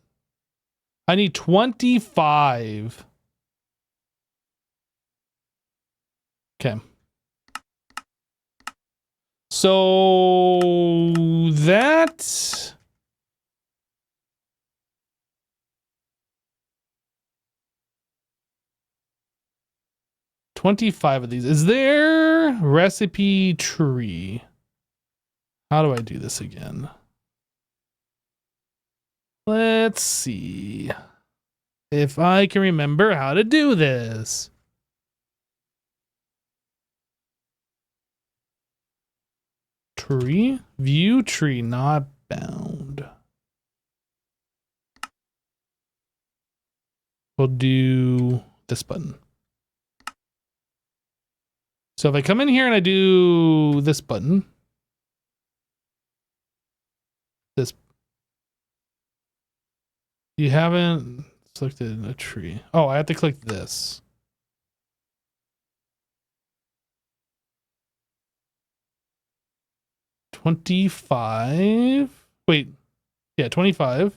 I need 25. Okay. So that 25 of these. Is there recipe tree? How do I do this again? Let's see if I can remember how to do this. Tree, view tree, not bound. We'll do this button. So if I come in here and I do this button, this, you haven't selected a tree. Oh, I have to click this. $25. Wait, yeah, 25.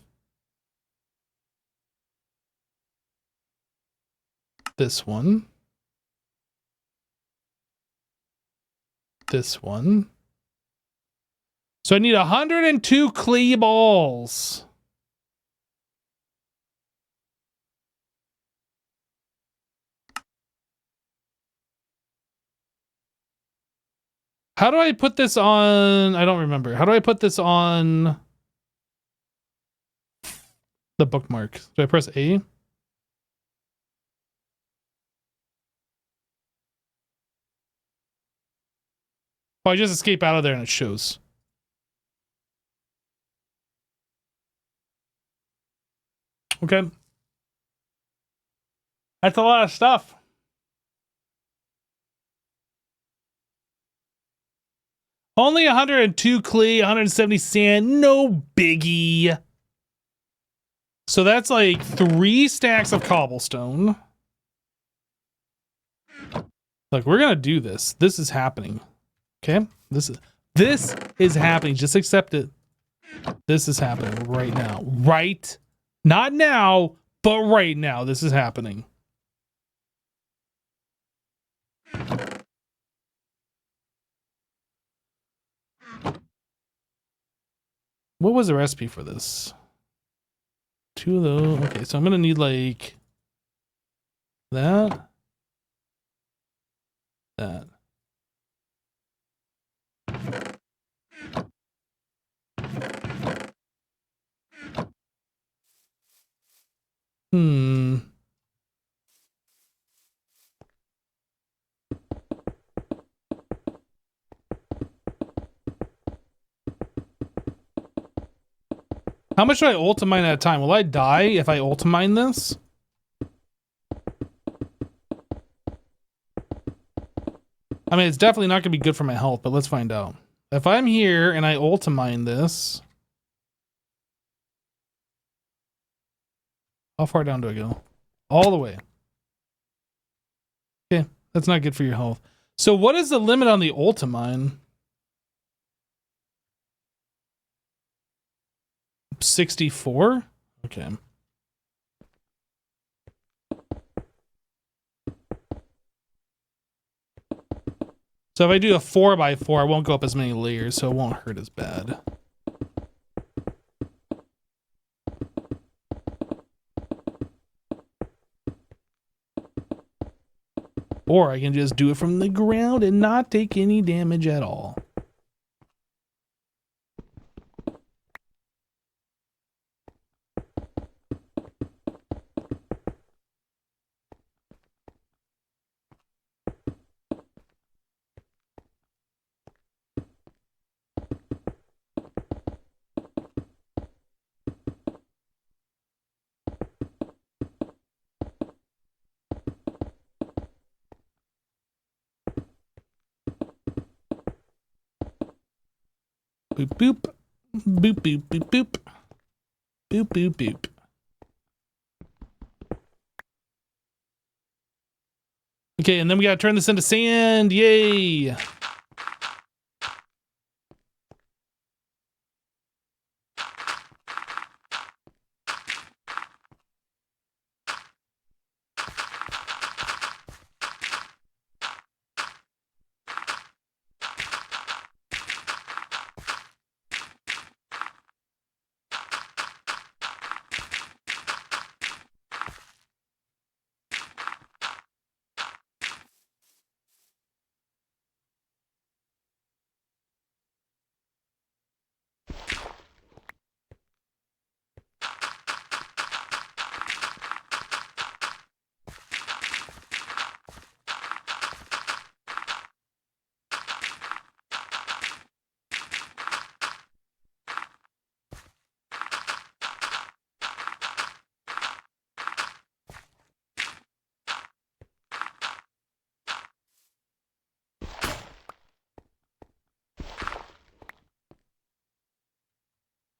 This one. this one. So I need 102 clay balls. How do I put this on? I don't remember. How do I put this on the bookmark? Do I press A? Oh, I just escape out of there and it shows. Okay. That's a lot of stuff. Only 102 clay, 170 sand. No biggie. So that's like 3 stacks of cobblestone. Look, we're gonna do this. This is happening. Okay? This is happening. Just accept it. This is happening right now. Right? Not now, but right now. This is happening. What was the recipe for this? 2 of those. Okay, so I'm gonna need like that. That. How much do I ultimine at a time? Will I die if I ultimine this? I mean, it's definitely not going to be good for my health, but let's find out. If I'm here and I ultimine this... How far down do I go? All the way. Okay, that's not good for your health. So what is the limit on the ultimine? 64? Okay. So if I do a 4x4, I won't go up as many layers, so it won't hurt as bad. Or I can just do it from the ground and not take any damage at all. Boop, boop. Boop, boop, boop, boop. Boop, boop, boop. Okay, and then we gotta turn this into sand. Yay!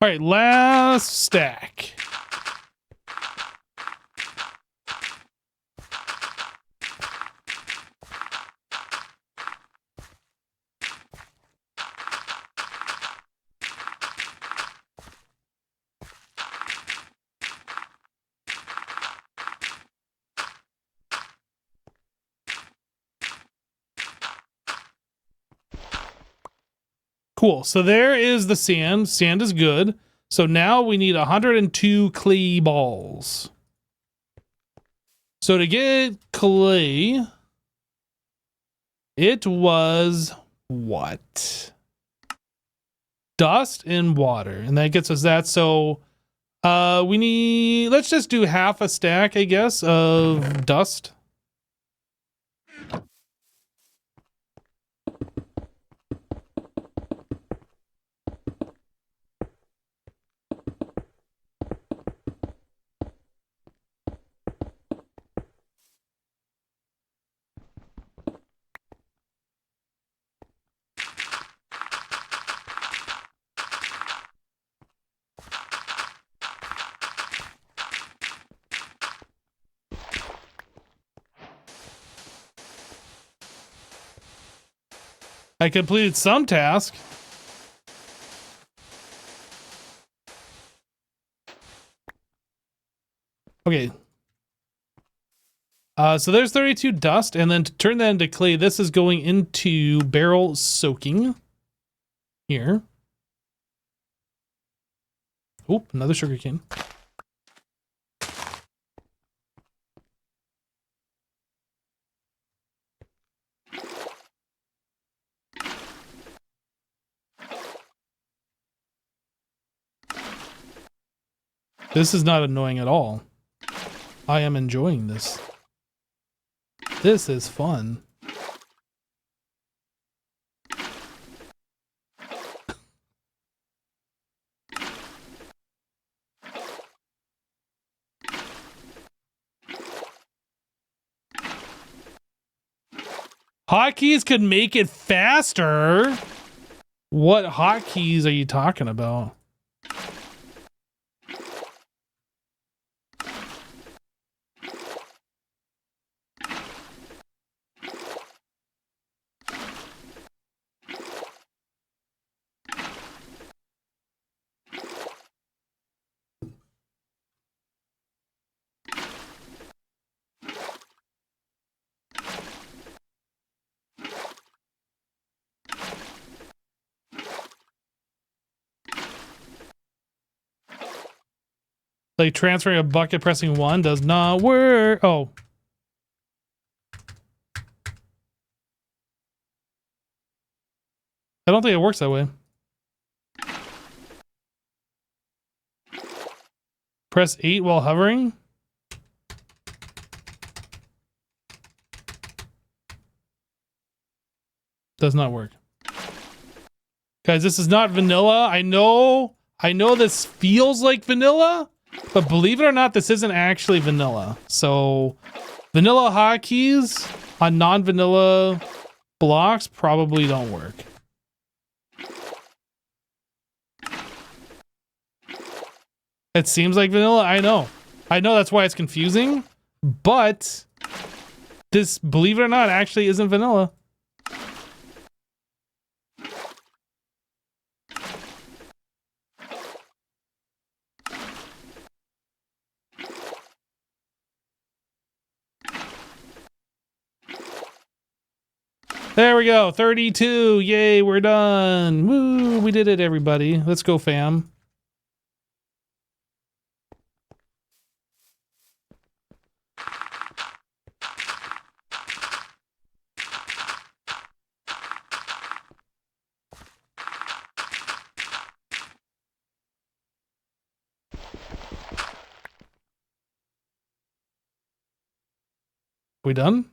All right, last stack. Cool. So there is the sand. Sand is good. So now we need 102 clay balls. So to get clay, it was what? Dust and water. And that gets us that. So we need, let's just do half a stack, I guess, of dust. I completed some task. Okay. So there's 32 dust, and then to turn that into clay, this is going into barrel soaking. Here. Oh, another sugar cane. This is not annoying at all. I am enjoying this. This is fun. Hotkeys could make it faster. What hotkeys are you talking about? Like transferring a bucket pressing 1 does not work. Oh. I don't think it works that way. Press 8 while hovering. Does not work. Guys, this is not vanilla. I know this feels like vanilla, but believe it or not, this isn't actually vanilla. So vanilla hotkeys on non-vanilla blocks probably don't work. It seems like vanilla. I know that's why it's confusing, but this, believe it or not, actually isn't vanilla. There we go. 32. Yay, we're done. Woo, we did it, everybody. Let's go, fam. We done?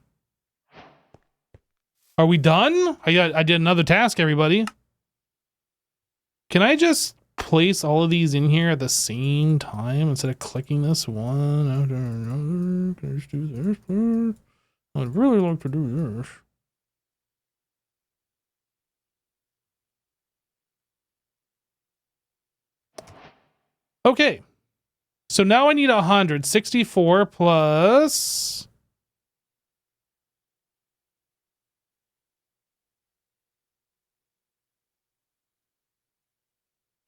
Are we done? I did another task, everybody. Can I just place all of these in here at the same time instead of clicking this one after another? Can I just do this part? I'd really like to do this. Okay. So now I need 164 plus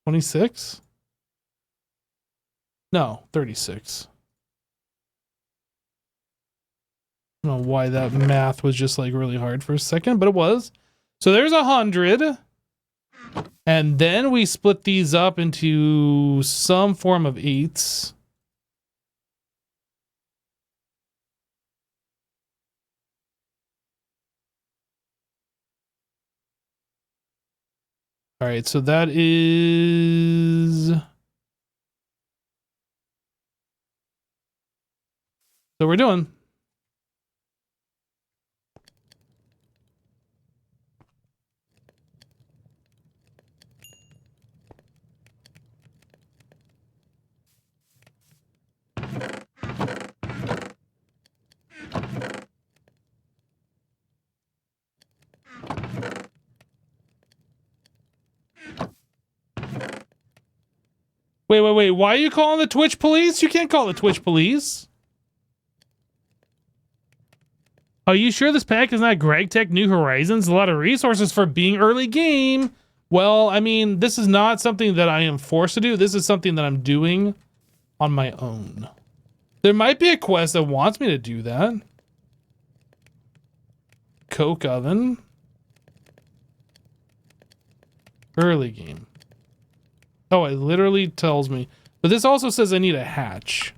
26? No, 36. I don't know why that math was just like really hard for a second, but it was. So there's 100. And then we split these up into some form of 8s. All right, so that is... So we're doing... Wait. Why are you calling the Twitch police? You can't call the Twitch police. Are you sure this pack is not Greg Tech New Horizons? A lot of resources for being early game. Well, I mean, this is not something that I am forced to do. This is something that I'm doing on my own. There might be a quest that wants me to do that. Coke oven. Early game. Oh, it literally tells me. But this also says I need a hatch.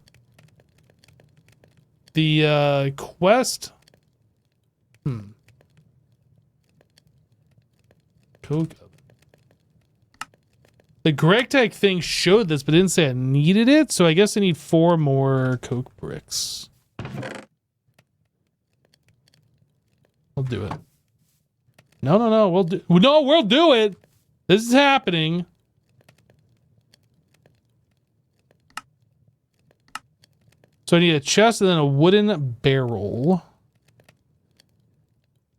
The quest. Coke oven. The Greg Tech thing showed this, but didn't say I needed it, so I guess I need 4 more Coke bricks. I'll do it. No, we'll do it. This is happening. So I need a chest and then a wooden barrel.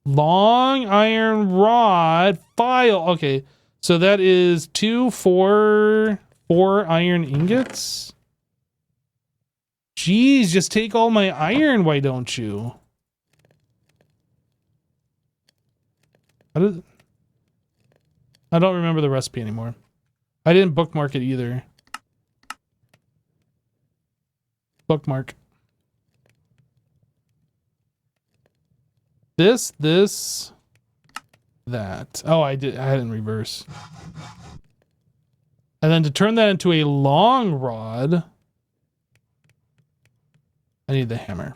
Long iron rod file. Okay, so that is 4 iron ingots. Jeez, just take all my iron, why don't you? I don't remember the recipe anymore. I didn't bookmark it either. Bookmark. This, that. Oh, I had it in reverse. And then to turn that into a long rod, I need the hammer.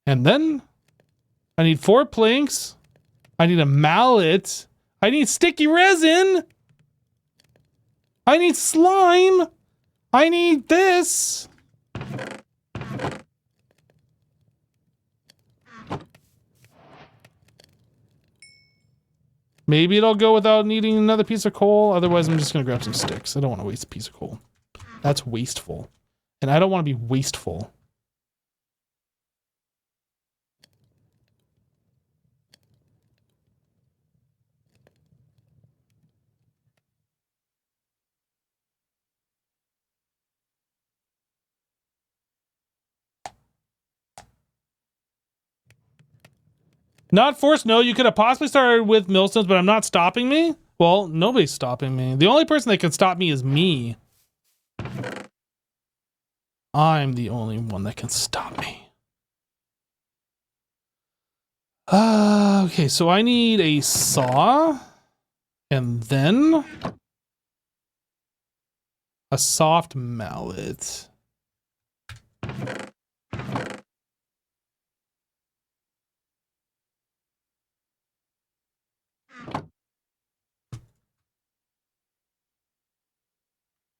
And then I need 4 planks. I need a mallet. I need sticky resin. I need slime. I need this. Maybe it'll go without needing another piece of coal. Otherwise, I'm just going to grab some sticks. I don't want to waste a piece of coal. That's wasteful. And I don't want to be wasteful. Not forced, no. You could have possibly started with milestones, but I'm not stopping me. Well, nobody's stopping me. The only person that can stop me is me. I'm the only one that can stop me. Okay, so I need a saw. And then a soft mallet.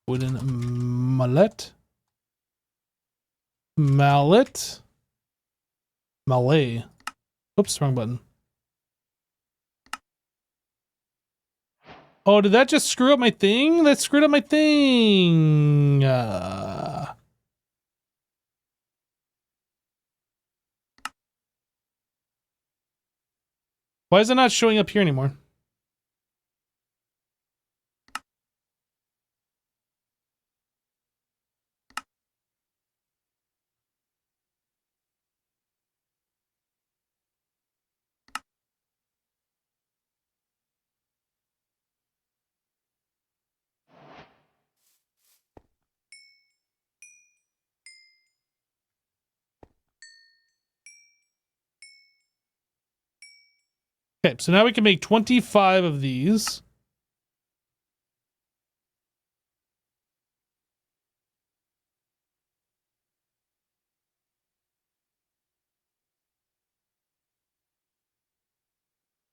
Wooden mallet. Mallet. Mallet. Oops, wrong button. Oh, did that just screw up my thing? That screwed up my thing. Why is it not showing up here anymore? Okay, so now we can make 25 of these.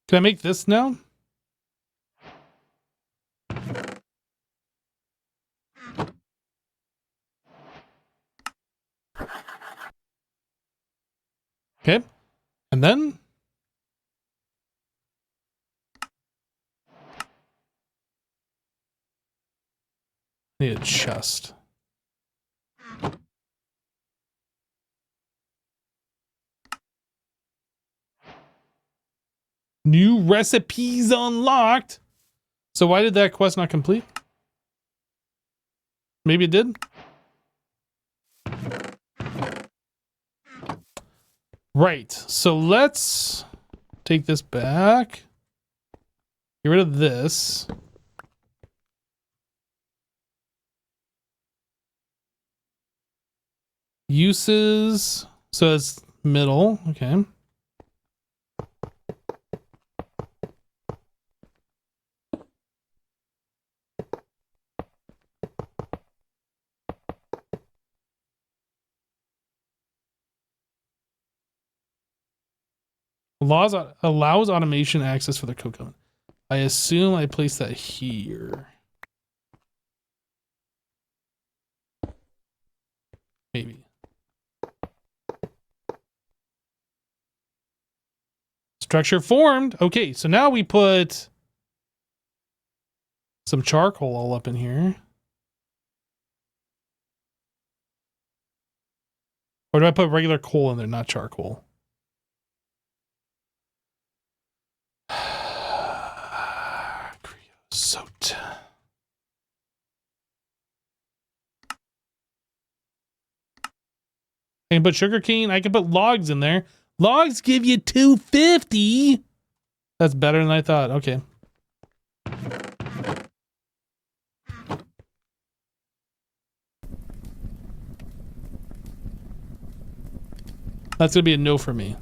Can I make this now? Okay. And then need a chest. New recipes unlocked. So why did that quest not complete? Maybe it did. Right. So let's take this back. Get rid of this. Uses. So it's middle. Okay. Allows automation access for the code comment. I assume I place that here. Maybe. Structure formed. Okay, so now we put some charcoal all up in here. Or do I put regular coal in there, not charcoal? Creosote. I can put sugarcane. I can put logs in there. Logs give you 250. That's better than I thought. Okay. That's going to be a no for me.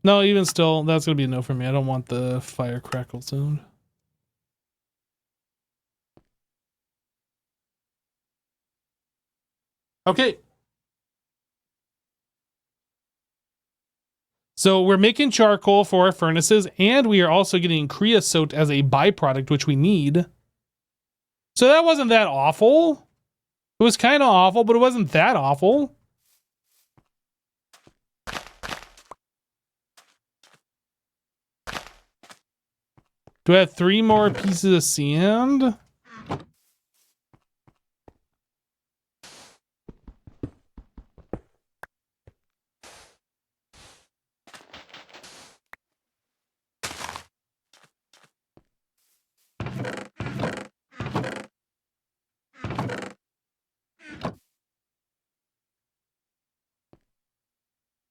No, even still, that's going to be a no for me. I don't want the fire crackle sound. Okay. So we're making charcoal for our furnaces, and we are also getting creosote as a byproduct, which we need. So that wasn't that awful. It was kind of awful, but it wasn't that awful. Do I have 3 more pieces of sand?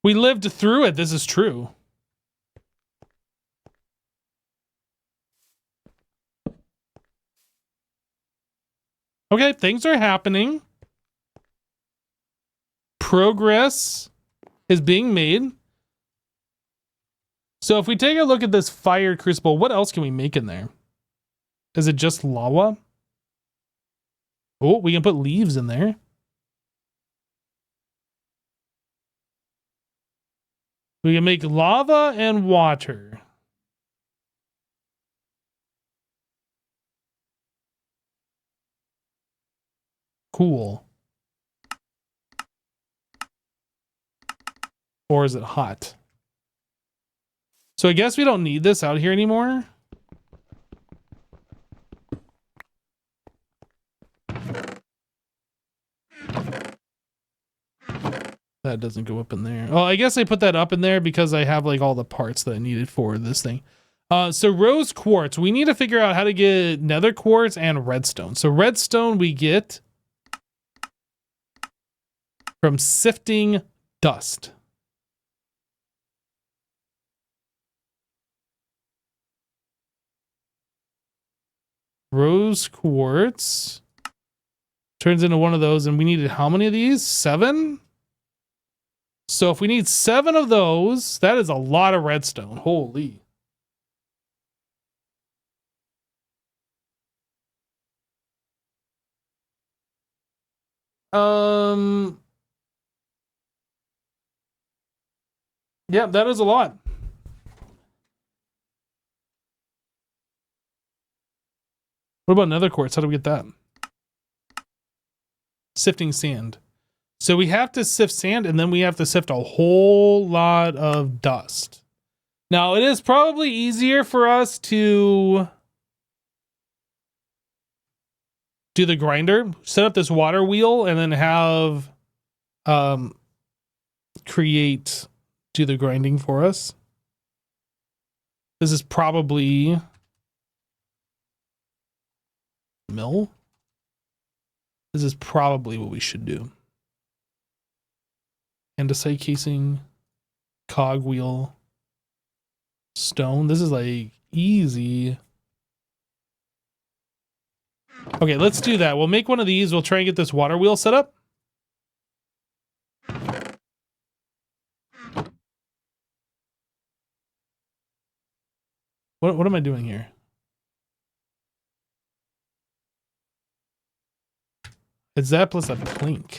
We lived through it. This is true. Okay, things are happening. Progress is being made. So if we take a look at this fire crucible, what else can we make in there? Is it just lava? Oh, we can put leaves in there. We can make lava and water. Cool. Or is it hot? So I guess we don't need this out here anymore. That doesn't go up in there. Oh, I guess I put that up in there because I have like all the parts that I needed for this thing. So rose quartz. We need to figure out how to get nether quartz and redstone. So redstone we get from sifting dust. Rose quartz. Turns into one of those, and we needed how many of these? 7? So if we need 7 of those, that is a lot of redstone. Holy. Yeah, that is a lot. What about nether quartz? How do we get that? Sifting sand. So we have to sift sand, and then we have to sift a whole lot of dust. Now, it is probably easier for us to do the grinder, set up this water wheel, and then have do the grinding for us. This is probably mill. This is probably what we should do. Andesite casing, cog wheel, stone. This is like easy. Okay, let's do that. We'll make one of these. We'll try and get this water wheel set up. What am I doing here? It's that plus a plank.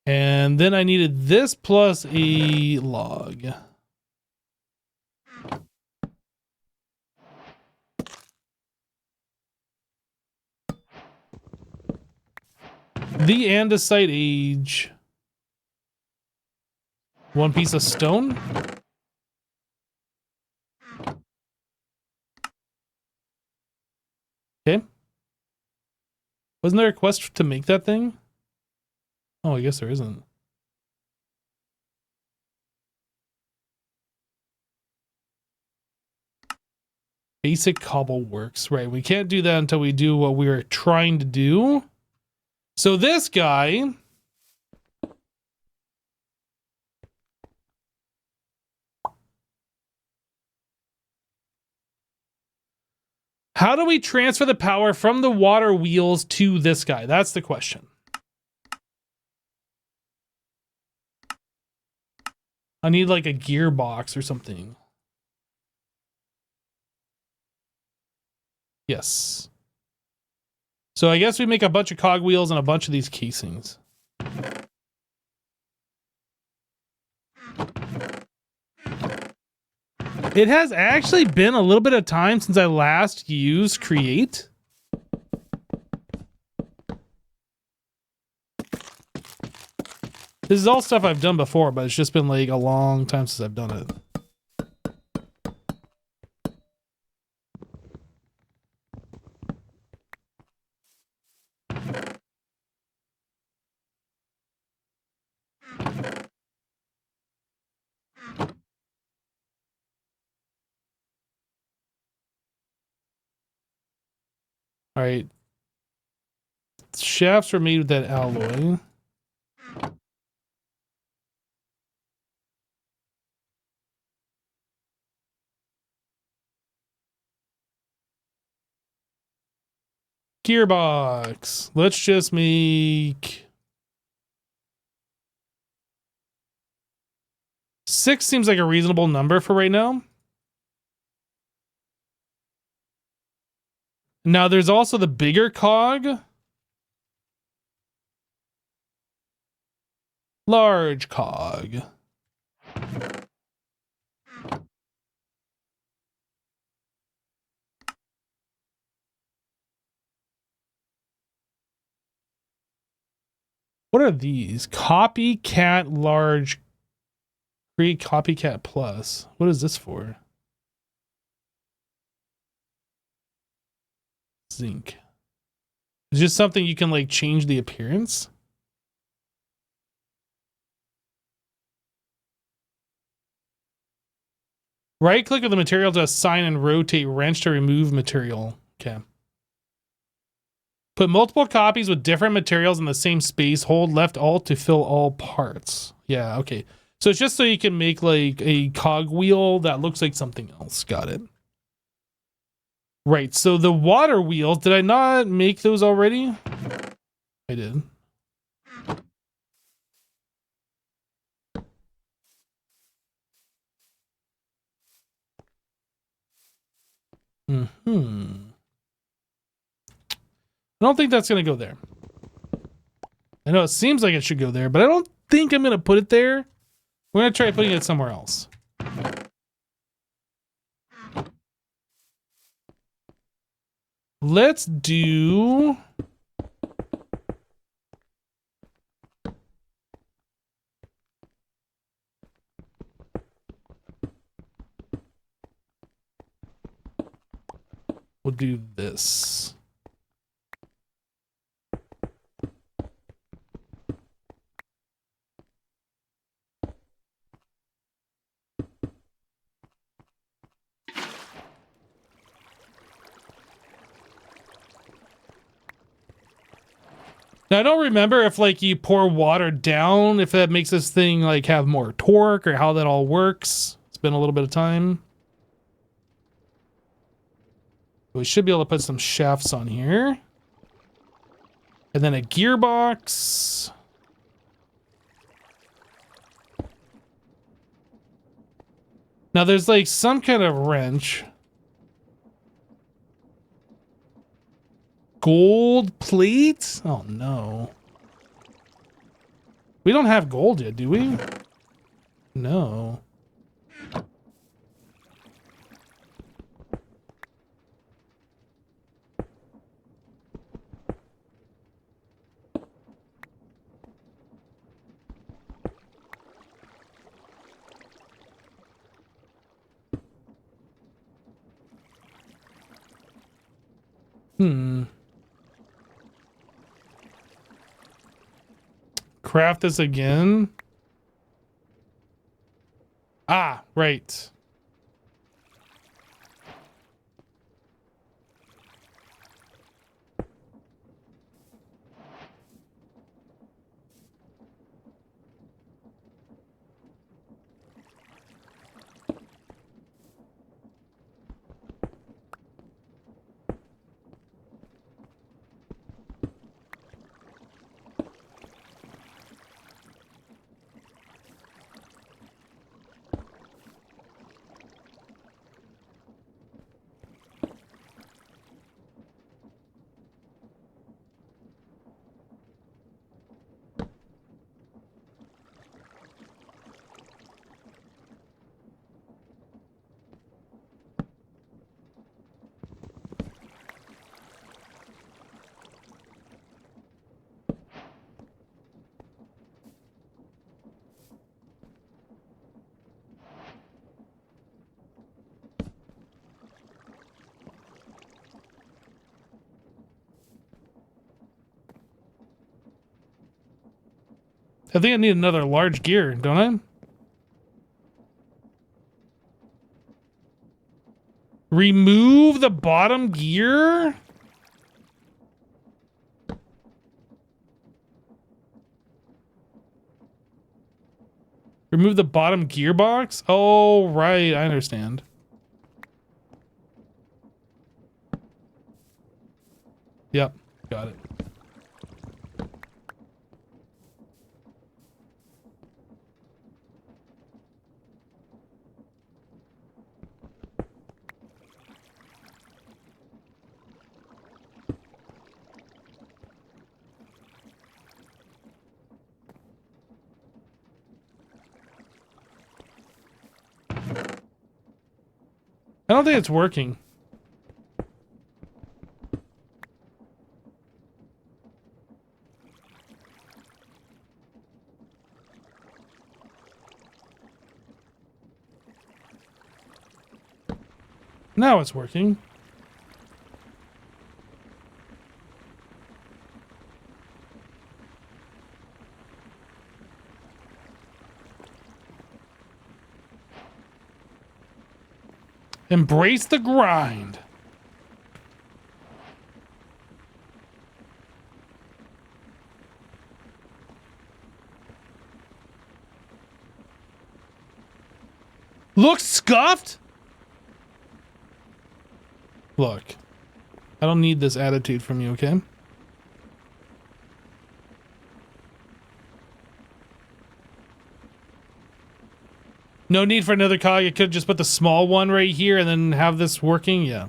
And then I needed this plus a log. The andesite age. 1 piece of stone. Okay. Wasn't there a quest to make that thing? Oh, I guess there isn't. Basic cobble works. Right, we can't do that until we do what we were trying to do. So this guy... How do we transfer the power from the water wheels to this guy? That's the question. I need like a gearbox or something. Yes. So I guess we make a bunch of cogwheels and a bunch of these casings. It has actually been a little bit of time since I last used Create. This is all stuff I've done before, but it's just been like a long time since I've done it. All right. Shafts are made with that alloy. Gearbox. Let's just make 6 seems like a reasonable number for right now. Now there's also the bigger cog. Large cog. What are these? Copycat large. Create copycat plus. What is this for? Zinc. It's just something you can like change the appearance. Right click on the material to assign and rotate wrench to remove material. Okay. Put multiple copies with different materials in the same space. Hold left alt to fill all parts. Yeah, okay. So it's just so you can make like a cogwheel that looks like something else. Got it. Right. So the water wheels, did I not make those already? I did. I don't think that's going to go there. I know it seems like it should go there, but I don't think I'm going to put it there. We're going to try putting it somewhere else. Let's do... We'll do this. Now, I don't remember if like you pour water down, if that makes this thing like have more torque or how that all works. It's been a little bit of time. We should be able to put some shafts on here. And then a gearbox. Now there's like some kind of wrench. Gold plate? Oh no. We don't have gold yet, do we? No. Craft this again. Ah, right. I think I need another large gear, don't I? Remove the bottom gear? Remove the bottom gearbox? Oh, right. I understand. Yep. Got it. I don't think it's working. Now it's working. Embrace the grind. Look, scuffed? Look. I don't need this attitude from you, okay? No need for another cog. You could just put the small one right here and then have this working. Yeah.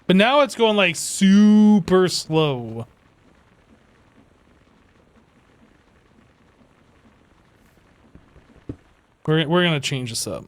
But now it's going like super slow. We're gonna change this up.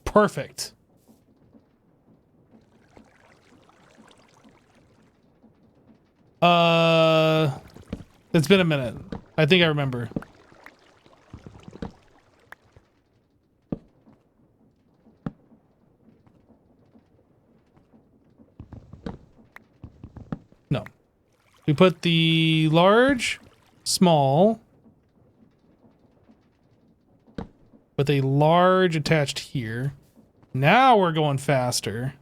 Perfect. It's been a minute. I think I remember. No. We put the large, small, with a large attached here. Now we're going faster.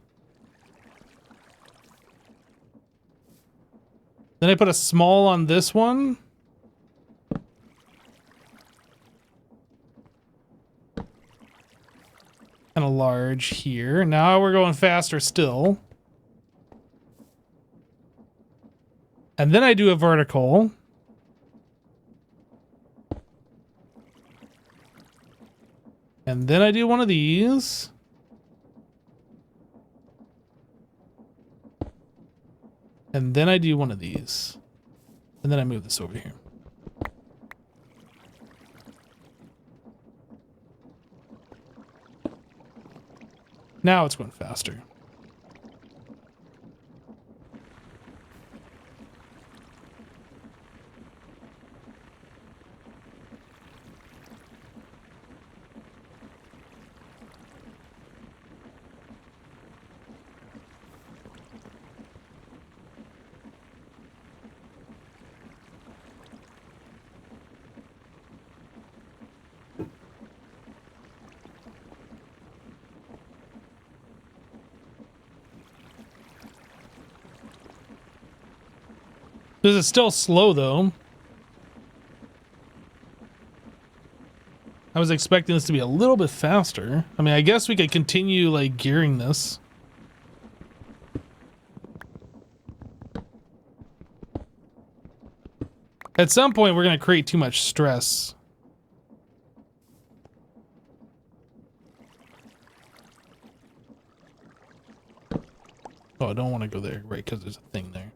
Then I put a small on this one. And a large here. Now we're going faster still. And then I do a vertical. And then I do one of these. And then I do one of these. And then I move this over here. Now it's going faster. This is still slow, though. I was expecting this to be a little bit faster. I mean, I guess we could continue, like, gearing this. At some point, we're going to create too much stress. Oh, I don't want to go there, right, because there's a thing there.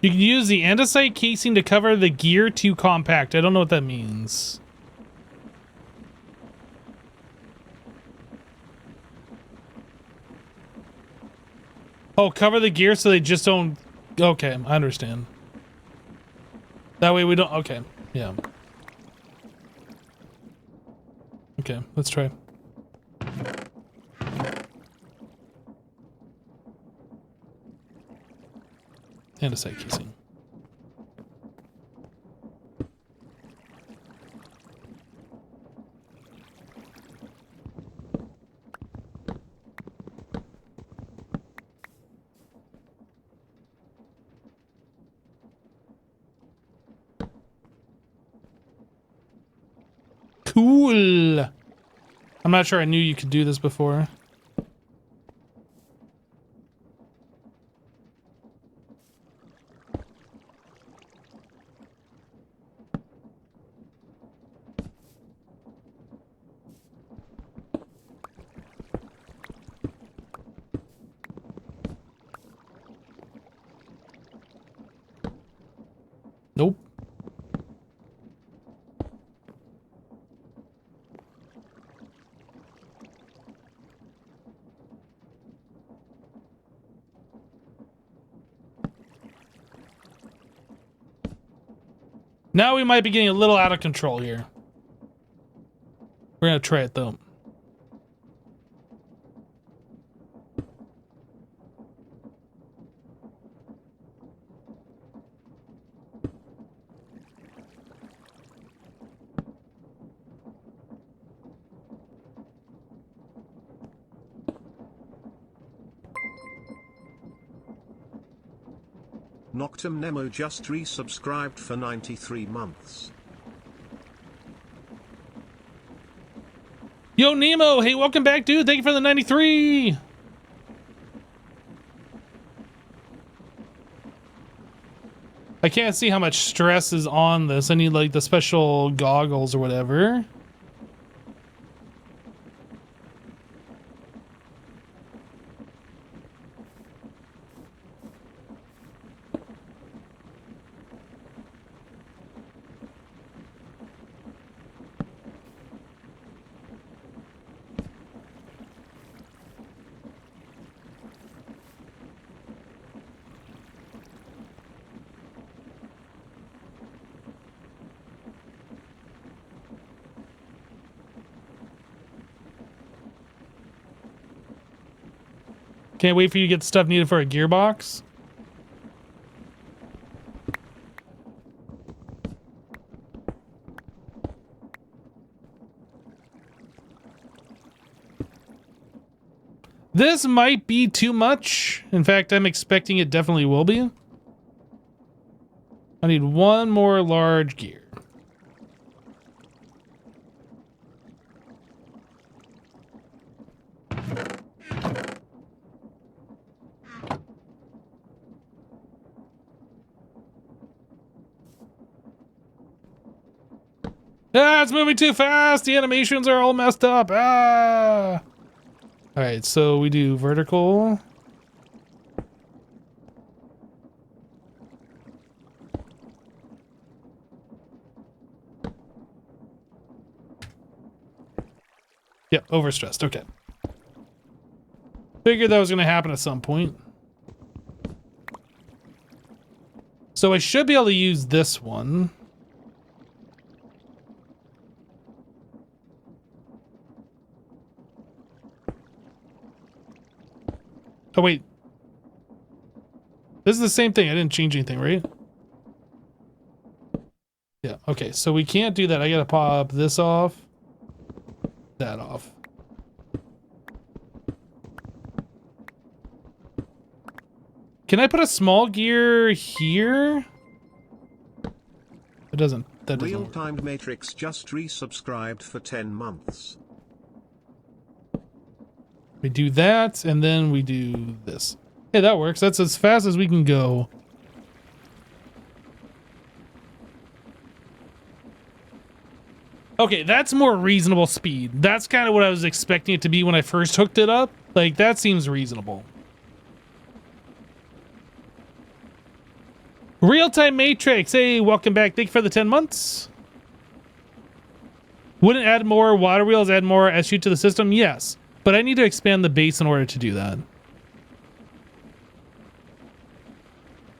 You can use the andesite casing to cover the gear to compact. I don't know what that means. Oh, cover the gear so they just don't... Okay, I understand. That way we don't... Okay, yeah. Okay, let's try. Andesite casing. Cool. I'm not sure I knew you could do this before. Nope. Now we might be getting a little out of control here. We're gonna try it though. Noctum Nemo just resubscribed for 93 months. Yo, Nemo! Hey, welcome back, dude! Thank you for the 93! I can't see how much stress is on this. I need, like, the special goggles or whatever. Can't wait for you to get the stuff needed for a gearbox. This might be too much. In fact, I'm expecting it definitely will be. I need one more large gear. Ah, it's moving too fast. The animations are all messed up. Ah. All right, so we do vertical. Yep, overstressed. Okay. Figured that was going to happen at some point. So I should be able to use this one. Oh, wait. This is the same thing. I didn't change anything, right? Yeah, okay. So we can't do that. I gotta pop this off. That off. Can I put a small gear here? It doesn't. That doesn't work. Real-Timed Matrix just resubscribed for 10 months. We do that, and then we do this. Hey, that works. That's as fast as we can go. Okay, that's more reasonable speed. That's kind of what I was expecting it to be when I first hooked it up. Like, that seems reasonable. Real-Time Matrix. Hey, welcome back. Thank you for the 10 months. Wouldn't add more water wheels, add more SU to the system? Yes. But I need to expand the base in order to do that.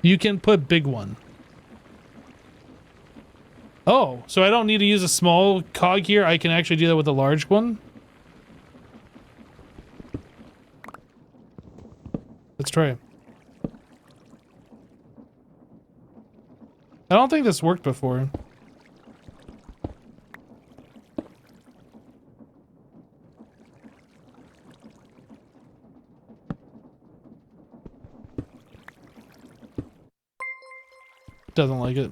You can put big one. Oh, so I don't need to use a small cog here. I can actually do that with a large one. Let's try. I don't think this worked before. Doesn't like it.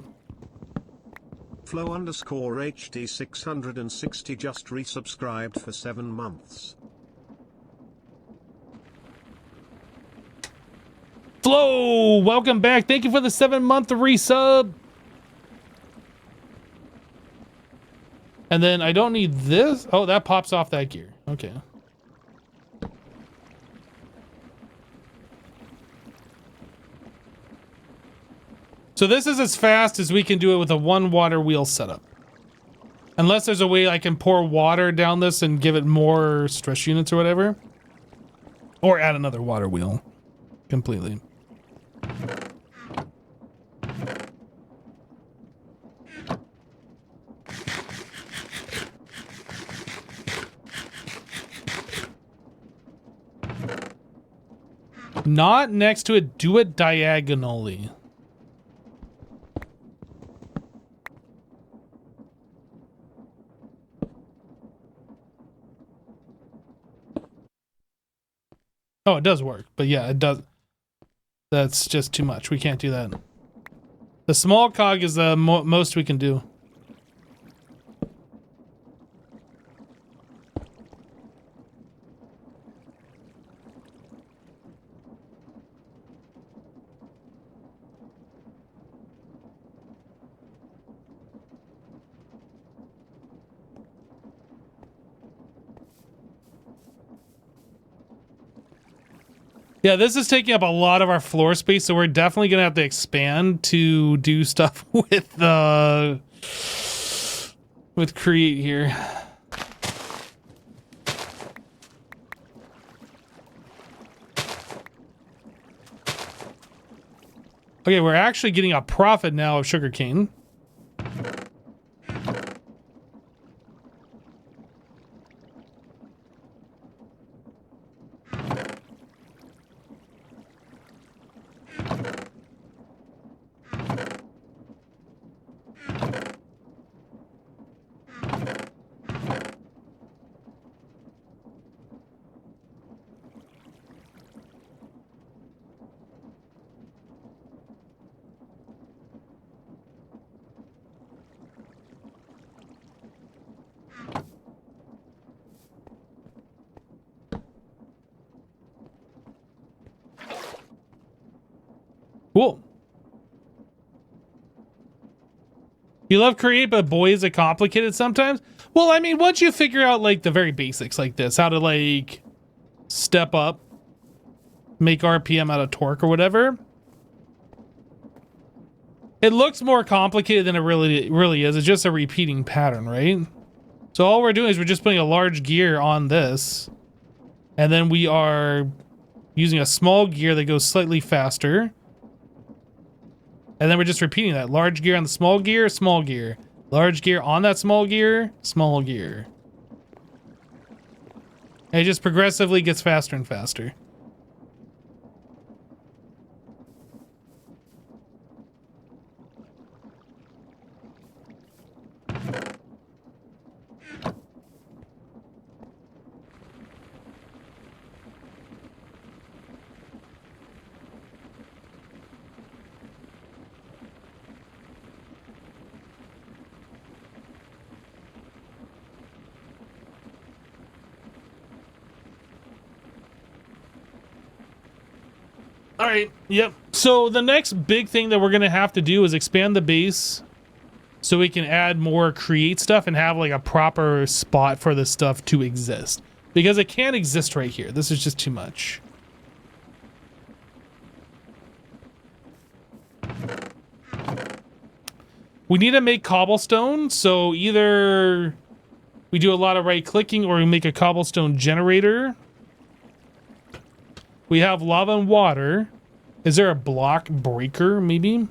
Hypeflow_HD660 just resubscribed for 7 months. Flo, welcome back. Thank you for the 7-month resub. And then I don't need this. Oh, that pops off that gear. Okay. So this is as fast as we can do it with a 1 water wheel setup. Unless there's a way I can pour water down this and give it more stress units or whatever. Or add another water wheel. Completely. Not next to it, do it diagonally. Oh, it does work, but yeah, it does. That's just too much. We can't do that. The small cog is the most we can do. Yeah, this is taking up a lot of our floor space, so we're definitely gonna have to expand to do stuff with create here. Okay, we're actually getting a profit now of sugarcane. Cool. You love create, but boy, is it complicated sometimes. Well, I mean, once you figure out like the very basics like this, how to like step up, make RPM out of torque or whatever, it looks more complicated than it really is. It's just a repeating pattern, right? So all we're doing is we're just putting a large gear on this, and then we are using a small gear that goes slightly faster. And then we're just repeating that. Large gear on the small gear, small gear. Large gear on that small gear, small gear. And it just progressively gets faster and faster. All right, yep. So the next big thing that we're gonna have to do is expand the base so we can add more create stuff and have like a proper spot for this stuff to exist. Because it can't exist right here. This is just too much. We need to make cobblestone, so either we do a lot of right clicking or we make a cobblestone generator. We have lava and water. Is there a block breaker, maybe?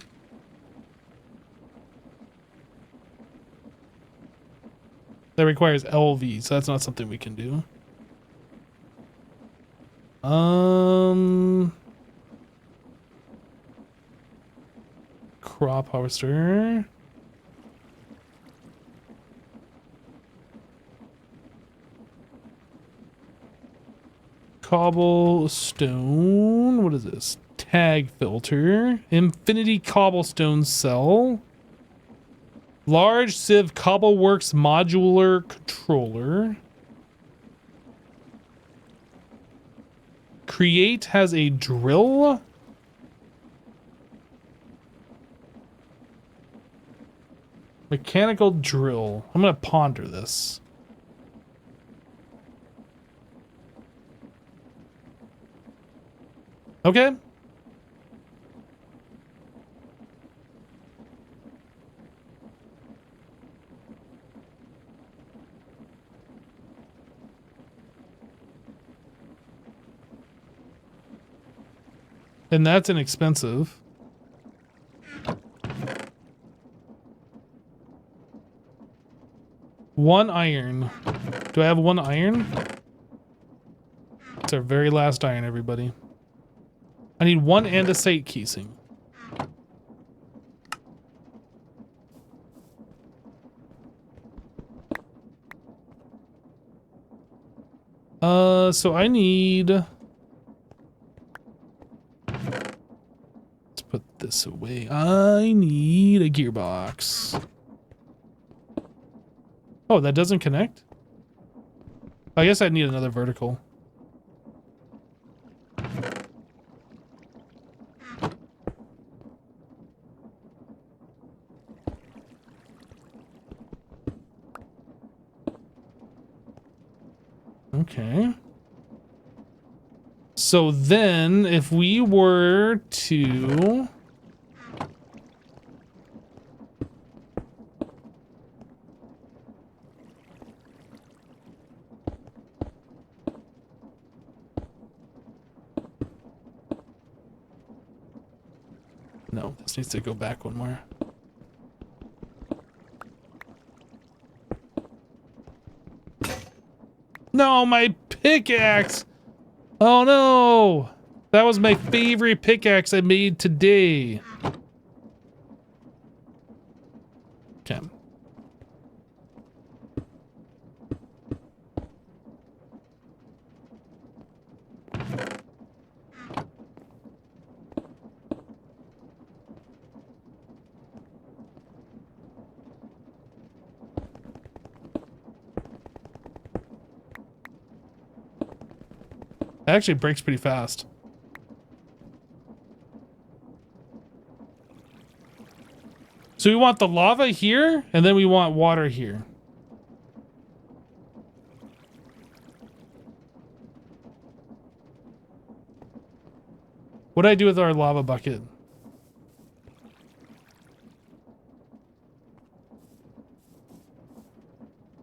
That requires LV, so that's not something we can do. Crop harvester. Cobblestone. What is this? Tag filter. Infinity cobblestone cell. Large Civ Cobbleworks modular controller. Create has a drill. Mechanical drill. I'm gonna ponder this. Okay. And that's inexpensive. One iron. Do I have one iron? It's our very last iron, everybody. I need one andesite casing. So I need... Let's put this away. I need a gearbox. Oh, that doesn't connect? I guess I'd need another vertical. Okay. So then, if we were to... No, this needs to go back one more. No, my pickaxe! Oh no! That was my favorite pickaxe I made today. Okay. It actually breaks pretty fast. So we want the lava here, and then we want water here. What do I do with our lava bucket?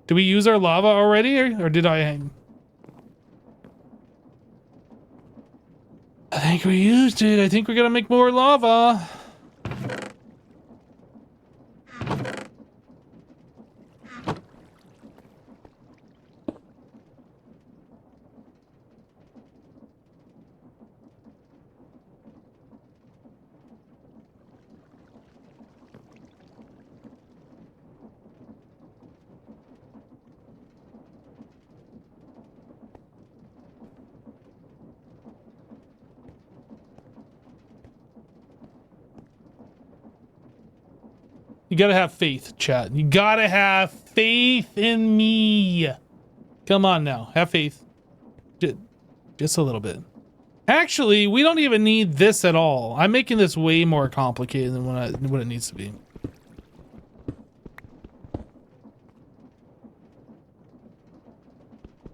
Did we use our lava already, or did I... I think we used it. I think we're gonna make more lava. You gotta have faith, chat. You gotta have faith in me. Come on now, have faith. Just a little bit. Actually, we don't even need this at all. I'm making this way more complicated than what it needs to be.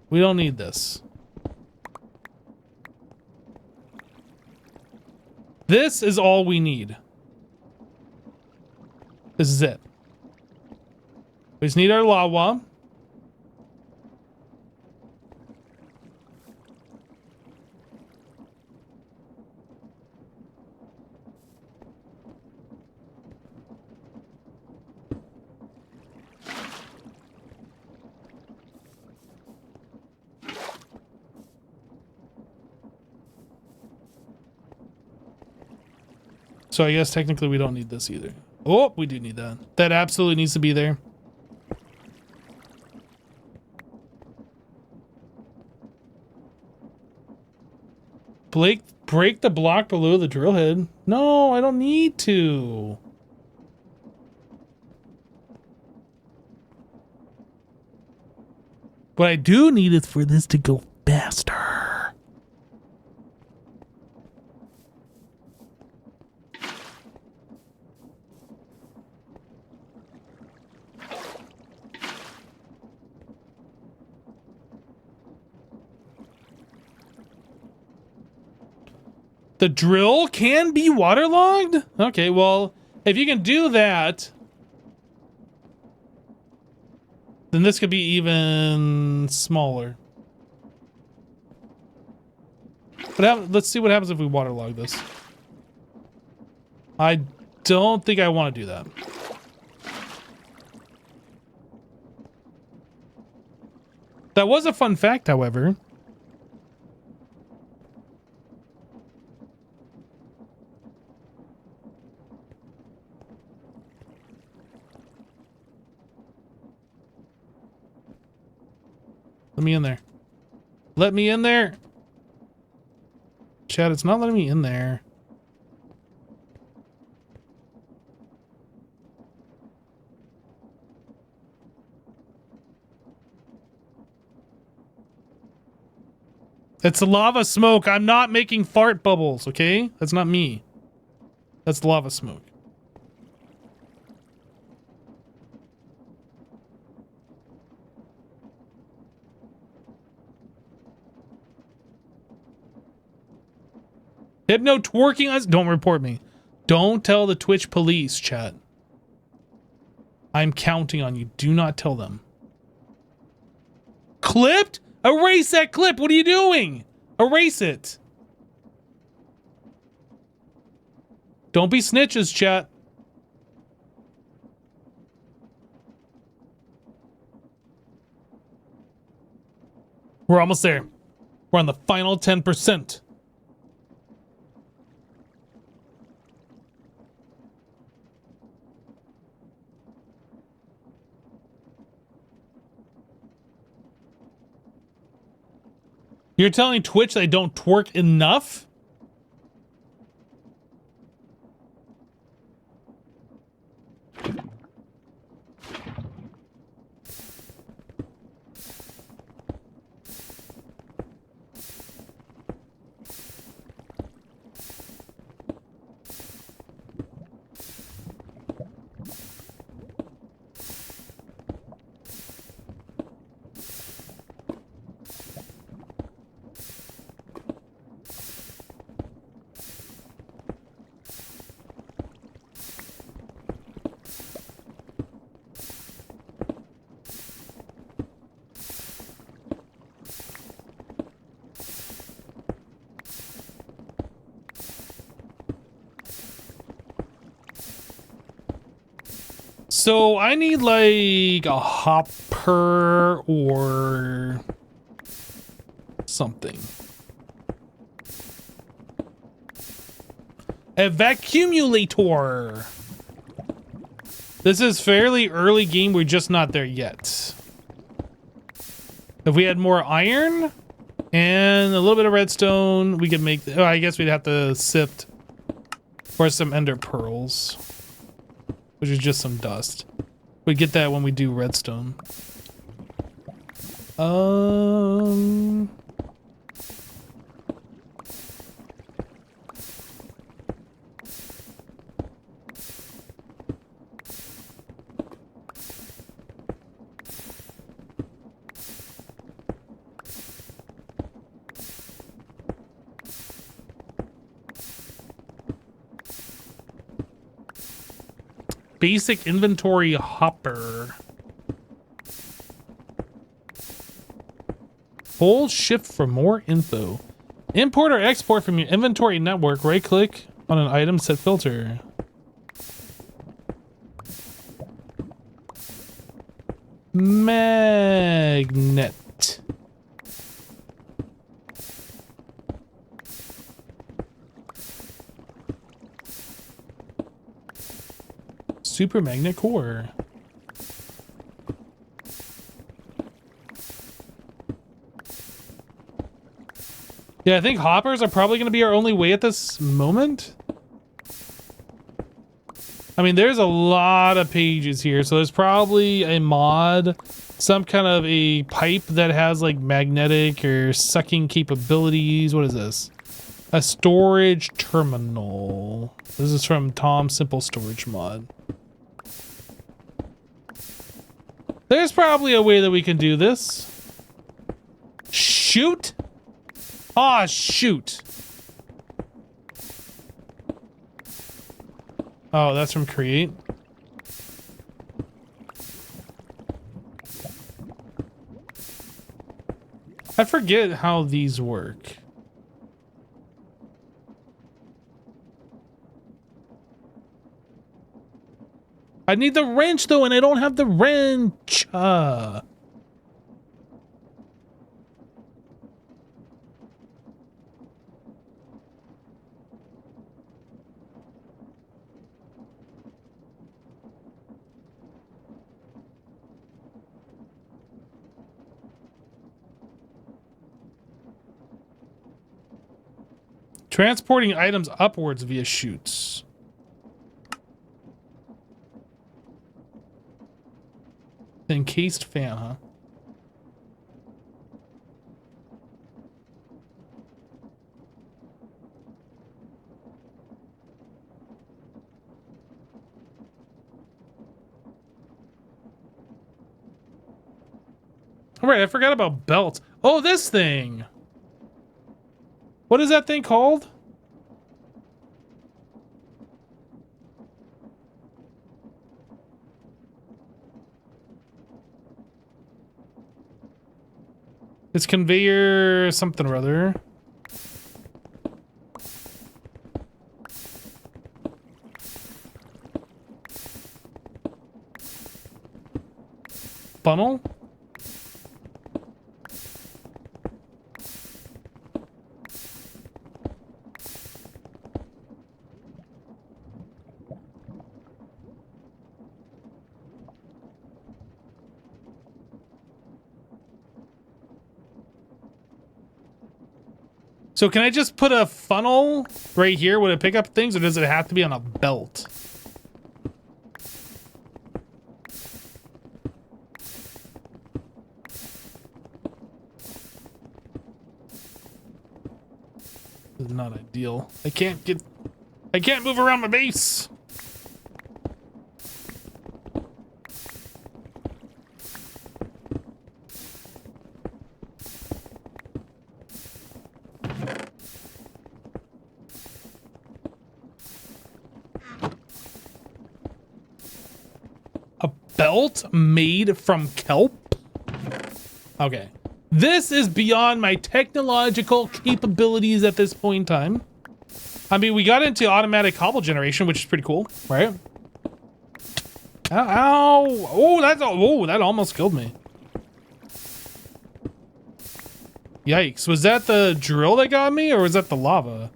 We don't need this. This is all we need. This is it. We just need our lava. So I guess technically we don't need this either. Oh, we do need that. That absolutely needs to be there. Break the block below the drill head. No, I don't need to. What I do need is for this to go faster. The drill can be waterlogged? Okay, well, if you can do that, then this could be even smaller. But let's see what happens if we waterlog this. I don't think I want to do that. That was a fun fact, however. Let me in there. Let me in there. Chat, it's not letting me in there. It's lava smoke. I'm not making fart bubbles, okay? That's not me. That's lava smoke. Hypno twerking us. Don't report me. Don't tell the Twitch police, chat. I'm counting on you. Do not tell them. Clipped? Erase that clip. What are you doing? Erase it. Don't be snitches, chat. We're almost there. We're on the final 10%. You're telling Twitch they don't twerk enough? So I need like a hopper or something. A vacuumulator. This is fairly early game. We're just not there yet. If we had more iron and a little bit of redstone, we could make... Oh, I guess we'd have to sift for some ender pearls, which is just some dust. We get that when we do redstone. Basic inventory hopper. Hold shift for more info. Import or export from your inventory network. Right click on an item, set filter. Magnet. Super magnet core. Yeah, I think hoppers are probably going to be our only way at this moment. I mean, there's a lot of pages here, so there's probably a mod, some kind of a pipe that has like magnetic or sucking capabilities. What is this? A storage terminal. This is from Tom Simple Storage Mod. There's probably a way that we can do this. Shoot? Ah, shoot. Oh, that's from Create. I forget how these work. I need the wrench though, and I don't have the wrench. Transporting items upwards via chutes. Encased fan, huh? All right, I forgot about belts. Oh, this thing. What is that thing called? It's conveyor something or other. Funnel? So can I just put a funnel right here? Would it pick up things, or does it have to be on a belt? This is not ideal. I can't move around my base. Belt made from kelp? Okay. This is beyond my technological capabilities at this point in time. I mean, we got into automatic cobble generation, which is pretty cool, right? Ow! Oh, that almost killed me. Yikes. Was that the drill that got me, or was that the lava?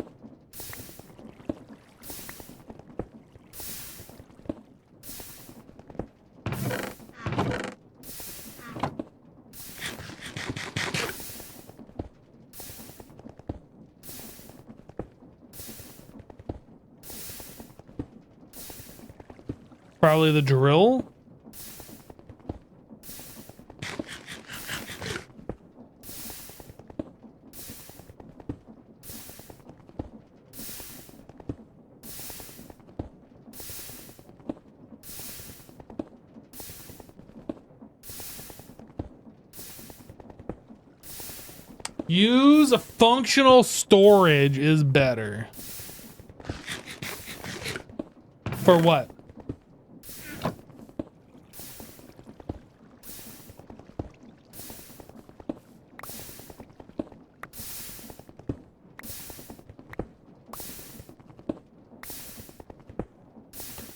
Probably the drill. Use a functional storage is better. For what?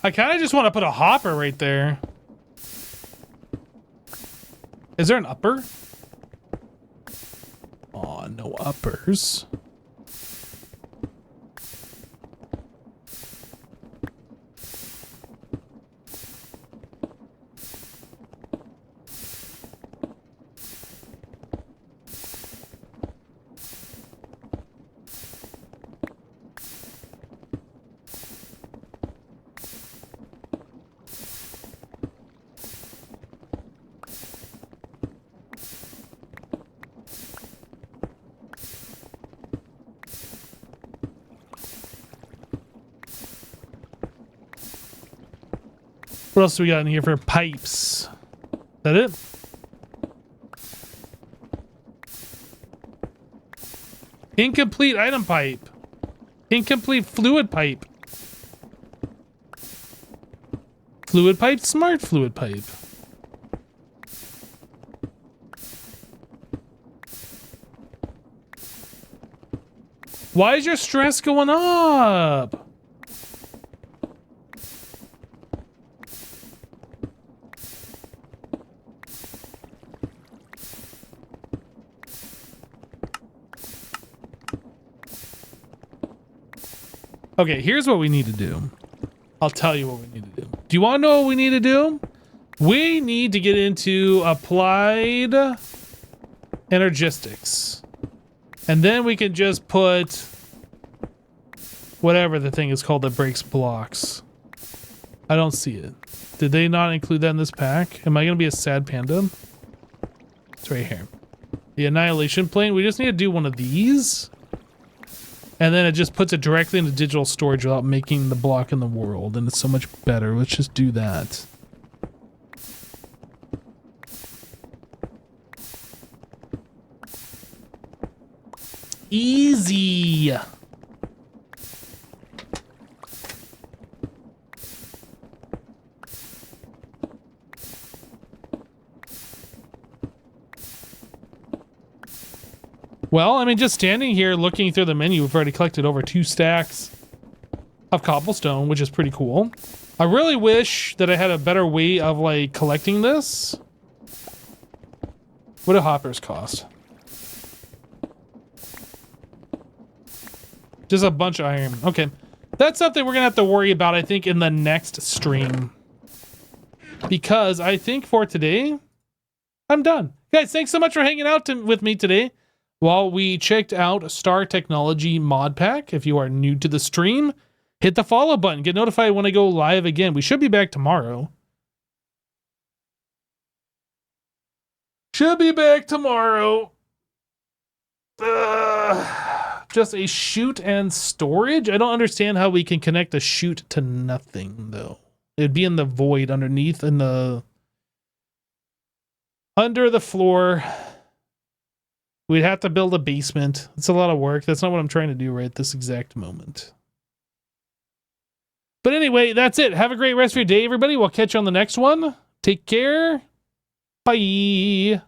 I kind of just want to put a hopper right there. Is there an upper? Aw, no uppers. What else do we got in here for pipes? Is that it? Incomplete item pipe. Incomplete fluid pipe. Fluid pipe, smart fluid pipe. Why is your stress going up? Okay, here's what we need to do. I'll tell you what we need to do. Do you want to know what we need to do? We need to get into applied energistics. And then we can just put whatever the thing is called that breaks blocks. I don't see it. Did they not include that in this pack? Am I going to be a sad panda? It's right here. The annihilation plane. We just need to do one of these. And then it just puts it directly into digital storage without making the block in the world. And it's so much better. Let's just do that. Easy. Well, I mean, just standing here looking through the menu, we've already collected over 2 stacks of cobblestone, which is pretty cool. I really wish that I had a better way of, like, collecting this. What do hoppers cost? Just a bunch of iron. Okay. That's something we're going to have to worry about, I think, in the next stream. Because I think for today, I'm done. Guys, thanks so much for hanging out with me today. While we checked out Star Technology Modpack. If you are new to the stream, hit the follow button. Get notified when I go live again. We should be back tomorrow. Should be back tomorrow. Just a chute and storage? I don't understand how we can connect a chute to nothing, though. It'd be in the void underneath in the... under the floor. We'd have to build a basement. It's a lot of work. That's not what I'm trying to do right at this exact moment. But anyway, that's it. Have a great rest of your day, everybody. We'll catch you on the next one. Take care. Bye.